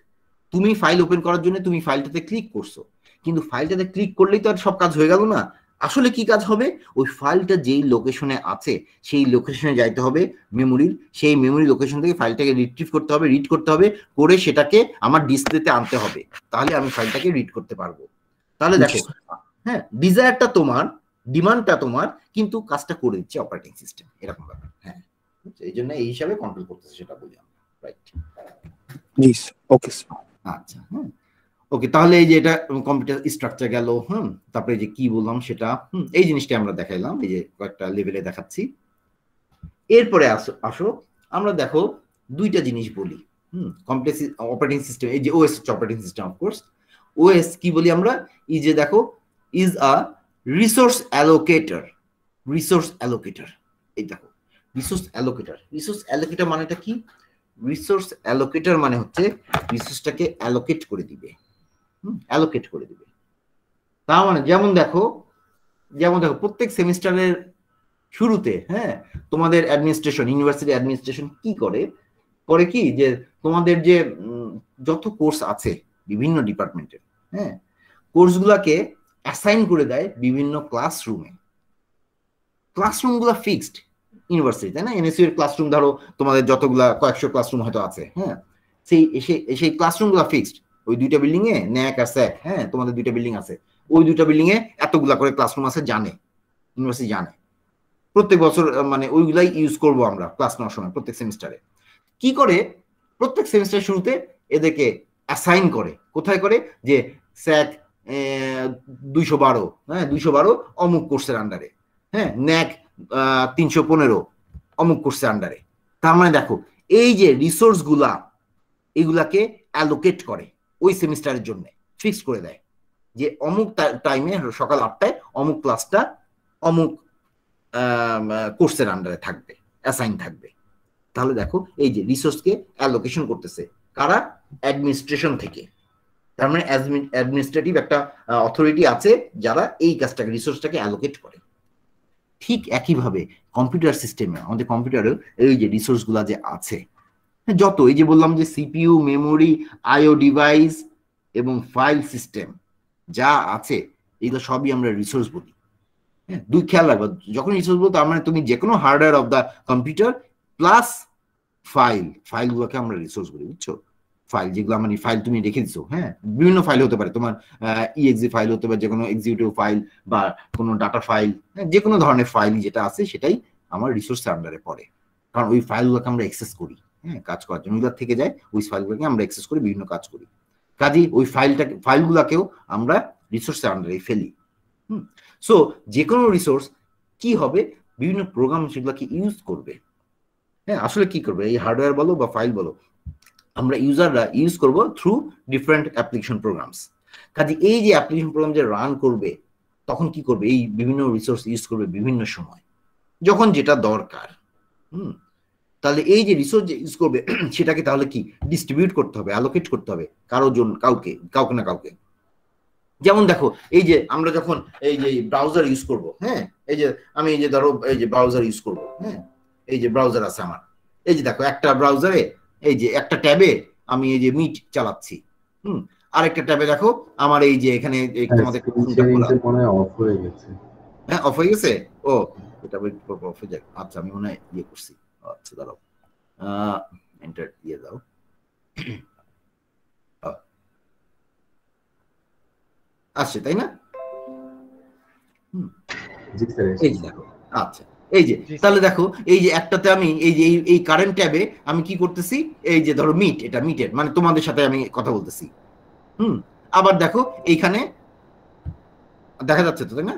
তুমি ফাইল ওপেন করার জন্য তুমি ফাইলটাতে ক্লিক করছো, কিন্তু ফাইলটাতে ক্লিক করলেই তো আর সব কাজ হয়ে গেল না। আসলে কি কাজ হবে, ওই ফাইলটা যেই লোকেশনে আছে সেই লোকেশনে যাইতে হবে মেমোরির, সেই মেমোরি লোকেশন থেকে ফাইলটাকে রিট্রিভ করতে হবে, রিড করতে হবে, করে সেটাকে আমার ডিসপ্লেতে আনতে হবে, তাহলে আমি ফাইলটাকে রিড করতে পারবো। তাহলে দেখো, হ্যাঁ, ডিজায়ারটা তোমার, ডিমান্ডটা তোমার, কিন্তু কাজটা করে দিচ্ছে অপারেটিং সিস্টেম, এরকম ব্যাপার। হ্যাঁ, এই জন্য এই হিসাবে কন্ট্রোল করতেছে, সেটা বলি আমরা, রাইট? জি ওকে। আচ্ছা, হ্যাঁ, ওকে, তাহলে এই যে এটা কম্পিউটার স্ট্রাকচার গেল। তারপরে যে কি বললাম সেটা, এই জিনিসটা আমরা দেখাইলাম, এই যে কয়েকটা লেভেলে দেখাচ্ছি। এরপরে আসো আমরা দেখো দুইটা জিনিস বলি। কমপ্লেক্স অপারেটিং সিস্টেম, এই যে OS operating system, of course OS কি বলি আমরা, এই যে দেখো ইজ আ রিসোর্স অ্যালোকেটর। রিসোর্স অ্যালোকেটর, এই দেখো রিসোর্স অ্যালোকেটর। রিসোর্স অ্যালোকেটর মানেটা কি? রিসোর্স অ্যালোকেটর মানে হচ্ছে রিসোর্সটাকে অ্যালোকেট করে দিবে, অ্যালোকেট করে দিবে। তার মানে যেমন দেখো প্রত্যেক সেমিস্টারের শুরুতে তোমাদের অ্যাডমিনিস্ট্রেশন, ইউনিভার্সিটি অ্যাডমিনিস্ট্রেশন কি করে কি যে তোমাদের যে যত কোর্স আছে বিভিন্ন ডিপার্টমেন্টের, কোর্সগুলোকে অ্যাসাইন করে দেয় বিভিন্ন ক্লাসরুমে। ক্লাসরুমগুলো ফিক্সড ইউনিভার্সিটি, তাই না? এনএসইউ এর ক্লাসরুম ধরো তোমাদের যতগুলা কয়েকশো ক্লাসরুম হয়তো আছে, সেই ক্লাসরুমগুলো ফিক্সড। ওই দুইটা বিল্ডিং এ ন্যাক আর স্যাক, তোমাদের দুইটা বিল্ডিং আছে, ওই দুইটা বিল্ডিং এ এতগুলা করে ক্লাসরুম আছে, জানে ইউনিভার্সিটি, জানে। প্রত্যেক বছর মানে ওইগুলাই ইউজ করবো আমরা ক্লাস নেওয়ার সময় প্রত্যেক সেমিস্টারে। কি করে? প্রত্যেক সেমিস্টারের শুরুতে এদেরকে অ্যাসাইন করে। কোথায় করে? যে স্যাক 212, 212 অমুক কোর্সের আন্ডারে, ন্যাক 315 অমুক কোর্সের আন্ডারে। তার মানে দেখো এই যে রিসোর্স গুলা, এগুলাকে অ্যালোকেট করে ওই সেমিস্টারের জন্য, ফিক্স করে দেয় যে অমুক টাইমে সকাল 8টায় অমুক ক্লাসটা অমুক কোর্সের আন্ডারে থাকবে, অ্যাসাইন থাকবে। তাহলে দেখো এই যে রিসোর্সকে অ্যালোকেশন করতেছে কারা? অ্যাডমিনিস্ট্রেশন থেকে। তার মানে অ্যাডমিনিস্ট্রেটিভ একটা অথরিটি আছে যারা এই কাজটাকে, রিসোর্সটাকে অ্যালোকেট করে। ঠিক একইভাবে কম্পিউটার সিস্টেমে, আমাদের কম্পিউটারে এই যে রিসোর্স গুলা যে আছে, যত এই যে বললাম যে সিপিইউ, মেমোরি, আইও ডিভাইস এবং ফাইল সিস্টেম যা আছে, এগুলো সবই আমরা রিসোর্স বলি। দুই খেয়াল রাখবো, যখন রিসোর্স বলবো তার মানে তুমি যে কোনো hardware of the computer plus ফাইলগুলোকে আমরা রিসোর্স বলি, বুঝছো? ফাইল যেগুলো মানে ফাইল তুমি রেখে দিছো, বিভিন্ন ফাইল হতে পারে, তোমার ইএক্সি ফাইল হতে পারে, যে কোনো এক্সিকিউটিভ ফাইল বা কোনো ডাটা ফাইল, যে কোনো ধরনের ফাইল যেটা আছে সেটাই আমার রিসোর্সের আন্ডারে পড়ে। কারণ ওই ফাইলগুলোকে আমরা অ্যাক্সেস করি কাজ করার জন্য, ওইগুলো থেকে যায়, ওই ফাইলগুলোকে আমরা অ্যাক্সেস করে বিভিন্ন কাজ করি। কাজেই ওই ফাইলগুলোকেও আমরা রিসোর্সের আন্ডারে ফেলি। সো যে কোনো রিসোর্স কি হবে, বিভিন্ন প্রোগ্রাম সেগুলোকে ইউজ করবে। আসলে কি করবে? এই হার্ডওয়্যার বলো বা ফাইল বলো, আমরা ইউজাররা ইউজ করব থ্রু ডিফারেন্ট অ্যাপ্লিকেশন প্রোগ্রামস। কাজে এই যে অ্যাপ্লিকেশন প্রোগ্রাম যে রান করবে, তখন কি করবে? এই বিভিন্ন রিসোর্স ইউজ করবে বিভিন্ন সময়, যখন যেটা দরকার। তাহলে এই যে রিসোর্স যে ইউজ করবে সেটাকে তাহলে কি ডিস্ট্রিবিউট করতে হবে, অ্যালোকেট করতে হবে কারোর জন্য, কাউকে না কাউকে। যেমন দেখো এই যে আমরা যখন এই যে ব্রাউজার ইউজ করব, এই যে আমি এই যে ধরো এই যে ব্রাউজার ইউজ করব, এই যে ব্রাউজার আছে আমার, এই যে দেখো একটা ব্রাউজারে এই যে একটা ট্যাবে আমি এই যে মিট চালাচ্ছি, আরেকটা ট্যাবে দেখো আমার এই যে এখানে তোমাদের মনে হয় অফ হয়ে গেছে। অফ হয়ে গেছে। ও এটা অফ হয়ে যায়। আচ্ছা আমি মনে হয় ইয়ে করছি। আচ্ছা দাঁড়াও, এন্টার দিয়ে দাও। আসছে তাই না? এই যে দেখো, আচ্ছা এই যে তাহলে দেখো এই যে একটাতে আমি এই যে এই কারেন্ট ট্যাবে আমি কি করতেছি, এই যে ধরো মিট, এটা মিটের মানে তোমাদের সাথে আমি কথা বলতেছি। আবার দেখো এইখানে দেখা যাচ্ছে তো, তাই না?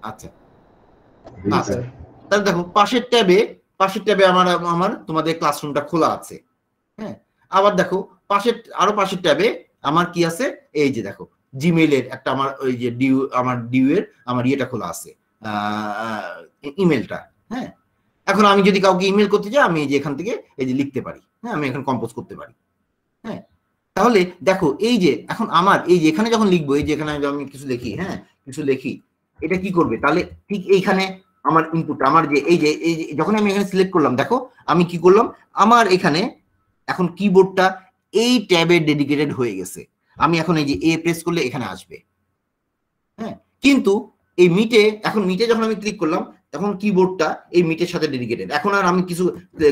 আচ্ছা আচ্ছা, তাহলে দেখো পাশের ট্যাবে আমার তোমাদের ক্লাসরুমটা খোলা আছে। আবার দেখো পাশের ট্যাবে আমার কি আছে, এই যে দেখো জিমেইলের একটা আমার ওই যে ডিউ এর আমার ইয়েটা খোলা আছে, ইমেলটা। এখন আমি যদি কাউকে ইমেল করতে যাই, আমি এই যে এখান থেকে এই যে লিখতে পারি, আমি এখানে কম্পোজ করতে পারি। তাহলে দেখো এই যে এখন আমার এই যে এখানে যখন লিখবো, এই যে এখানে আমি কিছু লিখি, এটা কি করবে? তাহলে ঠিক এইখানে আমার ইনপুট, আমার যে এই যে যখন আমি এখানে সিলেক্ট করলাম, দেখো আমি কি করলাম, আমার এখানে এখন কিবোর্ডটা এই ট্যাবে ডেডিকেটেড হয়ে গেছে। আমি এখন এই যে এ প্রেস করলে এখানে আসবে। কিন্তু এই মিটে যখন আমি ক্লিক করলাম, তখন কিবোর্ডটা এই মিটের সাথে ডেডিকেটেড। এখন আর আমি কিছু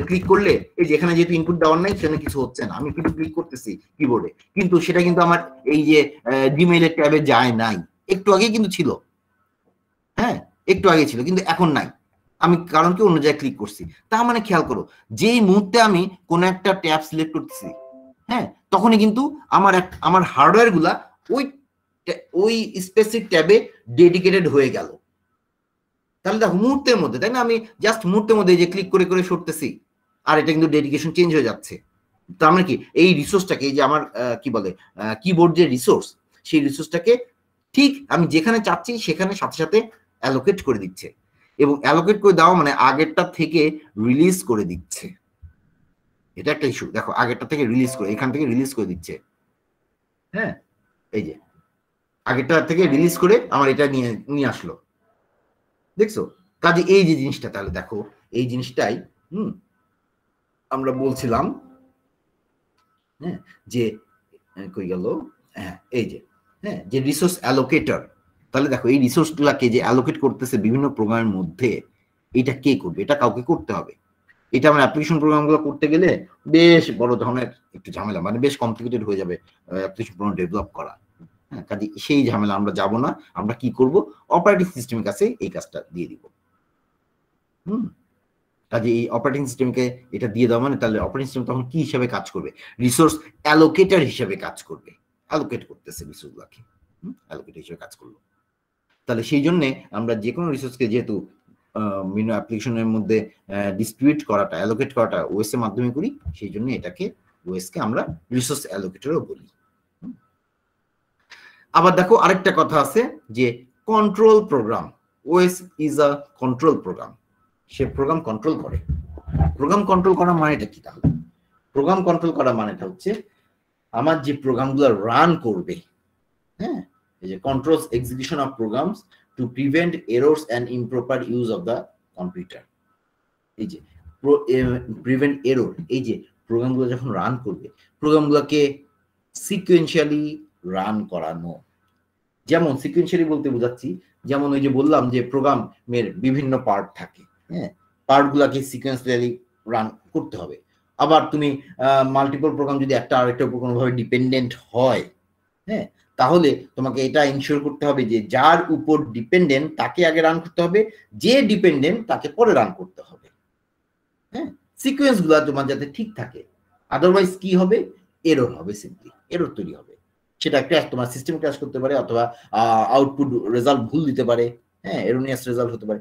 ক্লিক করলে এই যে এখানে যেহেতু ইনপুট দেওয়ার নাই, সেখানে কিছু হচ্ছে না। আমি কিন্তু ক্লিক করতেছি কিবোর্ডে, কিন্তু সেটা কিন্তু আমার এই যে জিমেইলের ট্যাবে যায় নাই। একটু আগে কিন্তু ছিল, একটু আগে ছিল, কিন্তু এখন নাই। আমি কারণ কি অন্য জায়গায় ক্লিক করছি। তার মানে খেয়াল করো, যেই মুহূর্তে আমি কোন একটা ট্যাব সিলেক্ট করতেছি, তখনই কিন্তু আমার হার্ডওয়্যার গুলা ওই ওই স্পেসিফিক ট্যাবে ডেডিকেটেড হয়ে গেল। তাহলে দেখো মুহূর্তের মধ্যে, তাই না, আমি জাস্ট মুহূর্তের মধ্যে যে ক্লিক করে করে সরতেছি আর এটা কিন্তু ডেডিকেশন চেঞ্জ হয়ে যাচ্ছে। তার মানে কি এই রিসোর্সটাকে, এই যে আমার কি বলে কিবোর্ড যে রিসোর্স, সেই রিসোর্সটাকে ঠিক আমি যেখানে চাচ্ছি সেখানে সাথে সাথে অ্যালোকেট করে দিচ্ছে, এবং অ্যালোকেট করে দেওয়া মানে আগেরটা থেকে রিলিজ করে দিচ্ছে। এটা একটা ইস্যু, দেখো আগেরটা থেকে রিলিজ করে, এখান থেকে রিলিজ করে দিচ্ছে। হ্যাঁ, এই যে আগেরটা থেকে রিলিজ করে আমার এটা নিয়ে আসলো, দেখছো? কাজে এই যে জিনিসটা, তাহলে দেখো এই জিনিসটাই আমরা বলছিলাম, হ্যাঁ, যে কই গেল, হ্যাঁ এই যে, হ্যাঁ, যে রিসোর্স অ্যালোকেটর। তাহলে দেখো এই রিসোর্সগুলোকে যে অ্যালোকেট করতেছে বিভিন্ন প্রোগ্রামের মধ্যে, এটা কে করবে? এটা কাউকে করতে হবে। এটা আমার অ্যাপ্লিকেশন প্রোগ্রামগুলো করতে গেলে বেশ বড় ধরনের একটু ঝামেলা, মানে বেশ কমপ্লিকেটেড হয়ে যাবে অ্যাপ্লিকেশন প্রোগ্রাম ডেভেলপ করা। হ্যাঁ, কাজে সেই ঝামেলা আমরা যাব না। আমরা কি করব, অপারেটিং সিস্টেমের কাছে এই কাজটা দিয়ে দিব। কাজে এই অপারেটিং সিস্টেমকে এটা দিয়ে দেওয়া মানে তাহলে অপারেটিং সিস্টেম তখন কি হিসাবে কাজ করবে? রিসোর্স অ্যালোকেটর হিসেবে কাজ করবে। অ্যালোকেট করতেছে রিসোর্সগুলোকে, অ্যালোকেটর হিসেবে কাজ করলো। তাহলে সেই জন্য আমরা যে কোনো রিসোর্সকে যেহেতু বিভিন্ন অ্যাপ্লিকেশনের মধ্যে ডিস্ট্রিবিউট করাটা, অ্যালোকেট করাটা ওএস এর মাধ্যমে করি, সেই জন্য এটাকে ওএস কে আমরা রিসোর্স অ্যালোকেটরও বলি। আবার দেখো আরেকটা কথা আছে যে control program. OS is a control program, সে প্রোগ্রাম কন্ট্রোল করে। প্রোগ্রাম কন্ট্রোল করা মানেটা কি? তাহলে প্রোগ্রাম কন্ট্রোল করা মানেটা হচ্ছে আমার যে প্রোগ্রামগুলো রান করবে, হ্যাঁ, এই যে controls execution of programs to prevent errors and improper use of the computer. এই যে প্রিভেন্ট এরর, এই যে প্রোগ্রামগুলো যখন রান করবে, প্রোগ্রামগুলোকে সিকুয়েন্সিয়ালি রান করানো। যেমন সিকুয়েন্সিয়ালি বলতে বোঝাচ্ছি, যেমন ওই যে বললাম যে প্রোগ্রামের বিভিন্ন পার্ট থাকে, হ্যাঁ, পার্টগুলোকে সিকুয়েন্সিয়ালি রান করতে হবে। আবার তুমি মাল্টিপল প্রোগ্রাম যদি একটা আরেকটার উপর কোনোভাবে ডিপেন্ডেন্ট হয়, হ্যাঁ, তাহলে তোমাকে এটা ইনশিওর করতে হবে যে যার উপর ডিপেন্ডেন্ট তাকে আগে রান করতে হবে, যে ডিপেন্ডেন্ট তাকে পরে রান করতে হবে। হ্যাঁ, সিকোয়েন্সগুলো তোমার যাতে ঠিক থাকে, আদারওয়াইজ কি হবে? এরর হবে, সিম্পলি এরর তৈরি হবে। সেটা ক্র্যাশ, তোমার সিস্টেম ক্র্যাশ করতে পারে, অথবা আউটপুট রেজাল্ট ভুল দিতে পারে, হ্যাঁ, এরোনিয়াস রেজাল্ট হতে পারে,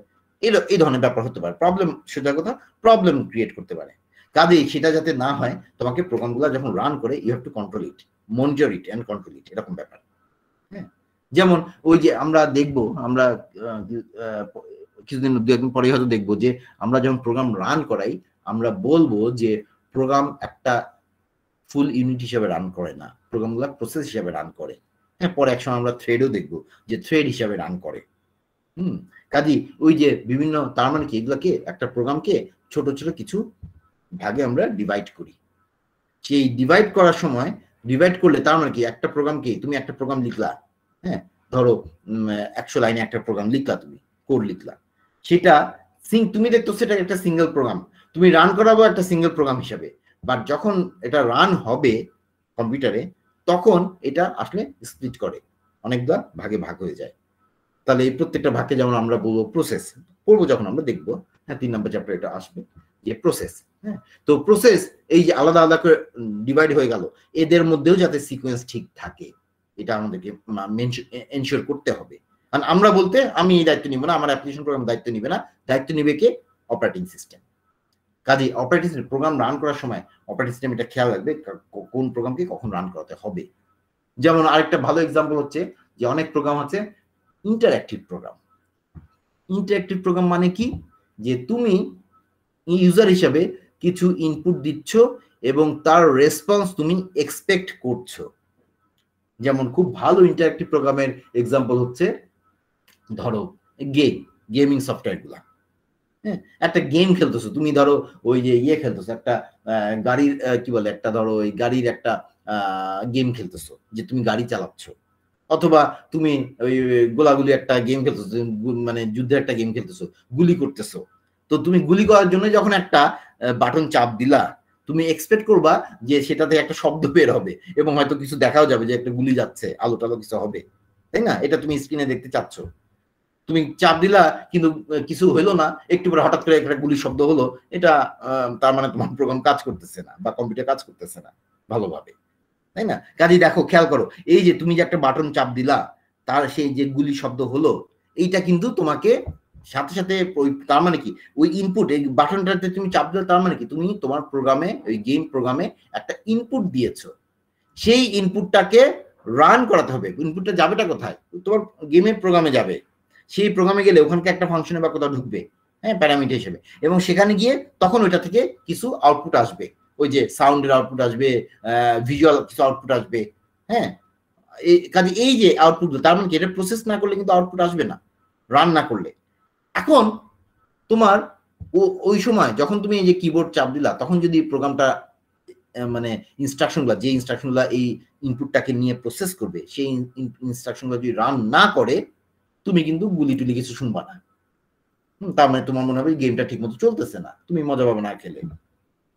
এই ধরনের ব্যাপার হতে পারে। প্রবলেম, সেটা কথা প্রবলেম ক্রিয়েট করতে পারে। কাজেই সেটা যাতে না হয়, তোমাকে প্রোগ্রামগুলো যখন রান করে you have to control it, monitor it and control it, এরকম ব্যাপার। হ্যাঁ, যেমন ওই যে আমরা দেখবো, আমরা কিছুদিন 2-1 পরে হয়তো দেখবো যে আমরা যখন প্রোগ্রাম রান করাই, আমরা বলবো যে প্রোগ্রাম একটা ফুল ইউনিট হিসেবে রান করে না, প্রোগ্রামগুলো প্রসেস হিসেবে রান করে। হ্যাঁ, পরে একসময় আমরা থ্রেডও দেখবো যে থ্রেড হিসেবে রান করে। কাজী ওই যে বিভিন্ন, তার মানে কি এগুলোকে একটা প্রোগ্রামকে ছোট ছোট কিছু ভাগে আমরা ডিভাইড করি। সেই ডিভাইড করার সময়, ডিভাইড করলে তার মানে কি একটা প্রোগ্রামকে, তুমি একটা প্রোগ্রাম লিখলা, হ্যাঁ, ধরো 100 লাইনে একটা প্রোগ্রাম লিখলা, তুমি কোড লিখলা, সেটা তুমি দেখতো সেটা একটা সিঙ্গেল প্রোগ্রাম, তুমি রান করাবো একটা সিঙ্গেল প্রোগ্রাম হিসাবে, বাট যখন এটা রান হবে কম্পিউটারে, তখন এটা আসলে স্প্লিট করে, অনেকগুলা ভাগে ভাগ হয়ে যায়। তাহলে এই প্রত্যেকটা ভাগে যেমন আমরা বলবো প্রসেস, পড়বো যখন আমরা দেখবো, হ্যাঁ, 3 নম্বর চ্যাপ্টার এটা আসবে যে প্রসেস। হ্যাঁ, তো প্রসেস এই যে আলাদা আলাদা করে ডিভাইড হয়ে গেল, এদের মধ্যেও যাতে সিকোয়েন্স ঠিক থাকে, এটা আমাদেরকে এনশিওর করতে হবে। কারণ আমরা বলতে আমি এই দায়িত্ব নিব না, আমার অ্যাপ্লিকেশন প্রোগ্রাম দায়িত্ব নিবে না, দায়িত্ব নিবে কে? Operating system. কাজে অপারেটিং সিস্টেম প্রোগ্রাম রান করার সময় অপারেটিং সিস্টেম এটা খেয়াল রাখবে কোন প্রোগ্রামকে কখন রান করাতে হবে। যেমন আরেকটা ভালো এক্সাম্পল হচ্ছে যে অনেক প্রোগ্রাম আছে ইন্টারঅ্যাক্টিভ প্রোগ্রাম। ইন্টারঅ্যাক্টিভ প্রোগ্রাম মানে কি? যে তুমি ইউজার হিসাবে কিছু ইনপুট দিচ্ছ এবং তার রেসপন্স তুমি এক্সপেক্ট করছো। যেমন খুব ভালো ইন্টারঅ্যাক্টিভ প্রোগ্রামের এক্সাম্পল হচ্ছে ধরো গেমিং সফটওয়্যার গুলা। হ্যাঁ, একটা গেম খেলতেছো তুমি, ধরো ওই যে খেলতেছো একটা গাড়ির কি বলে, একটা ধরো ওই গাড়ির একটা গেম খেলতেছো যে তুমি গাড়ি চালাচ্ছ, অথবা তুমি ওই গোলাগুলি একটা গেম খেলতেছো, মানে যুদ্ধের একটা গেম খেলতেছো, গুলি করতেছো। তো তুমি গুলি করার জন্য যখন একটা বাটন চাপ দিলা, তুমি এক্সপেক্ট করবা যে সেটাতে একটা শব্দ বের হবে এবং হয়তো কিছু দেখাও যাবে যে একটা গুলি যাচ্ছে, আলো টালো কিছু হবে, তাই না? এটা তুমি স্ক্রিনে দেখতে চাচ্ছ, তুমি চাপ দিলা কিন্তু কিছু হলো না, একটু পরে হঠাৎ করে একটা গুলির শব্দ হলো, এটা তার মানে তোমার প্রোগ্রাম কাজ করতেছে না বা কম্পিউটার কাজ করতেছে না ভালোভাবে। তাই না? কাজে দেখো, খেয়াল করো, এই যে তুমি যে একটা বাটন চাপ দিলা, তার সেই যে গুলি শব্দ হলো, এইটা কিন্তু তোমাকে সাথে সাথে তার মানে কি, ওই ইনপুট, এই বাটনটাতে তুমি চাপ দিলে তার মানে কি, তুমি তোমার প্রোগ্রামে, ওই গেম প্রোগ্রামে একটা ইনপুট দিয়েছো, সেই ইনপুটটাকে রান করাতে হবে। ইনপুটটা যাবেটা কোথায়? তোমার গেমের প্রোগ্রামে যাবে। সেই প্রোগ্রামে গেলে ওখানকার একটা ফাংশনে বা কোথাও ঢুকবে, হ্যাঁ, প্যারামিটার হিসেবে, এবং সেখানে গিয়ে তখন ওইটা থেকে কিছু আউটপুট আসবে, ওই যে সাউন্ডের আউটপুট আসবে, ভিজুয়াল কিছু আউটপুট আসবে, হ্যাঁ। কাজে এই যে আউটপুট, তার মানে কি, এটা প্রসেস না করলে কিন্তু আউটপুট আসবে না, রান না করলে। এখন তোমার ওই সময় যখন তুমি এই যে কিবোর্ড চাপ দিলা, তখন যদি প্রোগ্রামটা মানে ইনস্ট্রাকশনগুলো, যে ইনস্ট্রাকশনগুলো এই ইনপুটটাকে নিয়ে প্রসেস করবে, সেই ইনস্ট্রাকশনগুলো যদি রান না করে, তুমি কিন্তু গুলি টুলি কিছু শুনবা না। তার মানে তোমার মনে হবে গেমটা ঠিক মতো চলতেছে না, তুমি মজা পাবে না খেলে।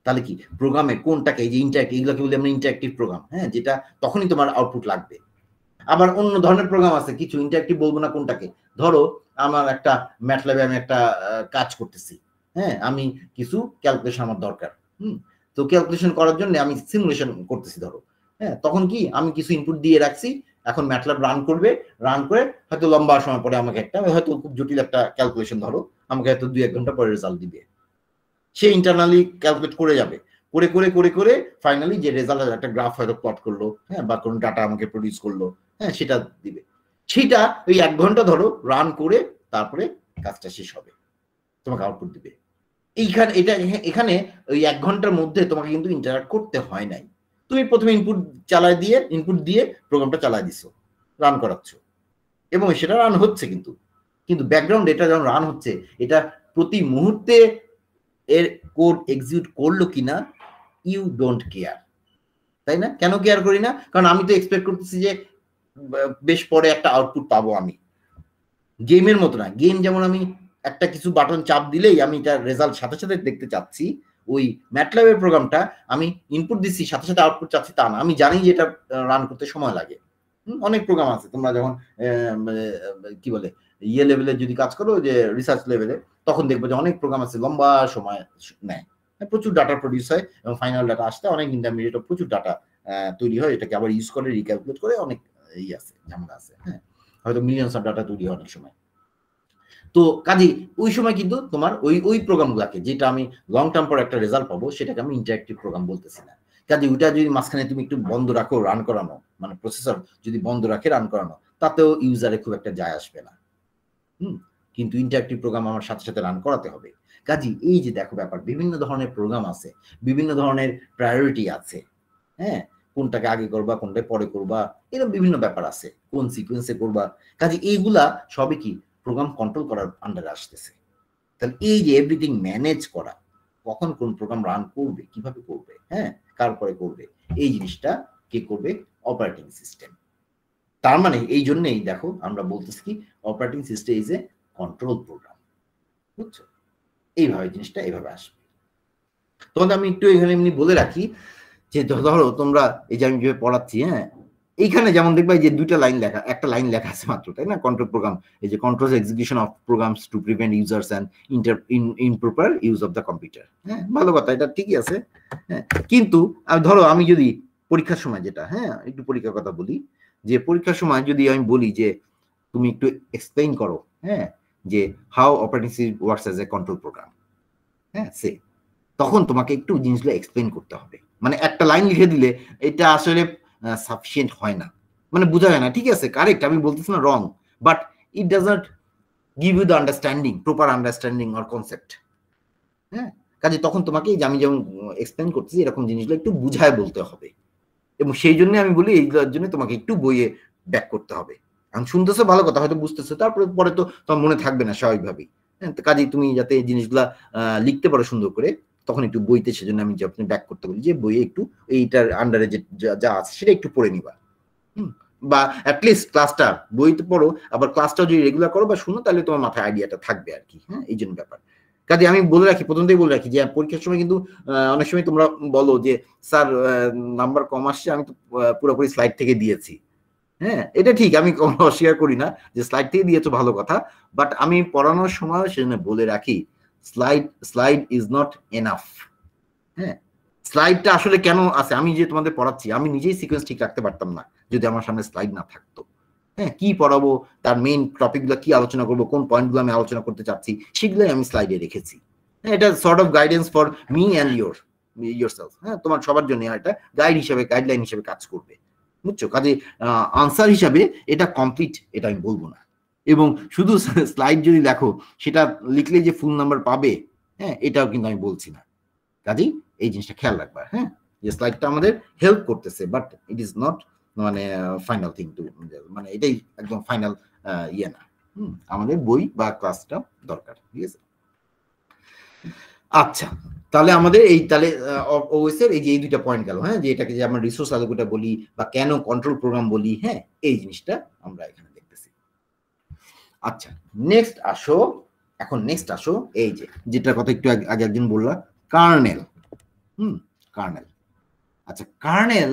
তাহলে কি প্রোগ্রামে কোনটাকে, এই যে ইন্টারঅ্যাক্টিভ, এগুলোকে বলি আমরা ইন্টারঅ্যাক্টিভ প্রোগ্রাম, হ্যাঁ, যেটা তখনই তোমার আউটপুট লাগবে। আবার অন্য ধরনের প্রোগ্রাম আছে কিছু, ইন্টারঅ্যাক্টিভ বলবো না কোনটাকে। ধরো আমার একটা ম্যাটল্যাবে আমি একটা কাজ করতেছি, হ্যাঁ, আমি কিছু ক্যালকুলেশন আমার দরকার, তো ক্যালকুলেশন করার জন্য আমি সিমুলেশন করতেছি ধরো, হ্যাঁ, তখন কি আমি কিছু ইনপুট দিয়ে রাখছি, এখন ম্যাটল্যাব রান করবে, রান করে হয়তো লম্বা সময় পরে আমাকে একটা, হয়তো খুব জটিল একটা ক্যালকুলেশন ধরো, আমাকে হয়তো 2-1 ঘন্টা পরে রেজাল্ট দিবে। সে ইন্টারনালি ক্যালকুলেট করে যাবে, করে করে করে করে ফাইনালি যে রেজাল্ট, একটা গ্রাফ হয়তো প্লট করলো, হ্যাঁ, বা কোনো ডাটা আমাকে প্রডিউস করলো, হ্যাঁ, সেটা দিবে। সেটা ওই 1 ঘন্টা ধরো রান করে তারপরে কাজটা শেষ হবে, তোমাকে আউটপুট দিবে। এইখানে এটা এখানে ওই 1 ঘন্টার মধ্যে তোমাকে কিন্তু ইন্টারাক্ট করতে হয় নাই। তুমি প্রথমে ইনপুট দিয়ে প্রোগ্রামটা চালায় দিছো, রান করাচ্ছ, এবং সেটা রান হচ্ছে, কিন্তু ব্যাকগ্রাউন্ড এটা যখন রান হচ্ছে, এটা প্রতি মুহূর্তে এর কোড এক্সিকিউট করলো কিনা ইউ ডোন্ট কেয়ার, তাই না? কেন কেয়ার করি না? কারণ আমি তো এক্সপেক্ট করতেছি যে বেশ পরে একটা আউটপুট পাবো আমি। গেমের মতো না, গেম যেমন আমি একটা কিছু বাটন চাপ দিলেই আমি তার রেজাল্ট সাথে সাথে দেখতে চাচ্ছি, ওই ম্যাটল্যাবের প্রোগ্রামটা আমি ইনপুট দিচ্ছি সাথে সাথে আউটপুট চাচ্ছি তা না, আমি জানি যে এটা রান করতে সময় লাগে। অনেক প্রোগ্রাম আছে, তোমরা যখন কি বলে ইয়ে লেভেলে যদি কাজ করো, যে রিসার্চ লেভেলে, তখন দেখবে যে অনেক প্রোগ্রাম আছে লম্বা সময় নেয়, প্রচুর ডাটা প্রডিউস হয়, এবং ফাইনাল ডাটা আসতে অনেক ইন্টারমিডিয়েট প্রচুর ডাটা তৈরি হয়, এটাকে আবার ইউজ করে রিক্যালকুলেট করে, অনেক আছে, ঝামেলা আছে, হ্যাঁ, হয়তো মিলিয়নস অফ ডাটা তৈরি হয় অনেক সময়। তো কাজে ওই সময় কিন্তু তোমার ওই প্রোগ্রামগুলোকে, যেটা আমি লং টার্ম পর একটা রেজাল্ট পাবো, সেটাকে আমি ইন্টারঅ্যাক্টিভ প্রোগ্রাম বলতেছি না। কাজে ওইটা যদি মাঝখানে তুমি একটু বন্ধ রাখো রান করানো, মানে প্রসেসর যদি বন্ধ রাখে রান করানো, তাতেও ইউজারে খুব একটা যায় আসবে না। কিন্তু ইন্টারঅ্যাক্টিভ প্রোগ্রাম আমার সাথে সাথে রান করাতে হবে। কাজে এই যে দেখো ব্যাপার, বিভিন্ন ধরনের প্রোগ্রাম আছে, বিভিন্ন ধরনের প্রায়োরিটি আছে, হ্যাঁ, কোনটাকে আগে করবা, কোনটাকে পরে করবা, এরকম বিভিন্ন ব্যাপার আছে, কোন সিকোয়েন্সে করবা। কাজে এইগুলা সবই কি প্রোগ্রাম কন্ট্রোল করার আন্ডারে আসতেছে। তাহলে এই যে এভরিথিং ম্যানেজ করা, কখন কোন প্রোগ্রাম রান করবে, কিভাবে করবে, হ্যাঁ, কার পরে করবে, এই জিনিসটা কে করবে? Operating system. তার মানে এই জন্যই দেখো আমরা বলতেছি কি, operating system is a control program, বুঝছো? এইভাবে জিনিসটা এইভাবে আসবে। তোমাদের আমি একটু এখানে এমনি বলে রাখি যে ধরো তোমরা এই যে আমি যেভাবে পড়াচ্ছি, হ্যাঁ, এইখানে যেমন দেখবা যে দুইটা লাইন লেখা, একটা লাইন লেখা আছে মাত্র, তাই না? কন্ট্রোল প্রোগ্রাম, এই যে controls execution of programs to prevent users and improper use of the computer. হ্যাঁ, ভালো কথা, এটা ঠিকই আছে, হ্যাঁ। কিন্তু ধরো আমি যদি পরীক্ষার সময়, যেটা, হ্যাঁ, একটু পরীক্ষার কথা বলি, যে পরীক্ষার সময় যদি আমি বলি যে তুমি একটু এক্সপ্লেইন করো, হ্যাঁ, যে how operating system works as a control program, হ্যাঁ, সে তখন তোমাকে একটু জিনিসগুলো এক্সপ্লেইন করতে হবে। মানে একটা লাইন লিখে দিলে এটা আসলে সাফিসিয়েন্ট হয় না, মানে বোঝা যায় না, ঠিক আছে, কারেক্ট, আমি বলতেছি না wrong, but it does not give you the understanding, proper understanding or concept, হ্যাঁ। কাজে তখন তোমাকে আমি যেমন এক্সপ্লেইন করতেছি, এরকম জিনিসগুলো একটু বুঝায় বলতে হবে, এবং সেই জন্য আমি বলি এইগুলোর জন্য তোমাকে একটু বইয়ে ব্যাক করতে হবে। আমি শুনতেছো ভালো কথা, হয়তো বুঝতেছো, তারপরে পরে তো তোমার মনে থাকবে না স্বাভাবিকভাবেই, হ্যাঁ। কাজেই তুমি যাতে জিনিসগুলা লিখতে পারো সুন্দর করে, তখন একটু বইতে, সেজন্য আমি যে আপনি ব্যাক করতে বলি, যে বইয়ে একটু এইটার আন্ডারে যে যা আছে সেটা একটু পড়ে নিবা, বা অ্যাটলিস্ট ক্লাসটা বইতে পড়ো, আবার ক্লাসটাও যদি রেগুলার করো বা শুনো, তাহলে তোমার মাথায় আইডিয়াটা থাকবে আর কি, হ্যাঁ, এই জন্য ব্যাপার। কাজে আমি বলে রাখি, প্রথমতেই বলে রাখি যে পরীক্ষার সময় কিন্তু অনেক সময় তোমরা বলো যে স্যার নাম্বার কম আসছে, আমি তো পুরোপুরি স্লাইড থেকে দিয়েছি, হ্যাঁ, এটা ঠিক, আমি কোনো অস্বীকার করি না যে স্লাইড থেকে দিয়েছো, ভালো কথা, বাট আমি পড়ানোর সময় সেজন্য বলে রাখি স্লাইড ইজ নট এনাফ, হ্যাঁ, স্লাইডটা আসলে কেন আছে, আমি যে তোমাদের পড়াচ্ছি আমি নিজেই সিকোয়েন্স ঠিক রাখতে পারতাম না যদি আমার সামনে স্লাইড না থাকতো। হ্যাঁ, কি পড়াবো, তার মেইন টপিকগুলো কি আলোচনা করবো, কোন পয়েন্টগুলো আমি আলোচনা করতে চাচ্ছি, সেগুলোই আমি স্লাইডে রেখেছি। হ্যাঁ, এটা sort of guidance for me and yourself। হ্যাঁ, তোমার সবার জন্য এটা গাইড হিসেবে, গাইডলাইন হিসেবে কাজ করবে, বুঝছো? কাজে আনসার হিসাবে এটা কমপ্লিট এটা আমি বলবো না। এবং শুধু স্লাইড যদি দেখো সেটা লিখলে যে ফুল নাম্বার পাবে, হ্যাঁ, এটাও কিন্তু আমি বলছি না। কাজেই এই জিনিসটা খেয়াল রাখবা, হ্যাঁ, যে স্লাইডটা আমাদের হেল্প করতেছে, বাট ইট ইজ নট মানে ফাইনাল থিং টু, মানে এটাই একদম ফাইনাল ইয়ে না। আমাদের বই বা ক্লাসটা দরকার, ঠিক আছে? আচ্ছা, তাহলে আমাদের এই তাহলে ওএস এর এই যে এই দুইটা পয়েন্ট গেল, হ্যাঁ, যে এটাকে যে আমরা রিসোর্স অ্যালোকেটর বলি বা কেন কন্ট্রোল প্রোগ্রাম বলি, হ্যাঁ, এই জিনিসটা আমরা এখানে দেখতেছি। আচ্ছা, নেক্সট আসো, এখন নেক্সট আসো এই যে যেটার কথা একটু আগে একজন বললা, কার্নেল। কার্নেল। আচ্ছা, কার্নেল,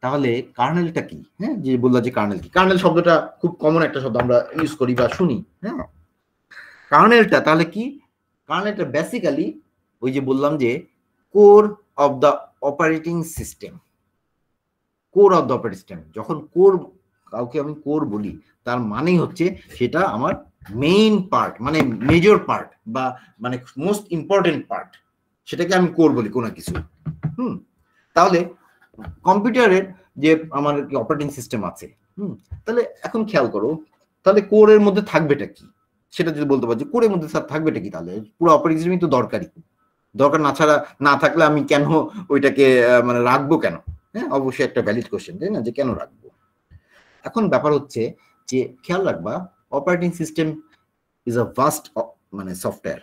তাহলে কার্নেলটা কি? হ্যাঁ, যে বললা যে কার্নেল কি, কার্নেল শব্দটা খুব কমন একটা শব্দ, আমরা ইউজ করি বা শুনি। হ্যাঁ, কার্নেলটা তাহলে কি? কার্নেলটা বেসিক্যালি ওই যে বললাম যে core of the operating system. Core of the operating system, যখন কোর কাউকে আমি কোর বলি তার মানেই হচ্ছে সেটা আমার মেইন পার্ট, মানে মেজর পার্ট বা মানে মোস্ট ইম্পর্টেন্ট পার্ট, সেটাকে আমি কোর বলি কোনো কিছু। তাহলে কম্পিউটারের যে আমার অপারেটিং সিস্টেম আছে, তাহলে এখন খেয়াল করো, তাহলে কোরের মধ্যে থাকবেটা কি সেটা যদি বলতে পারছি, কোরের মধ্যে থাকবেটা কি, তাহলে পুরো অপারেটিং সিস্টেমই তো দরকারি। দরকার না ছাড়া না থাকলে আমি কেন ওইটাকে মানে রাখবো কেন? হ্যাঁ, অবশ্যই একটা ভ্যালিড কোশ্চেন, তাই না, যে কেন রাখবো। এখন ব্যাপার হচ্ছে যে খেয়াল রাখবা, operating system is a vast মানে সফটওয়্যার,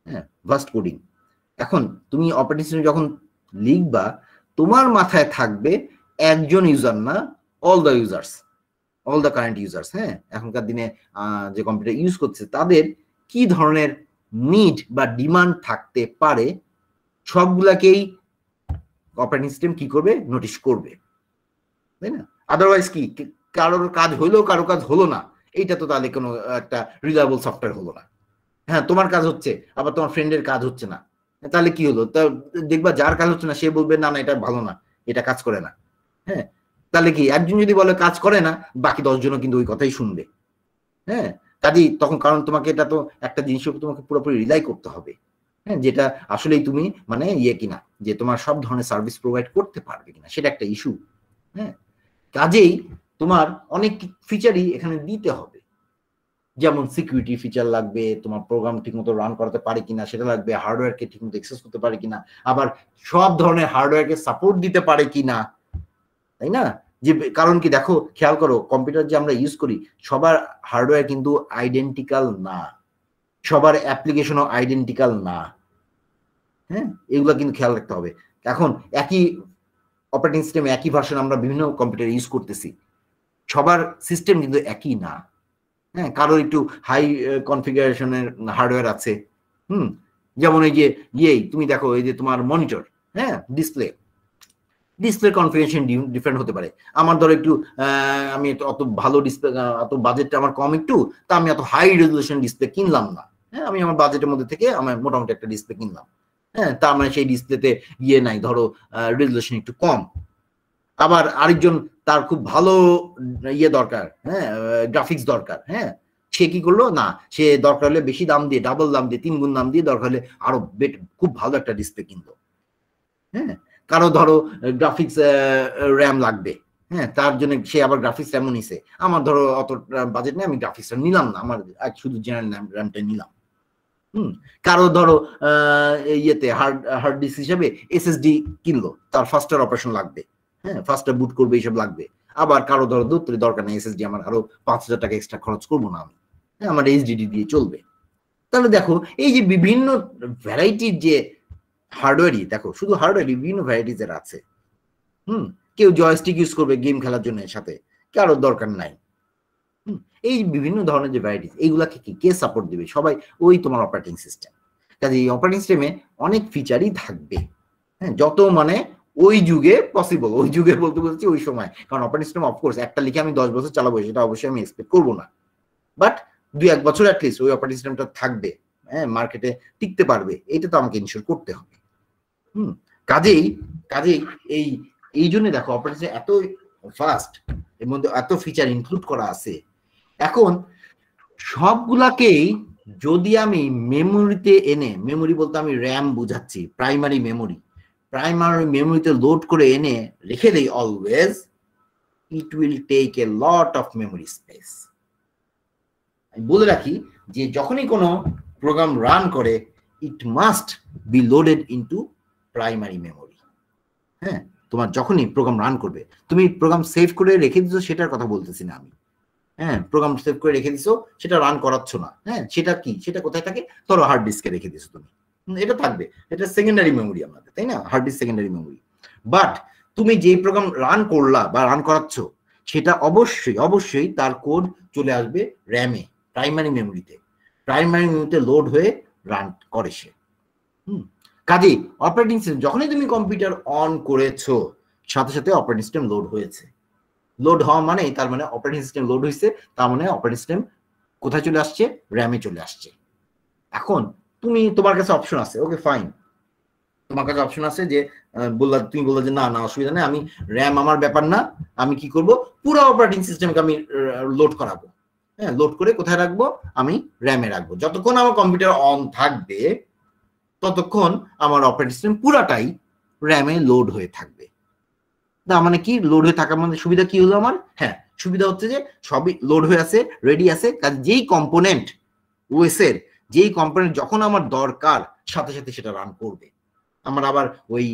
হ্যাঁ, ভাস্ট কোডিং। এখন তুমি অপারেটিং সিস্টেম যখন লিখবা, তোমার মাথায় থাকবে একজন ইউজার না, all the users, all the current users. হ্যাঁ, এখনকার দিনে যে কম্পিউটার ইউজ করছে তাদের কি ধরনের নিড বা ডিমান্ড থাকতে পারে, সবগুলাকেই অপারেটিং সিস্টেম কি করবে, নোটিশ করবে, তাই না? আদারওয়াইজ কি, কারোর কাজ হইলো কারো কাজ হলো না, এইটা তো তাহলে কোনো একটা রিলায়েবল সফটওয়্যার হলো না। হ্যাঁ, তোমার কাজ হচ্ছে আবার তোমার ফ্রেন্ডের কাজ হচ্ছে না, তাহলে কি হলো? তা দেখবা যার কাজ হচ্ছে না সে বলবে না না এটা ভালো না, এটা কাজ করে না। হ্যাঁ, তাহলে কি একজন যদি বলে কাজ করে না, বাকি 10 জনও কিন্তু ওই কথাই শুনবে। হ্যাঁ, কাজেই তখন, কারণ তোমাকে এটা তো একটা জিনিসের উপর তোমাকে পুরোপুরি রিলাই করতে হবে, হ্যাঁ, যেটা আসলেই তুমি মানে ইয়ে কিনা, যে তোমার সব ধরনের সার্ভিস প্রোভাইড করতে পারবে কিনা, সেটা একটা ইস্যু। হ্যাঁ, কাজেই তোমার অনেক ফিচারই এখানে দিতে হবে, যেমন সিকিউরিটি ফিচার লাগবে, তোমার প্রোগ্রাম ঠিকমতো রান করাতে পারে কিনা সেটা লাগবে, হার্ডওয়্যারকে ঠিকমতো অ্যাক্সেস করতে পারে কিনা, আবার সব ধরনের হার্ডওয়্যারকে সাপোর্ট দিতে পারে কিনা, তাই না? যে কারণ কি দেখো, খেয়াল করো, কম্পিউটার যে আমরা ইউজ করি সবার হার্ডওয়্যার কিন্তু আইডেন্টিক্যাল না, সবার অ্যাপ্লিকেশনও আইডেন্টিক্যাল না। হ্যাঁ, এগুলো কিন্তু খেয়াল রাখতে হবে। এখন একই অপারেটিং সিস্টেম, একই ভার্সন আমরা বিভিন্ন কম্পিউটার ইউজ করতেছি, সবার সিস্টেম কিন্তু একই না। হ্যাঁ, কারোর একটু হাই কনফিগারেশনের হার্ডওয়্যার আছে। যেমন এই যে তুমি দেখো, এই যে তোমার মনিটর, হ্যাঁ, ডিসপ্লে কনফিগারেশন ডিফারেন্ট হতে পারে। আমার ধরো একটু আমি অত ভালো ডিসপ্লে, অত বাজেটটা আমার কম একটু, তা আমি এত হাই রেজলিউশন ডিসপ্লে কিনলাম না। হ্যাঁ, আমি আমার বাজেটের মধ্যে থেকে আমার মোটামুটি একটা ডিসপ্লে কিনলাম। হ্যাঁ, তার মানে সেই ডিসপ্লেতে নাই, ধরো রেজলিউশন একটু কম। আবার আরেকজন তার খুব ভালো দরকার, হ্যাঁ, গ্রাফিক্স দরকার। হ্যাঁ, সে কি করলো না, সে দরকার হলে বেশি দাম দিয়ে, ডাবল দাম দিয়ে, 3 গুণ দাম দিয়ে দরকার হলে আরো খুব ভালো একটা ডিসপ্লে কিনলো। হ্যাঁ, কারো ধরো গ্রাফিক্স র্যাম লাগবে, হ্যাঁ, তার জন্য সে আবার গ্রাফিক্স র্যামও নিছে। আমার ধরো অত বাজেট নেই, আমি গ্রাফিক্স র্যাম নিলাম না, আমার শুধু জেনারেল র্যামটা নিলাম। কারো ধরো হার্ড ডিস্ক হিসেবে এসএসডি কিনলো, তার ফাস্টার অপারেশন লাগবে, হ্যাঁ, ফাস্টার বুট করবে, এইসব লাগবে। আবার কারো ধরো দরকার নেই এসএসডি, আমার আরো 5,000 টাকা এক্সট্রা খরচ করবো না আমি, হ্যাঁ, আমার এইচডিডি দিয়ে চলবে। তাহলে দেখো এই যে বিভিন্ন ভ্যারাইটির যে হার্ডওয়্যারই, দেখো শুধু হার্ডওয়্যার বিভিন্ন ভ্যারাইটিস এর আছে। কেউ জয়স্টিক ইউজ করবে গেম খেলার জন্য, এর সাথে কারোর দরকার নাই। এই বিভিন্ন ধরনের যে ভ্যারাইটিস, এইগুলাকে কে সাপোর্ট দিবে? সবাই ওই তোমার অপারেটিং সিস্টেম। কাজে এই অপারেটিং সিস্টেমে অনেক ফিচারই থাকবে, হ্যাঁ, যত মানে ওই যুগে পসিবল, ওই যুগে বলতে বলছি ওই সময়, কারণ অপারেটিং সিস্টেম অফকোর্স একটা লিখে আমি 10 বছর চালাবো সেটা অবশ্যই আমি এক্সপেক্ট করবো না, বাট 2-1 বছর অ্যাটলিস্ট ওই অপারেটিং সিস্টেমটা থাকবে, হ্যাঁ, মার্কেটে টিকতে পারবে, এটা তো আমাকে ইনশিওর করতে হবে। কাজেই কাজেই এই এই জন্য দেখো অপারেটিং এত ফাস্ট, এর মধ্যে এত ফিচার ইনক্লুড করা আছে। এখন সবগুলাকেই যদি আমি মেমোরিতে এনে, মেমোরি বলতে আমি র্যাম বুঝাচ্ছি, প্রাইমারি মেমোরিতে লোড করে এনে রেখে দেই always, it will take a lot of memory space. আমি বলে রাখি যে যখনই কোনো প্রোগ্রাম রান করে it must be loaded into primary memory. হ্যাঁ, তোমার যখনই প্রোগ্রাম রান করবে, তুমি প্রোগ্রাম সেভ করে রেখে দিছো সেটার কথা বলতেছি না আমি। হ্যাঁ, প্রোগ্রাম সেভ করে রেখে দিছো, সেটা রান করাচ্ছ না। হ্যাঁ, সেটা কি, সেটা কোথায় থাকে? ধরো হার্ড ডিস্কে রেখে দিছো তুমি, এটা থাকবে, এটা সেকেন্ডারি মেমোরি আমাদের, তাই না? Hard disk secondary memory. But তুমি যে প্রোগ্রাম রান করলা বা রান করাচ্ছ সেটা অবশ্যই অবশ্যই তার কোড চলে আসবে র্যামে, প্রাইমারি মেমোরিতে লোড হয়ে রান করে সে। কাজেই অপারেটিং সিস্টেম যখনই তুমি কম্পিউটার অন করেছো সাথে সাথে অপারেটিং সিস্টেম লোড হয়েছে। লোড হওয়া মানে তার মানে অপারেটিং সিস্টেম লোড হয়েছে, তার মানে অপারেটিং সিস্টেম কোথায় চলে আসছে? র্যামে চলে আসছে। এখন তোমার কাছে অপশন আছে, ওকে ফাইন, তোমার কাছে অপশন আছে যে তুমি বললা যে না অসুবিধা নেই, আমি র্যাম আমার ব্যাপার না, আমি কি করব, পুরো অপারেটিং সিস্টেমকে আমি লোড করাবো। হ্যাঁ, লোড করে কোথায় রাখবো? আমি র্যামে রাখবো। যতক্ষণ আমার কম্পিউটার অন থাকবে ততক্ষণ আমার অপারেটিং সিস্টেম পুরাটাই র্যামে লোড হয়ে থাকবে। না মানে কি, লোড হয়ে থাকার মানে সুবিধা কি হলো আমার? হ্যাঁ, সুবিধা হচ্ছে যে সবই লোড হয়ে আছে, রেডি আছে। কারণ যেই কম্পোনেন্ট ওএস এর যেই কম্পোনেন্ট যখন আমার দরকার সাথে সাথে সেটা রান করবে। আমার আবার ওই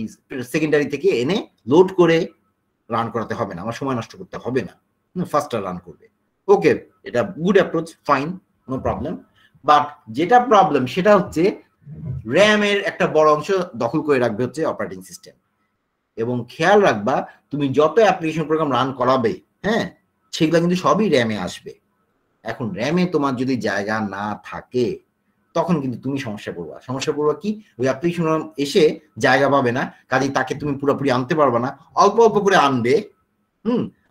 সেকেন্ডারি থেকে এনে লোড করে রান করাতে হবে না, আমার সময় নষ্ট করতে হবে না, ফাস্টার রান করবে। ওকে, এটা good approach, fine, no problem. But যেটা প্রবলেম সেটা হচ্ছে র্যামের একটা বড় অংশ দখল করে রাখবে হচ্ছে অপারেটিং সিস্টেম। এবং খেয়াল রাখবা তুমি যত অ্যাপ্লিকেশন প্রোগ্রাম রান করাবে, হ্যাঁ, সেগুলো কিন্তু সবই র্যামে আসবে। এখন র্যামে তোমার যদি জায়গা না থাকে তখন কিন্তু তুমি সমস্যা পড়বা কি, ওই অ্যাপ্লিকেশন এসে জায়গা পাবে না, কাজেই তাকে তুমি পুরোপুরি আনতে পারবে না, অল্প অল্প করে আনবে।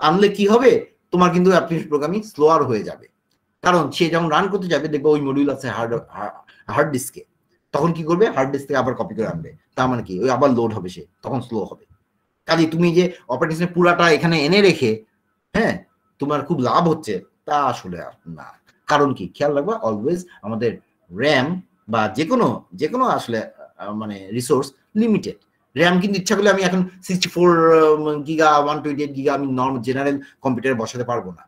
আনলে কি হবে, তোমার কিন্তু অ্যাপ্লিকেশন প্রোগ্রামিং স্লোয়ার হয়ে যাবে। কারণ সে যখন রান করতে যাবে দেখবে ওই মডিউল আছে হার্ড ডিস্কে, তখন কি করবে, হার্ড ডিস্ক থেকে আবার কপি করে আনবে, তার মানে কি ওই আবার লোড হবে, সে তখন স্লো হবে। কাজে তুমি যে অপারেটিং সিস্টেম পুরাটা এখানে এনে রেখে হ্যাঁ তোমার খুব লাভ হচ্ছে তা আসলে না। কারণ কি, খেয়াল রাখবা অলওয়েজ আমাদের র্যাম বা যে কোনো আসলে মানে রিসোর্স লিমিটেড। র্যাম কিন্তু ইচ্ছা করলে আমি এখন 64 গিগা 128 গিগা আমি নর্মাল জেনারেল কম্পিউটারে বসাতে পারবো না।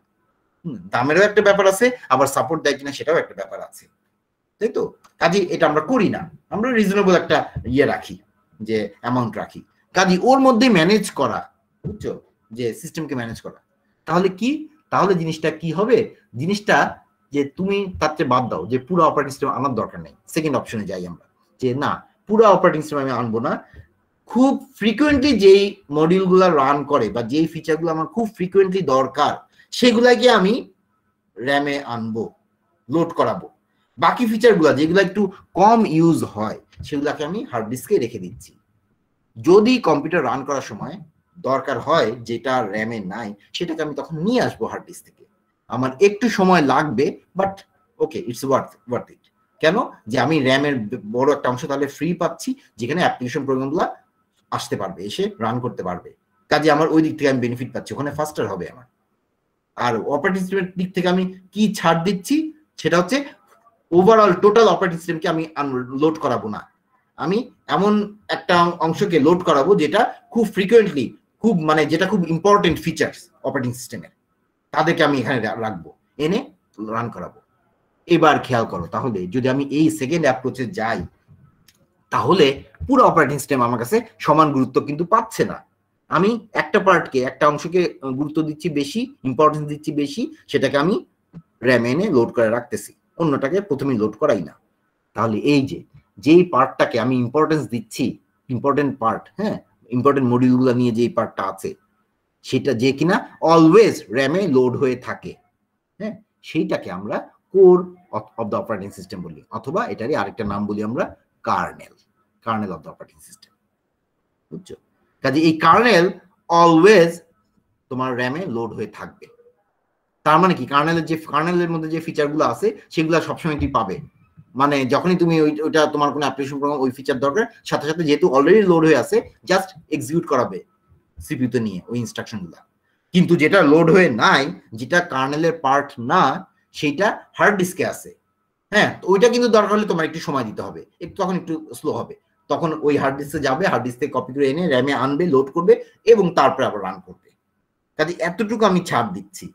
দামেরও একটা ব্যাপার আছে, আবার সাপোর্ট দেয় কিনা সেটাও একটা ব্যাপার আছে, তাই তো? কাজে এটা আমরা করি না, আমরা রিজনেবল একটা রাখি, যে অ্যামাউন্ট রাখি। কাজে ওর মধ্যে ম্যানেজ করা, বুঝছো, যে সিস্টেমকে ম্যানেজ করা। তাহলে জিনিসটা কি হবে, জিনিসটা যে তুমি তার চেয়ে বাদ দাও যে পুরো অপারেটিং সিস্টেম আনার দরকার নেই। সেকেন্ড অপশনে যাই আমরা, যে না পুরো অপারেটিং সিস্টেম আমি আনবো না, খুব ফ্রিকুয়েন্টলি যেই মডিউলগুলো রান করে বা যেই ফিচারগুলো আমার খুব ফ্রিকুয়েন্টলি দরকার সেগুলাকে আমি র্যামে আনবো, লোড করাবো। বাকি ফিচারগুলো যেগুলো একটু কম ইউজ হয় সেগুলোকে আমি হার্ড ডিস্কে রেখে দিচ্ছি। যদি কম্পিউটার রান করার সময় দরকার হয় যেটা র্যামে নাই, সেটাকে আমি তখন নিয়ে আসবো হার্ড ডিস্ক থেকে। আমার একটু সময় লাগবে, but okay, it's worth it. কেন, যে আমি র্যামের বড় একটা অংশ তাহলে ফ্রি পাচ্ছি, যেখানে অ্যাপ্লিকেশন প্রোগ্রামগুলো আসতে পারবে, এসে রান করতে পারবে। কাজে আমার ওই দিক থেকে আমি বেনিফিট পাচ্ছি, ওখানে ফাস্টার হবে আমার। আর অপারেটিং সিস্টেমের দিক থেকে আমি কি ছাড় দিচ্ছি, সেটা হচ্ছে ওভারঅল টোটাল অপারেটিং সিস্টেমকে আমি লোড করাবো না, আমি এমন একটা অংশকে লোড করাবো যেটা খুব ফ্রিকুয়েন্টলি, খুব মানে যেটা খুব ইম্পর্টেন্ট ফিচার্স অপারেটিং সিস্টেমের, তাদেরকে আমি এখানে রাখবো, এনে রান করাবো। এবার খেয়াল করো, তাহলে যদি আমি এই সেকেন্ড অ্যাপ্রোচে যাই তাহলে পুরো অপারেটিং সিস্টেম আমার কাছে সমান গুরুত্ব কিন্তু পাচ্ছে না। আমি একটা পার্টকে, একটা অংশকে গুরুত্ব দিচ্ছি বেশি, ইম্পর্টেন্স দিচ্ছি বেশি, সেটাকে আমি র্যামে এনে লোড করে রাখতেছি, অন্যটাকে প্রথমেই লোড করাই না। তাহলে এই যেই পার্টটাকে আমি ইম্পর্টেন্স দিচ্ছি, ইম্পর্টেন্ট পার্ট, হ্যাঁ, ইম্পর্টেন্ট মডিউলগুলো নিয়ে যেই পার্টটা আছে সেটা যে কিনা অলওয়েজ র্যামে লোড হয়ে থাকে, হ্যাঁ, সেইটাকে আমরা core of the operating system বলি, অথবা এটারই আরেকটা নাম বলি আমরা kernel of the operating system, বুঝছো? কাজে এই কার্নেল অলওয়েজ তোমার র্যামে লোড হয়ে থাকবে। তার মানে কি, কার্নেলের মধ্যে যে ফিচারগুলো আছে সেগুলো সবসময় তুমি পাবে, মানে যখনই তুমি ওইটা তোমার কোনো অ্যাপ্লিকেশন প্রোগ্রাম ওই ফিচার দরকার সাথে সাথে যেহেতু অলরেডি লোড হয়ে আছে জাস্ট এক্সিকিউট করাবে সিপিইউতে নিয়ে ওই ইনস্ট্রাকশনগুলো। কিন্তু যেটা লোড হয়ে নাই, যেটা কার্নেলের পার্ট না, সেইটা হার্ড ডিস্কে আছে। হ্যাঁ, ওইটা কিন্তু দরকার হলে তোমার একটু সময় দিতে হবে, তখন একটু স্লো হবে। তখন ওই হার্ড ডিস্কে যাবে, হার্ড ডিস্কে কপি করে এনে র্যামে আনবে, লোড করবে এবং তারপরে আবার রান করবে। কাজে এতটুকু আমি ছাড় দিচ্ছি।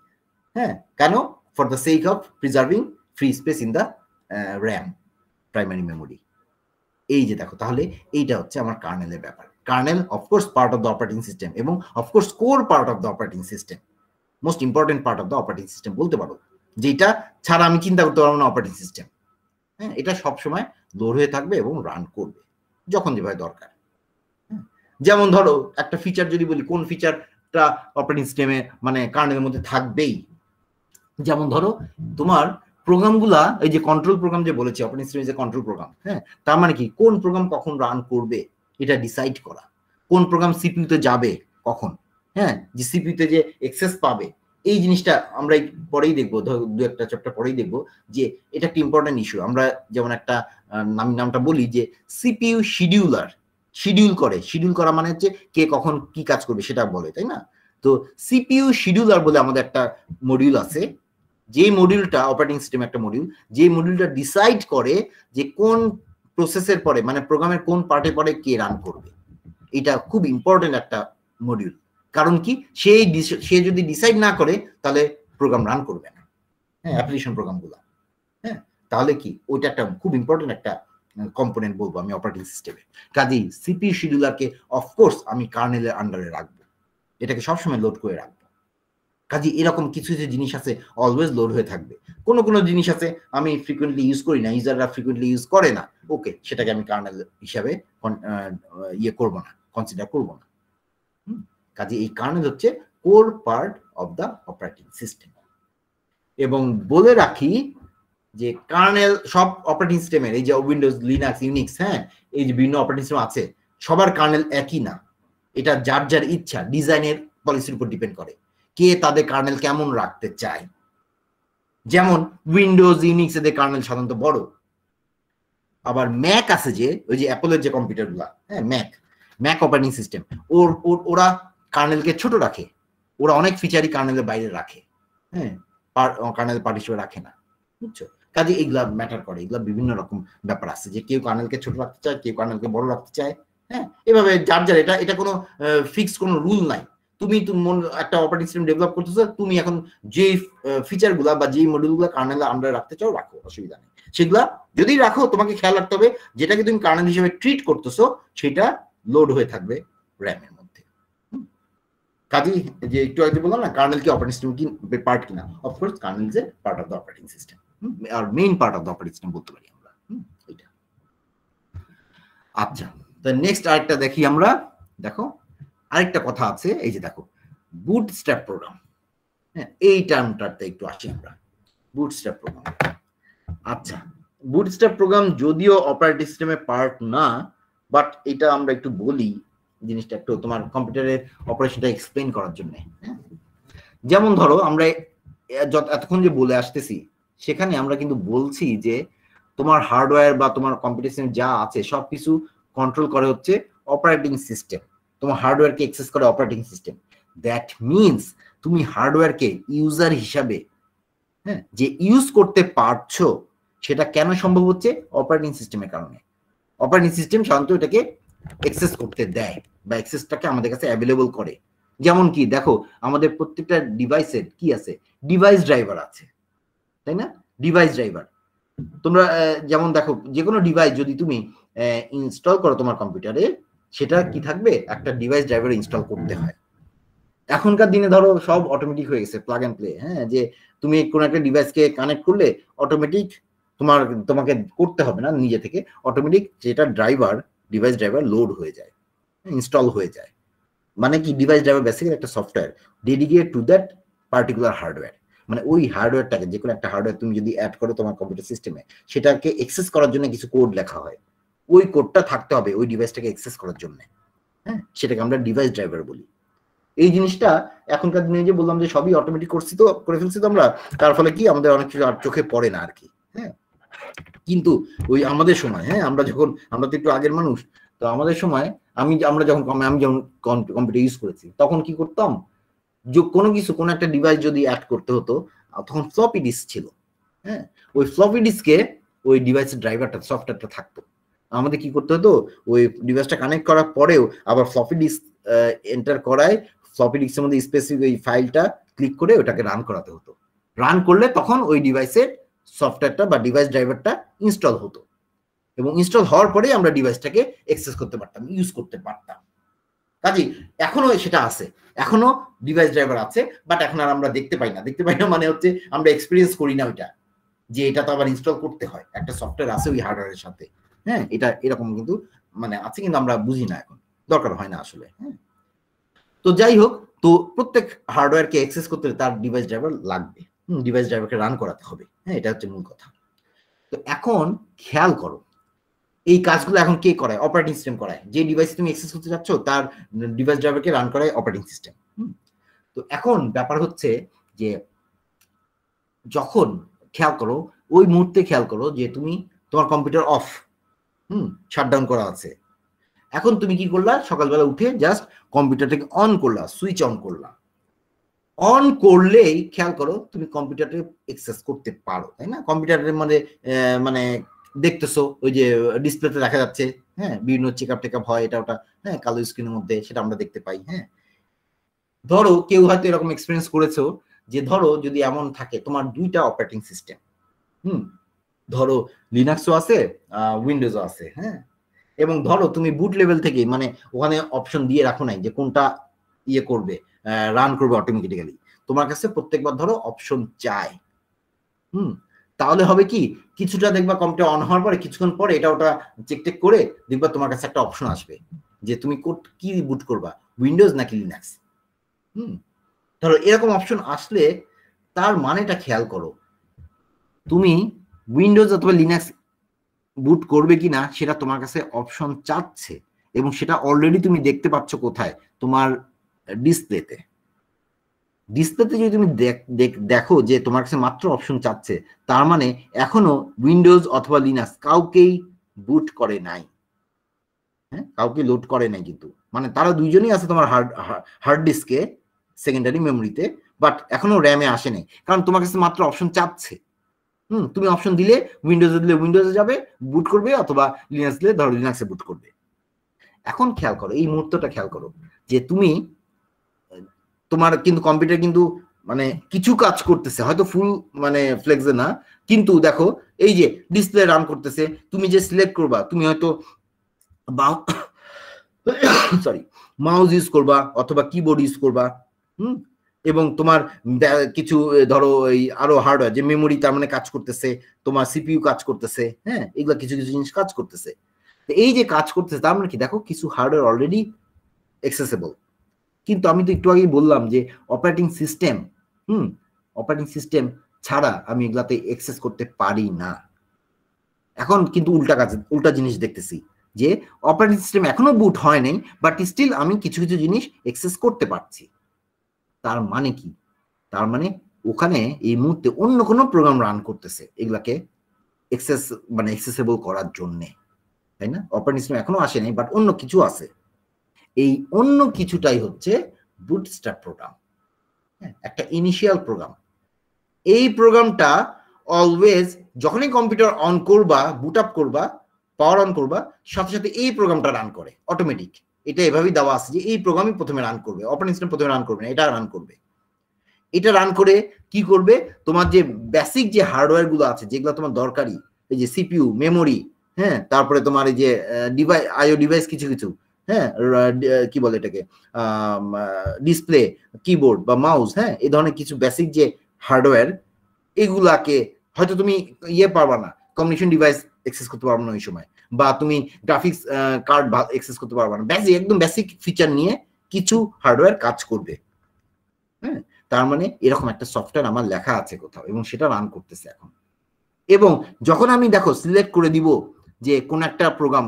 হ্যাঁ, কেন? For the sake of preserving free space in the RAM primary memory. এই যে দেখো, তাহলে এইটা হচ্ছে আমার কার্নেলের ব্যাপার। Kernel of course part of the operating system এবং of course core part of the operating system, most important part of the operating system বলতে পারো, যেটা ছাড়া আমি চিন্তা করতে পারবো না অপারেটিং সিস্টেম। হ্যাঁ, এটা সবসময় লোড হয়ে থাকবে এবং রান করবে যখন যেভাবে দরকার। যেমন ধরো একটা ফিচার যদি বলি, কোন ফিচারটা অপারেটিং সিস্টেমে মানে কার্নেলের মধ্যে থাকবেই, যেমন ধরো তোমার প্রোগ্রামগুলা, এই যে কন্ট্রোল প্রোগ্রাম যে বলেছি অপারেটিং সিস্টেমে যে কন্ট্রোল প্রোগ্রাম, হ্যাঁ, তার মানে কি কোন প্রোগ্রাম কখন রান করবে এটা ডিসাইড করা, কোন প্রোগ্রাম সিপিইউতে যাবে কখন, হ্যাঁ, যে সিপিইউতে যে অ্যাক্সেস পাবে, এই জিনিসটা আমরা পরেই দেখবো, দু একটা চ্যাপ্টার পরেই দেখবো যে এটা একটা ইম্পর্টেন্ট ইস্যু। আমরা যেমন একটা নামটা বলি যে সিপিইউ শিডিউলার, শিডিউল করে, শিডিউল করা মানে হচ্ছে কে কখন কি কাজ করবে সেটা বলে, তাই না? তো সিপিইউ শিডিউলার বলে আমাদের একটা মডিউল আছে, যে মডিউলটা অপারেটিং সিস্টেম একটা মডিউল, যে মডিউলটা ডিসাইড করে যে কোন প্রসেসের পরে মানে প্রোগ্রামের কোন পার্টে পরে কে রান করবে। এটা খুব ইম্পর্টেন্ট একটা মডিউল। কারণ কি, সে যদি ডিসাইড না করে তাহলে প্রোগ্রাম রান করবে না, হ্যাঁ, অ্যাপ্লিকেশন প্রোগ্রামগুলো। হ্যাঁ, তাহলে কি ওইটা একটা খুব ইম্পর্টেন্ট একটা কম্পোনেন্ট বলবো আমি অপারেটিং সিস্টেমে। কাজেই সিপিইউ শিডিউলারকে অফকোর্স আমি কার্নেলের আন্ডারে রাখবো, এটাকে সবসময় লোড করে রাখবো। কাজে এরকম কিছু কিছু জিনিস আছে অলওয়েজ লোড হয়ে থাকবে। কোনো কোনো জিনিস আছে আমি ফ্রিকুয়েন্টলি ইউজ করি না, ইউজাররা ফ্রিকুয়েন্টলি ইউজ করে না, ওকে, সেটাকে আমি কার্নেল হিসাবে করবো না, কনসিডার করবো না। কাজে এই কার্নেল হচ্ছে core part of the operating system. এবং বলে রাখি যে কার্নেল সব অপারেটিং সিস্টেমের, এই যে উইন্ডোজ, লিনাক্স, ইউনিক্স, হ্যাঁ, এই যে বিভিন্ন অপারেটিং সিস্টেম আছে, সবার কার্নেল একই না। এটা যার যার ইচ্ছা, ডিজাইনের পলিসির উপর ডিপেন্ড করে কে তাদের কার্নেল কেমন রাখতে চায়। যেমন উইন্ডোজ, ইউনিক্স এদের কার্নেল সাধারণত বড়। আবার ম্যাক আছে, যে ওই যে অ্যাপলের যে কম্পিউটারগুলা, হ্যাঁ, ম্যাক অপারেটিং সিস্টেম, ওরা কার্নেলকে ছোট রাখে, ওরা অনেক ফিচারই কার্নেলের বাইরে রাখে, হ্যাঁ, কার্নেল পার্ট হিসেবে রাখে না, বুঝছো? কাজে এগুলা ম্যাটার করে, এগুলা বিভিন্ন রকম ব্যাপার আছে, যে কেউ কার্নেলকে ছোট রাখতে চায়, কেউ কার্নেলকে বড় রাখতে চায়। হ্যাঁ, এভাবে যার যার, এটা কোনো ফিক্সড কোনো রুল নাই। তুমি একটা অপারেটিং সিস্টেম ডেভেলপ করতেছো, তুমি এখন যে ফিচারগুলা বা যে মডিউলগুলো কার্নেলের আন্ডারে রাখতে চাও রাখো, অসুবিধা নেই। সেগুলা যদি রাখো, তোমাকে খেয়াল রাখতে হবে যেটাকে তুমি কার্নেল হিসেবে ট্রিট করতেছো সেটা লোড হয়ে থাকবে র্যামের মধ্যে। কাজেই যে একটু আগে বললাম না, কার্নেল কি অপারেটিং সিস্টেম কি পার্ট কিনা, of course kernel is a part of the operating system, আর main part of the operating system বলতে পারি আমরা এটা। আচ্ছা, তো নেক্সট আরেকটা দেখি আমরা। দেখো আরেকটা কথা আছে, এই যে দেখো বুটস্ট্র্যাপ প্রোগ্রাম, হ্যাঁ, এই টার্মটাতে একটু আসি আমরা, বুটস্ট্র্যাপ প্রোগ্রাম। আচ্ছা, বুটস্ট্র্যাপ প্রোগ্রাম যদিও অপারেটিং সিস্টেমের পার্ট না, বাট এটা আমরা একটু বলি জিনিসটা একটু তোমার কম্পিউটারের অপারেশনটা এক্সপ্লেইন করার জন্য। যেমন ধরো আমরা এতক্ষণ যে বলে আসতেছি সেখানে আমরা কিন্তু বলছি যে তোমার হার্ডওয়্যার বা তোমার কম্পিউটার সিস্টেম যা আছে সবকিছু কন্ট্রোল করে হচ্ছে অপারেটিং সিস্টেম, তোমার হার্ডওয়্যারকে অ্যাক্সেস করে অপারেটিং সিস্টেম। দ্যাট মিনস তুমি হার্ডওয়্যারকে ইউজার হিসাবে, হ্যাঁ, যে ইউজ করতে পারছো সেটা কেন সম্ভব হচ্ছে? অপারেটিং সিস্টেমের কারণে। অপারেটিং সিস্টেম সাধারণত এটাকে অ্যাক্সেস করতে দেয় বা অ্যাক্সেসটাকে আমাদের কাছে অ্যাভেলেবল করে। যেমন কি দেখো, আমাদের প্রত্যেকটা ডিভাইসের কি আছে, ডিভাইস ড্রাইভার আছে, তাই না? ডিভাইস ড্রাইভার তোমরা যেমন দেখো, যে কোনো ডিভাইস যদি তুমি ইনস্টল করো তোমার কম্পিউটারে, সেটা কি থাকবে, একটা ডিভাইস ড্রাইভার ইনস্টল করতে হয়। এখনকার দিনে ধরো সব অটোমেটিক হয়ে গেছে, প্লাগ এন্ড প্লে, হ্যাঁ, যে তুমি কোনো একটা ডিভাইসকে কানেক্ট করলে অটোমেটিক তোমাকে করতে হবে না নিজে থেকে, অটোমেটিক যেটা ডিভাইস ড্রাইভার লোড হয়ে যায়, ইনস্টল হয়ে যায়। মানে কি, ডিভাইস ড্রাইভার বেসিক্যালি একটা software dedicated to that particular hardware. মানে ওই হার্ডওয়্যারটাকে, যে কোনো একটা হার্ডওয়্যার তুমি যদি অ্যাড করো তোমার কম্পিউটার সিস্টেমে, সেটাকে অ্যাক্সেস করার জন্য কিছু কোড লেখা হয়, ওই কোডটা থাকতে হবে ওই ডিভাইসটাকে অ্যাক্সেস করার জন্য, হ্যাঁ, সেটাকে আমরা ডিভাইস ড্রাইভার বলি। এই জিনিসটা এখনকার দিনে যে বললাম যে সবই অটোমেটিক করে ফেলছি তো আমরা, তার ফলে কি আমাদের অনেক কিছু আর চোখে পড়ে না আর কি, হ্যাঁ। কিন্তু ওই আমাদের সময়, হ্যাঁ, আমরা তো একটু আগের মানুষ, তো আমাদের সময় আমি যখন কম্পিউটার ইউজ করেছি তখন কি করতাম, কোনো একটা ডিভাইস যদি অ্যাড করতে হতো তখন ফ্লপি ডিস্ক ছিল, হ্যাঁ, ওই ফ্লপি ডিস্কে ওই ডিভাইসের ড্রাইভারটা সফটওয়্যারটা থাকতো। আমাদের কি করতে হতো, ওই ডিভাইসটা কানেক্ট করার পরেও আবার ফ্লপি ডিস্ক এন্টার করায় ফ্লপি ডিস্কের মধ্যে স্পেসিফিক ওই ফাইলটা ক্লিক করে ওটাকে রান করাতে হতো। রান করলে তখন ওই ডিভাইসের সফটওয়্যারটা বা ডিভাইস ড্রাইভারটা ইনস্টল হতো, এবং ইনস্টল হওয়ার পরে আমরা ডিভাইসটাকে অ্যাক্সেস করতে পারতাম, ইউজ করতে পারতাম। কাজেই এখনো সেটা আছে, এখনো ডিভাইস ড্রাইভার আছে, বাট এখন আর আমরা দেখতে পাই না মানে হচ্ছে আমরা এক্সপিরিয়েন্স করি না ওইটা, যে এটা তো আবার ইনস্টল করতে হয়, একটা সফটওয়্যার আছে ওই হার্ডওয়্যারের সাথে, হ্যাঁ, এটা এরকম কিন্তু মানে আছে, কিন্তু আমরা বুঝি না, এখন দরকার হয় না আসলে, হ্যাঁ। তো যাই হোক, তো প্রত্যেক হার্ডওয়্যারকে অ্যাক্সেস করতে তার ডিভাইস ড্রাইভার লাগবে, ডিভাইস ড্রাইভারকে রান করাতে হবে, হ্যাঁ, এটা হচ্ছে মূল কথা। তো এখন খেয়াল করো, এই কাজগুলো এখন কে করায়? অপারেটিং সিস্টেম করায়। যে ডিভাইস তুমি অ্যাক্সেস করতে যাচ্ছ তার ডিভাইস ড্রাইভারকে রান করায় অপারেটিং সিস্টেম। তো এখন ব্যাপার হচ্ছে যে যখন খেয়াল করো, ওই মুহূর্তে খেয়াল করো যে তোমার কম্পিউটার অফ, শাটডাউন করা আছে। এখন তুমি কি করলা, সকালবেলা উঠে জাস্ট কম্পিউটারটাকে অন করলা, সুইচ অন করলা। অন করলেই খেয়াল করো তুমি কম্পিউটারটা অ্যাক্সেস করতে পারো, তাই না? কম্পিউটারের মানে দেখতেছো ওই যে ডিসপ্লেতে দেখা যাচ্ছে, হ্যাঁ, বিভিন্ন চেকআপ টেকআপ হয়, এটা ওটা, হ্যাঁ, কালো স্ক্রিনের মধ্যে, সেটা আমরা দেখতে পাই, হ্যাঁ। ধরো কেউ হয়তো এরকম এক্সপিরিয়েন্স করেছো যে ধরো যদি এমন থাকে তোমার দুইটা অপারেটিং সিস্টেম, ধরো লিনাক্সও আছে, উইন্ডোজও আছে, হ্যাঁ, এবং ধরো তুমি বুট লেভেল থেকে মানে ওখানে অপশন দিয়ে রাখো নাই যে কোনটা ইয়ে করবে, রান করবে অটোমেটিক্যালি, তোমার কাছে প্রত্যেকবার ধরো অপশন চায়, তাহলে হবে কি, কিছুটা দেখবা কম্পিউটার অন হওয়ার পরে কিছুক্ষণ পরে এটা ওটা চেক টেক করে দেখবা তোমার কাছে একটা অপশন আসবে যে তুমি কি বুট করবা, উইন্ডোজ নাকি লিনাক্স। ধরো এরকম অপশন আসলে তার মানেটা খেয়াল করো, তুমি উইন্ডোজ অথবা লিনাক্স বুট করবে কিনা সেটা তোমার কাছে অপশন চাচ্ছে, এবং সেটা অলরেডি তুমি দেখতে পাচ্ছ কোথায়, তোমার ডিসপ্লেতে যদি তুমি দেখো যে তোমার কাছে মাত্র অপশন চাচ্ছে, তার মানে এখনো উইন্ডোজ অথবা লিনাক্স কাউকেই বুট করে নাই, হ্যাঁ, কাউকে লোড করে নাই, কিন্তু মানে তারা দুইজনই আছে তোমার হার্ড ডিস্কে, সেকেন্ডারি মেমোরিতে, বাট এখনো র্যামে আসে নাই, কারণ তোমার কাছে মাত্র অপশন চাচ্ছে। তুমি অপশন দিলে উইন্ডোজে দিলে উইন্ডোজে যাবে, বুট করবে, অথবা লিনাক্স দিলে ধরো লিনাক্সে বুট করবে। এখন খেয়াল করো, এই মুহূর্তটা খেয়াল করো যে তোমার কিন্তু কম্পিউটার কিন্তু মানে কিছু কাজ করতেছে, হয়তো ফুল মানে ফ্লেক্সে না, কিন্তু দেখো এই যে ডিসপ্লে রান করতেছে, তুমি যে সিলেক্ট করবা, তুমি হয়তো মাউস ইউজ করবা অথবা কিবোর্ড ইউজ করবা, এবং তোমার কিছু ধরো এই আরো হার্ডওয়্যার যে মেমোরি তার মানে কাজ করতেছে, তোমার সিপিইউ কাজ করতেছে, হ্যাঁ, এগুলা কিছু জিনিস কাজ করতেছে। এই যে কাজ করতেছে তার মানে কি, দেখো কিছু হার্ডওয়্যার অলরেডি অ্যাক্সেসেবল, কিন্তু আমি তো একটু আগেই বললাম যে অপারেটিং সিস্টেম ছাড়া আমি এগুলাতে অ্যাক্সেস করতে পারি না। এখন কিন্তু উল্টা জিনিস দেখতেছি যে অপারেটিং সিস্টেম এখনো বুট হয় নাই, বাট স্টিল আমি কিছু জিনিস অ্যাক্সেস করতে পারছি। তার মানে কি, তার মানে ওখানে এই মুহূর্তে অন্য কোনো প্রোগ্রাম রান করতেছে এগুলাকে অ্যাক্সেসেবল করার জন্য, তাই না? অপারেটিং সিস্টেম এখনো আসে নাই, বাট অন্য কিছু আছে। এই অন্য কিছুটাই হচ্ছে বুটস্ট্র্যাপ প্রোগ্রাম, একটা ইনিশিয়াল প্রোগ্রাম। এই প্রোগ্রামটা অলওয়েজ যখনই কম্পিউটার অন করবা, বুট আপ করবা, পাওয়ার অন করবা, সাথে সাথে এই প্রোগ্রামটা রান করে অটোমেটিক। এটা এভাবেই দেওয়া আছে যে এই প্রোগ্রামই প্রথমে রান করবে, অপারেটিং সিস্টেম প্রথমে রান করবে না, এটা রান করবে। এটা রান করে কি করবে, তোমার যে বেসিক যে হার্ডওয়্যার গুলো আছে যেগুলো তোমার দরকারি, এই যে সিপিইউ, মেমোরি, হ্যাঁ, তারপরে তোমার এই যে আইও ডিভাইস কিছু, হ্যাঁ, কি বলে এটাকে, ডিসপ্লে, কিবোর্ড বা মাউস, হ্যাঁ, এই ধরনের কিছু বেসিক যে হার্ডওয়্যার, এগুলাকে হয়তো তুমি পারবা না, কমিউনিকেশন ডিভাইস অ্যাক্সেস করতে পারবে না ওই সময়, বা তুমি গ্রাফিক্স কার্ড অ্যাক্সেস করতে পারবে না, একদম বেসিক ফিচার নিয়ে কিছু হার্ডওয়্যার কাজ করবে, হ্যাঁ। তার মানে এরকম একটা সফটওয়্যার আমার লেখা আছে কোথাও, এবং সেটা রান করতেছে এখন। এবং যখন আমি দেখো সিলেক্ট করে দিব যে কোন একটা প্রোগ্রাম,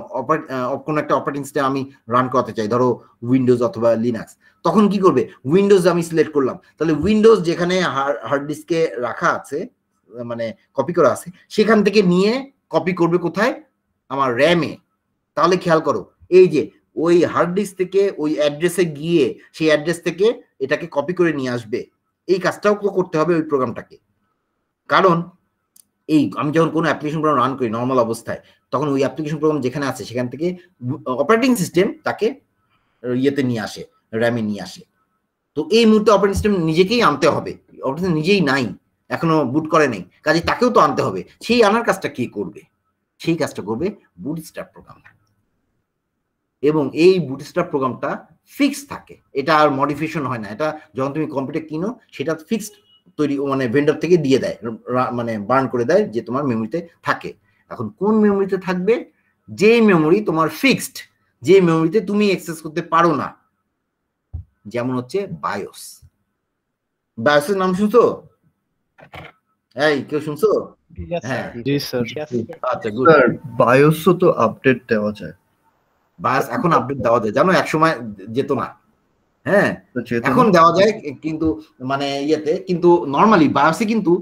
কোন একটা অপারেটিং সিস্টেম আমি রান করতে চাই, ধরো উইন্ডোজ অথবা লিনাক্স, তখন কি করবে, উইন্ডোজ আমি সিলেক্ট করলাম, তাহলে উইন্ডোজ যেখানে হার্ড ডিস্কে রাখা আছে, মানে কপি করা আছে সেখান থেকে নিয়ে কপি করবে কোথায়, আমার র্যামে। তাহলে খেয়াল করো এই যে ওই হার্ড ডিস্ক থেকে ওই অ্যাড্রেসে গিয়ে সেই অ্যাড্রেস থেকে এটাকে কপি করে নিয়ে আসবে, এই কাজটাও করতে হবে ওই প্রোগ্রামটাকে। কারণ এই আমি যখন কোনো অ্যাপ্লিকেশন প্রোগ্রাম রান করি নর্মাল অবস্থায়, তখন ওই অ্যাপ্লিকেশন প্রোগ্রাম যেখানে আছে সেখান থেকে অপারেটিং সিস্টেম তাকে ইয়েতে নিয়ে আসে, র্যামে নিয়ে আসে। তো এই মুহূর্তে অপারেটিং সিস্টেম নিজেকেই আনতে হবে, অপারেটিং নিজেই নাই, এখনো বুট করে নেই, কাজে তাকেও তো আনতে হবে। সেই আনার কাজটা কে করবে? সেই কাজটা করবে বুটস্ট্র্যাপ প্রোগ্রাম। এবং এই বুটস্ট্র্যাপ প্রোগ্রামটা ফিক্স থাকে, এটা আর মডিফিকেশন হয় না। এটা যখন তুমি কম্পিউটার কিনো সেটা ফিক্সড তৈরি, মানে ভেন্ডর থেকে দিয়ে দেয়, মানে বার্ন করে দেয় যে তোমার মেমোরিতে থাকে। এখন কোন মেমোরিতে থাকবে? যে মেমোরি তোমার ফিক্সড, যে মেমোরিতে তুমি অ্যাক্সেস করতে পারো না, যেমন হচ্ছে বায়োস। বায়োসের নাম শুনছো? এই কেউ শুনছো? হ্যাঁ, আচ্ছা গুড। স্যার বায়োসও তো আপডেট দেওয়া যায়। বায়োস এখন আপডেট দেওয়া যায়, জানো একসময় যেত না। হ্যাঁ, তো যেহেতু এখন দেওয়া যায়, কিন্তু মানে ইয়েতে, কিন্তু নর্মালি বায়োসে কিন্তু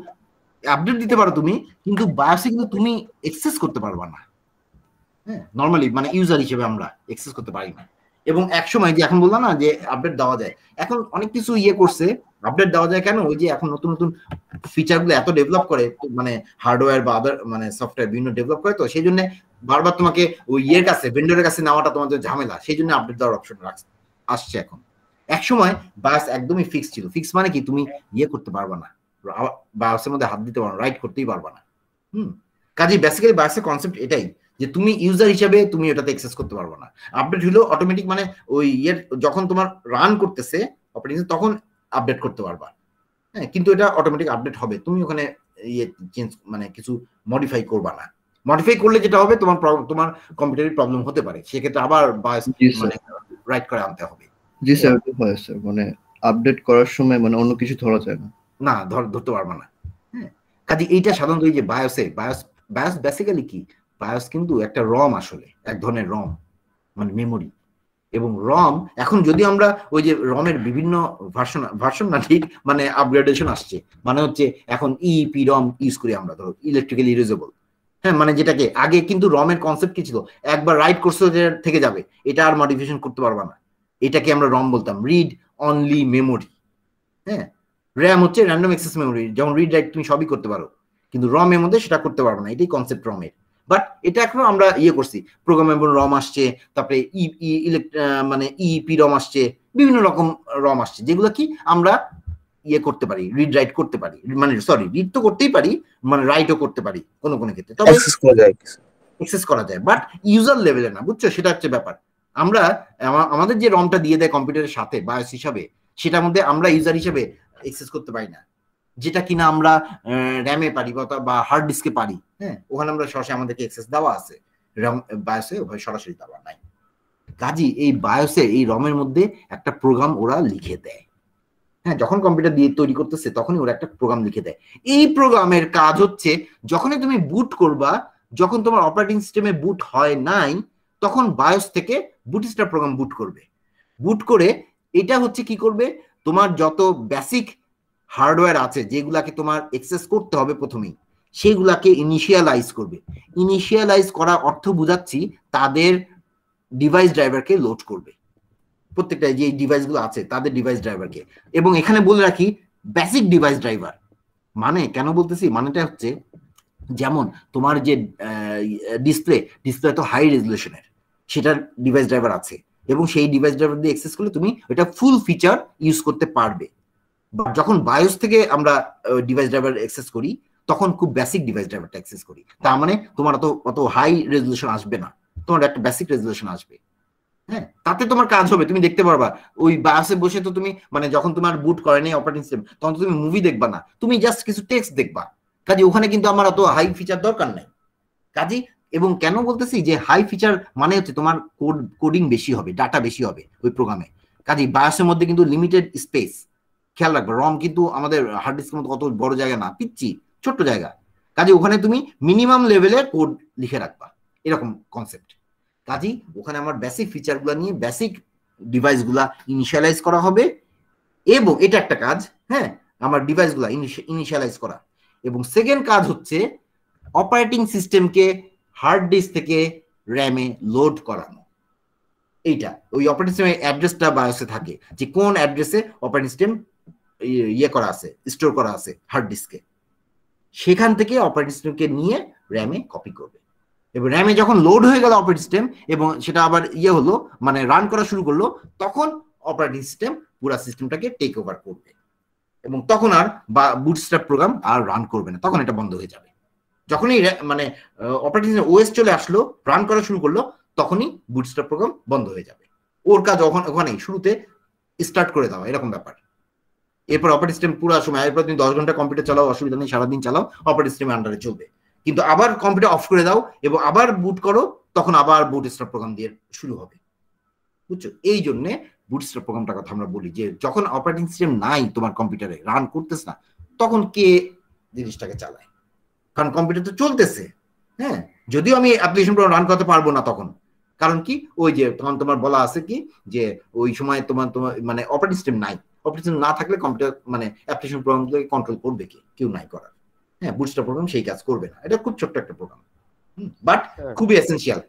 আপডেট দিতে পারো তুমি, কিন্তু বায়োসে কিন্তু তুমি এক্সেস করতে পারবা না। হ্যাঁ, নর্মালি মানে ইউজার হিসেবে আমরা এক্সেস করতে পারি না। এবং একসময় যে এখন বললাম না যে আপডেট দেওয়া যায়, এখন অনেক কিছু ইয়ে করছে, আপডেট দেওয়া যায় কেন? ওই যে এখন নতুন নতুন ফিচারগুলো এত ডেভেলপ করে, মানে হার্ডওয়্যার বা আদার মানে সফটওয়্যার বিভিন্ন ডেভেলপ করে, তো সেই জন্য বারবার তোমাকে ওই ইয়ের কাছে, ভেন্ডরের কাছে নেওয়াটা তোমাদের ঝামেলা, সেই জন্য আপডেট দেওয়ার অপশন আসছে এখন। একসময় বায়োস একদমই ফিক্স ছিল। ফিক্স মানে কি? তুমি ইয়ে করতে পারবা না, বায়োসের মধ্যে হাত দিতে পারো না, রাইট করতেই পারবা না। কাজে বেসিক্যালি বায়োসের কনসেপ্ট এটাই যে তুমি ইউজার হিসেবে তুমি এটাতে অ্যাক্সেস করতে পারবে না। আপডেট হলো অটোমেটিক, মানে ওই ইয়ের যখন তোমার রান করতেছে অপারেটিং তখন আপডেট করতে পারবা। হ্যাঁ, কিন্তু এটা অটোমেটিক আপডেট হবে, তুমি ওখানে ইয়ে চেঞ্জ মানে কিছু মডিফাই করবা না। মডিফাই করলে যেটা হবে, তোমার কম্পিউটারের প্রবলেম হতে পারে, সেক্ষেত্রে আবার বায়োস মানে রাইট করে আনতে হবে। জি স্যার, হয় স্যার, মানে আপডেট করার সময় মানে অন্য কিছু ধরা যায় না, না ধরতে পারবা না। হ্যাঁ, কাজে এইটা সাধারণত এই যে বায়োস বেসিক্যালি কি, বায়োস কিন্তু একটা রম, আসলে এক ধরনের রম, মানে মেমোরি। এবং রম এখন যদি আমরা ওই যে রমের বিভিন্ন ভার্সন না ঠিক, মানে আপগ্রেডেশন আসছে, মানে হচ্ছে এখন ইপি রম ইউজ করি আমরা, ধরো ইলেকট্রিক্যালি ইরেজেবল। হ্যাঁ, মানে যেটাকে আগে কিন্তু রমের কনসেপ্ট কি ছিল, একবার রাইট করছে থেকে যাবে, এটা আর মডিফিকেশন করতে পারবা না, এটাকে আমরা রম বলতাম, রিড অনলি মেমোরি। হ্যাঁ, র্যাম হচ্ছে র্যান্ডম অ্যাক্সেস মেমোরি, যেমন রিড রাইট তুমি সবই করতে পারো, কিন্তু রমের মধ্যে সেটা করতে পারবে না, এটাই কনসেপ্ট রমের। বাট এটা এখনো আমরা ইয়ে করছি, প্রোগ্রামেবল রম আসছে, তারপরে মানে ইপি রম আসছে, বিভিন্ন রকম রম আসছে, যেগুলো কি আমরা ইয়ে করতে পারি, রিড রাইট করতে পারি, মানে সরি রিড তো করতেই পারি, মানে রাইটও করতে পারি কোনো কোনো ক্ষেত্রে, তবে অ্যাক্সেস করা যায়, বাট ইউজার লেভেলে না, বুঝছো? সেটা হচ্ছে ব্যাপার। আমরা আমাদের যে রমটা দিয়ে দেয় কম্পিউটারের সাথে বায়োস হিসাবে, সেটার মধ্যে আমরা ইউজার হিসেবে অ্যাক্সেস করতে পারি না, যেটা কিনা আমরা র্যামে পারি বা হার্ড ডিস্কে পারি। হ্যাঁ, ওখানে আমরা সরাসরি আমাদেরকে অ্যাক্সেস দেওয়া আছে, বায়োসে ওভাবে সরাসরি দেওয়া নাই। কাজী এই বায়োসে এই রমের মধ্যে একটা প্রোগ্রাম ওরা লিখে দেয়। হ্যাঁ, যখন কম্পিউটার দিয়ে তৈরি করতেছে তখনই ওরা একটা প্রোগ্রাম লিখে দেয়। এই প্রোগ্রামের কাজ হচ্ছে, যখনই তুমি বুট করবা, যখন তোমার অপারেটিং সিস্টেমে বুট হয় নাই, তখন বায়োস থেকে বুটস্ট্র্যাপ প্রোগ্রাম বুট করবে। বুট করে এটা হচ্ছে কি করবে, তোমার যত বেসিক হার্ডওয়্যার আছে যেগুলাকে তোমার অ্যাক্সেস করতে হবে প্রথমেই, সেগুলাকে ইনিশিয়ালাইজ করবে। ইনিশিয়ালাইজ করা অর্থ বুঝাচ্ছি, তাদের ডিভাইস ড্রাইভারকে লোড করবে, প্রত্যেকটা যে ডিভাইসগুলো আছে তাদের ডিভাইস ড্রাইভারকে। এবং এখানে বলে রাখি, বেসিক ডিভাইস ড্রাইভার মানে কেন বলতেছি, মানেটা হচ্ছে যেমন তোমার যে ডিসপ্লে তো হাই রেজলিউশনের, সেটার ডিভাইস ড্রাইভার আছে, এবং সেই ডিভাইস ড্রাইভার দিয়ে অ্যাক্সেস করলে তুমি এটা ফুল ফিচার ইউজ করতে পারবে। যখন বায়োস থেকে আমরা ডিভাইস ড্রাইভার অ্যাক্সেস করি, তখন খুব বেসিক ডিভাইস ড্রাইভারটা অ্যাক্সেস করি, তার মানে তোমার অত হাই রেজলিউশন আসবে না, তোমার একটা বেসিক রেজলিউশন আসবে। হ্যাঁ, তাতে তোমার কাজ হবে, তুমি দেখতে পারবা। ওই বায়োসে বসে তো তুমি, মানে যখন তোমার বুট করে নেই অপারেটিং সিস্টেম, তখন তো তুমি মুভি দেখবা না, তুমি জাস্ট কিছু টেক্সট দেখবা। কাজে ওখানে কিন্তু আমার অত হাই ফিচার দরকার নাই। কাজে এবং কেন বলতেছি যে হাই ফিচার, মানে হচ্ছে তোমার কোডিং বেশি হবে, ডাটা বেশি হবে ওই প্রোগ্রামে। কাজে বায়োসের মধ্যে কিন্তু লিমিটেড স্পেস, খেয়াল রাখবে। রম কিন্তু আমাদের হার্ড ডিস্কের মতো অত বড় জায়গা না, পিচ্ছি ছোট্ট জায়গা। কাজে ওখানে তুমি মিনিমাম লেভেলের কোড লিখে রাখবা, এরকম কনসেপ্ট। কাজেই ওখানে আমার বেসিক ফিচারগুলো নিয়ে বেসিক ডিভাইসগুলা ইনিশিয়ালাইজ করা হবে, এবং এটা একটা কাজ। হ্যাঁ, আমার ডিভাইসগুলা ইনিশিয়ালাইজ করা, এবং সেকেন্ড কাজ হচ্ছে অপারেটিং সিস্টেমকে হার্ড ডিস্ক থেকে র্যামে লোড করানো। এইটা ওই অপারেটিং সিস্টেমের অ্যাড্রেসটা বায়োসে থাকে, যে কোন অ্যাড্রেসে অপারেটিং সিস্টেম ইয়ে করা আছে, স্টোর করা আছে হার্ড ডিস্কে, সেখান থেকে অপারেটিং সিস্টেমকে নিয়ে র্যামে কপি করবে। এবং র্যামে যখন লোড হয়ে গেল অপারেটিং সিস্টেম এবং সেটা আবার ইয়ে হলো, মানে রান করা শুরু করলো, তখন অপারেটিং সিস্টেম পুরো সিস্টেমটাকে টেক ওভার করবে এবং তখন আর বা বুটস্ট্র্যাপ প্রোগ্রাম আর রান করবে না, তখন এটা বন্ধ হয়ে যাবে। যখনই মানে অপারেটিং সিস্টেম ওএস চলে আসলো, রান করা শুরু করলো, তখনই বুটস্ট্র্যাপ প্রোগ্রাম বন্ধ হয়ে যাবে। ওর কাজ ওখানেই শুরুতে স্টার্ট করে দেওয়া, এরকম ব্যাপার। এরপর অপারেটিং সিস্টেম পুরো সময়, এরপর তুমি 10 ঘন্টা কম্পিউটার চালাও, অসুবিধা নেই, সারাদিন চালাও, অপারেটিং সিস্টেমের আন্ডারে চলবে। কিন্তু আবার কম্পিউটার অফ করে দাও এবং আবার বুট করো, তখন আবার বুটস্ট্র্যাপ প্রোগ্রাম দিয়ে শুরু হবে, বুঝছো? এই জন্য বুটস্ট্র্যাপ প্রোগ্রামটার কথা আমরা বলি, যে যখন অপারেটিং সিস্টেম নাই তোমার কম্পিউটারে, রান করতেছ না, তখন কে জিনিসটাকে চালায়? কারণ কম্পিউটার তো চলতেছে, হ্যাঁ, যদিও আমি অ্যাপ্লিকেশন প্রোগ্রাম রান করতে পারবো না তখন। কারণ কি, ওই যে তখন তোমার বলা আছে কি, যে ওই সময় তোমার মানে অপারেটিং সিস্টেম নাই, অপারেটিং সিস্টেম না থাকলে কম্পিউটার মানে অ্যাপ্লিকেশন প্রোগ্রামগুলোকে কন্ট্রোল করবে কে? কেউ নাই করার। হ্যাঁ, বুটস্ট্র্যাপ প্রোগ্রাম সেই কাজ করবে না। এটা খুব ছোট্ট একটা প্রোগ্রাম, বাট খুবই এসেনশিয়াল।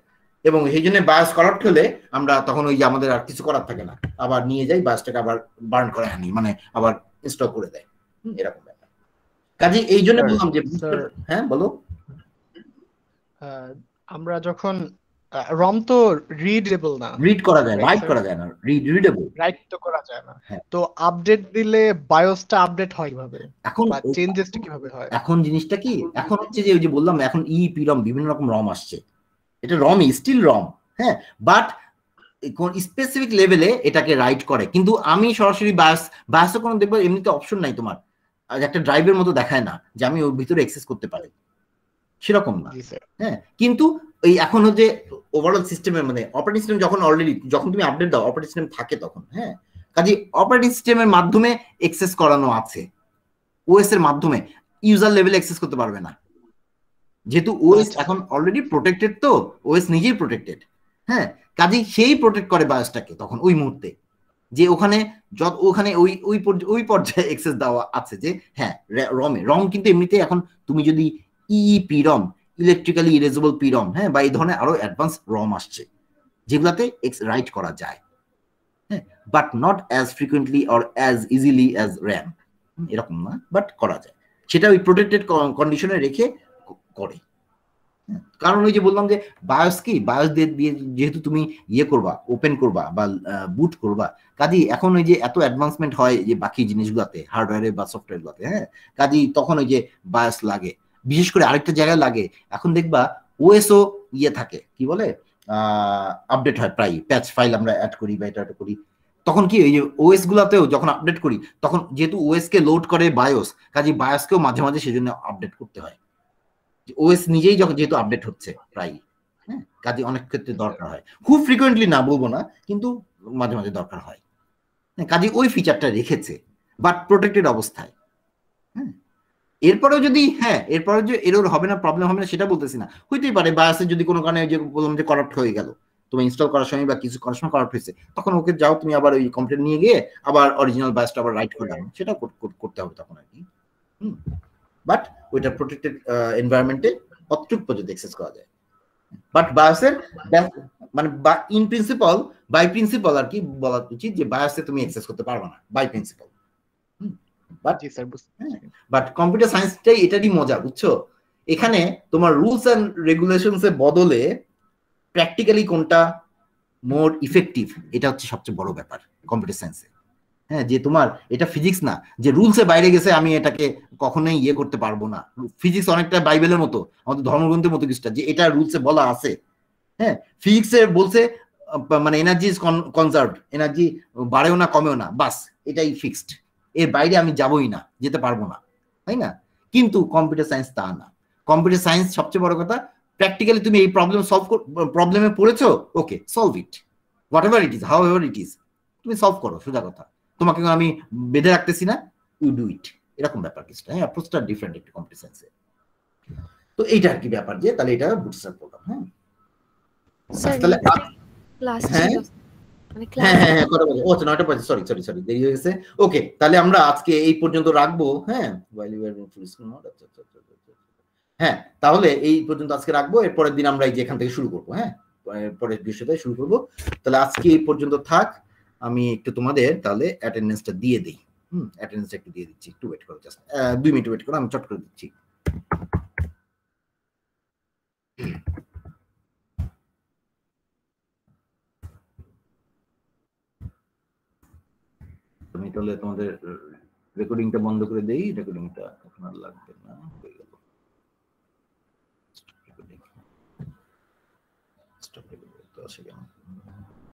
এবং সেই জন্য বায়োস করাপ্ট হলে আমরা তখন ওই যে আমাদের আর কিছু করার থাকে না, আবার নিয়ে যাই বায়োসটাকে আবার বার্ন করে আনি, মানে আবার ইনস্টল করে দেয়, এরকম ব্যাপার। কাজে এই জন্য বললাম যে, হ্যাঁ বলো। আমরা যখন রম তো রিডেবল না, রিড করা যায়, রাইট করা যায় না, রিডেবল, রাইট তো করা যায় না। তো আপডেট দিলে বায়োসটা আপডেট হয় কিভাবে? এখন চেঞ্জেসটা কিভাবে হয়? এখন জিনিসটা কি, এখন হচ্ছে যে ওই যে বললাম, এখন ইপি রম, বিভিন্ন রকম রম আসছে, এটা রমই, স্টিল রম, হ্যাঁ, বাট কোন স্পেসিফিক লেভেলে এটাকে রাইট করে। কিন্তু আমি সরাসরি বায়োসে কোনো দেখবো এমনিতে অপশন নাই তোমার, একটা ড্রাইভের মতো দেখায় না যে আমি ওর ভিতরে অ্যাক্সেস করতে পারি, সেরকম না। হ্যাঁ, কিন্তু এই এখন হচ্ছে ওভারঅল সিস্টেমের মানে অপারেটিং সিস্টেম যখন অলরেডি, যখন তুমি আপডেট দাও অপারেটিং সিস্টেম থাকে তখন, হ্যাঁ, কাজে অপারেটিং সিস্টেমের মাধ্যমে অ্যাক্সেস করানো আছে, ওএস এর মাধ্যমে ইউজার লেভেলে অ্যাক্সেস করতে পারবে না, যেহেতু ওএস এখন অলরেডি প্রোটেক্টেড, তো ওএস নিজেই প্রোটেক্টেড, হ্যাঁ, কাজে সেই প্রোটেক্ট করে বায়োসটাকে তখন ওই মুহূর্তে, যে ওখানে ওখানে ওই পর্যায়ে অ্যাক্সেস দেওয়া আছে, যে হ্যাঁ রম কিন্তু এমনিতে এখন তুমি যদি EP ROM, electrically erasable P ROM, হ্যাঁ, বা এই ধরনের আরো অ্যাডভান্স রম আসছে যেগুলাতে রাইট করা যায়, হ্যাঁ, but not as frequently or as easily as RAM, এরকম না, বাট করা যায়, সেটা ওই প্রোটেক্টেড কন্ডিশনে রেখে করে। কারণ ওই যে বললাম যে বায়োস কি, বায়োস দিয়ে যেহেতু তুমি ইয়ে করবা, ওপেন করবা বা বুট করবা, কাজেই এখন ওই যে এত অ্যাডভান্সমেন্ট হয় যে বাকি জিনিসগুলোতে, হার্ডওয়্যারে বা সফটওয়্যার গুলোতে, হ্যাঁ, কাজেই তখন ওই যে বায়োস লাগে। বিশেষ করে আরেকটা জায়গায় লাগে, এখন দেখবা ওএসও ইয়ে থাকে, কি বলে, আপডেট হয় প্রায়, প্যাচ ফাইল আমরা অ্যাড করি বা এটা করি, তখন কি ওই যে ওএস গুলাতেও যখন আপডেট করি, তখন যেহেতু ওএস কে লোড করে বায়োস, কাজেই বায়োসকেও মাঝে মাঝে সেজন্য আপডেট করতে হয়, ওএস নিজেই যখন যেহেতু আপডেট হচ্ছে প্রায়, হ্যাঁ, কাজে অনেক ক্ষেত্রে দরকার হয়, খুব ফ্রিকুয়েন্টলি না বলবো না, কিন্তু মাঝে মাঝে দরকার হয়, কাজে ওই ফিচারটা রেখেছে, বাট প্রোটেক্টেড অবস্থায়। হ্যাঁ, এরপরেও যদি, হ্যাঁ, এরপরে যে এরর হবে না, প্রবলেম হবে না সেটা বলতেছি না, হইতেই পারে বায়োসে যদি কোনো কারণে যে বললাম যে করাপ্ট হয়ে গেল, তুমি ইনস্টল করার সময় বা কিছু করার সময় করাপ্ট হয়েছে, তখন ওকে যাও তুমি আবার ওই কম্পিউটার নিয়ে গিয়ে আবার অরিজিনাল বায়োসটা আবার রাইট করে দাও, সেটা করতে হবে তখন আর কি, বাট ওইটা প্রোটেক্টেড এনভায়রনমেন্টে অতটুকু পর্যন্ত অ্যাক্সেস করা যায়। বাট বায়োসের মানে ইন প্রিন্সিপাল, বাই প্রিন্সিপাল আর কি বলা উচিত, যে বায়োসে তুমি অ্যাক্সেস করতে পারবে না বাই প্রিন্সিপাল। বাট কম্পিউটার সায়েন্সটাই এটারই মজা, বুঝছো, এখানে তোমার রুলস এন্ড রেগুলেশনস এর বদলে প্র্যাকটিক্যালি কোনটা মোর ইফেক্টিভ, এটা হচ্ছে সবচেয়ে বড় ব্যাপার কম্পিউটার সায়েন্সে। হ্যাঁ, যে তোমার এটা ফিজিক্স না যে রুলসে বাইরে গেছে আমি এটাকে কখনোই ইয়ে করতে পারবো না। ফিজিক্স অনেকটা বাইবেলের মতো, আমাদের ধর্মগ্রন্থের মতো কিছুটা, যে এটা রুলসে বলা আছে। হ্যাঁ, ফিজিক্সে বলছে মানে এনার্জি ইজ কনজার্ভড, এনার্জি বাড়েও না কমেও না, বাস এটাই ফিক্সড, এর বাইরে আমি যাবই না, যেতে পারবো না, তাই না? কিন্তু কম্পিউটার সায়েন্স তা না। কম্পিউটার সায়েন্স সবচেয়ে বড় কথা, প্র্যাকটিক্যালি তুমি এই প্রবলেমে পড়েছো, okay solve it, whatever it is, however it is, তুমি সলভ করো, সোজা কথা, তোমাকে আমি বেঁধে রাখতেছি না, ইউ ডু ইট, এরকম ব্যাপার কিছুটা। হ্যাঁ, অ্যাপ্রোচটা ডিফারেন্ট একটু কম্পিউটার সায়েন্সে। তো এইটা আর কি ব্যাপার, যে তাহলে এটা বুটস্ট্র্যাপ প্রোগ্রাম। হ্যাঁ স্যার, তাহলে লাস্ট মানে হ্যাঁ ক্লাস হ্যাঁ হ্যাঁ কথা বলছি। ও আচ্ছা 9টা 5 সরি সরি সরি দেরি হয়ে গেছে। ওকে তাহলে আমরা আজকে এই পর্যন্ত রাখবো। হ্যাঁ while you were in full screen mode, আচ্ছা, আচ্ছা, আচ্ছা, আচ্ছা, আচ্ছা। হ্যাঁ তাহলে এই পর্যন্ত আজকে রাখবো, এর পরের দিন আমরা এই যে এখান থেকে শুরু করবো। হ্যাঁ পরের বৃহস্পতিবার শুরু করবো। তাহলে আজকে এই পর্যন্ত থাক। আমি একটু তোমাদের তাহলে অ্যাটেন্ডেন্সটা দিয়ে দিই। অ্যাটেন্ডেন্সটা একটু দিয়ে দিচ্ছি, একটু ওয়েট করো, জাস্ট 2 মিনিট ওয়েট করো, আমি চট করে দিচ্ছি। আমি তাহলে তোমাদের রেকর্ডিংটা বন্ধ করে দেই, রেকর্ডিংটা এখন আর লাগবে না, হয়ে গেল। স্টপ রেকর্ডিং তো আসে কেন?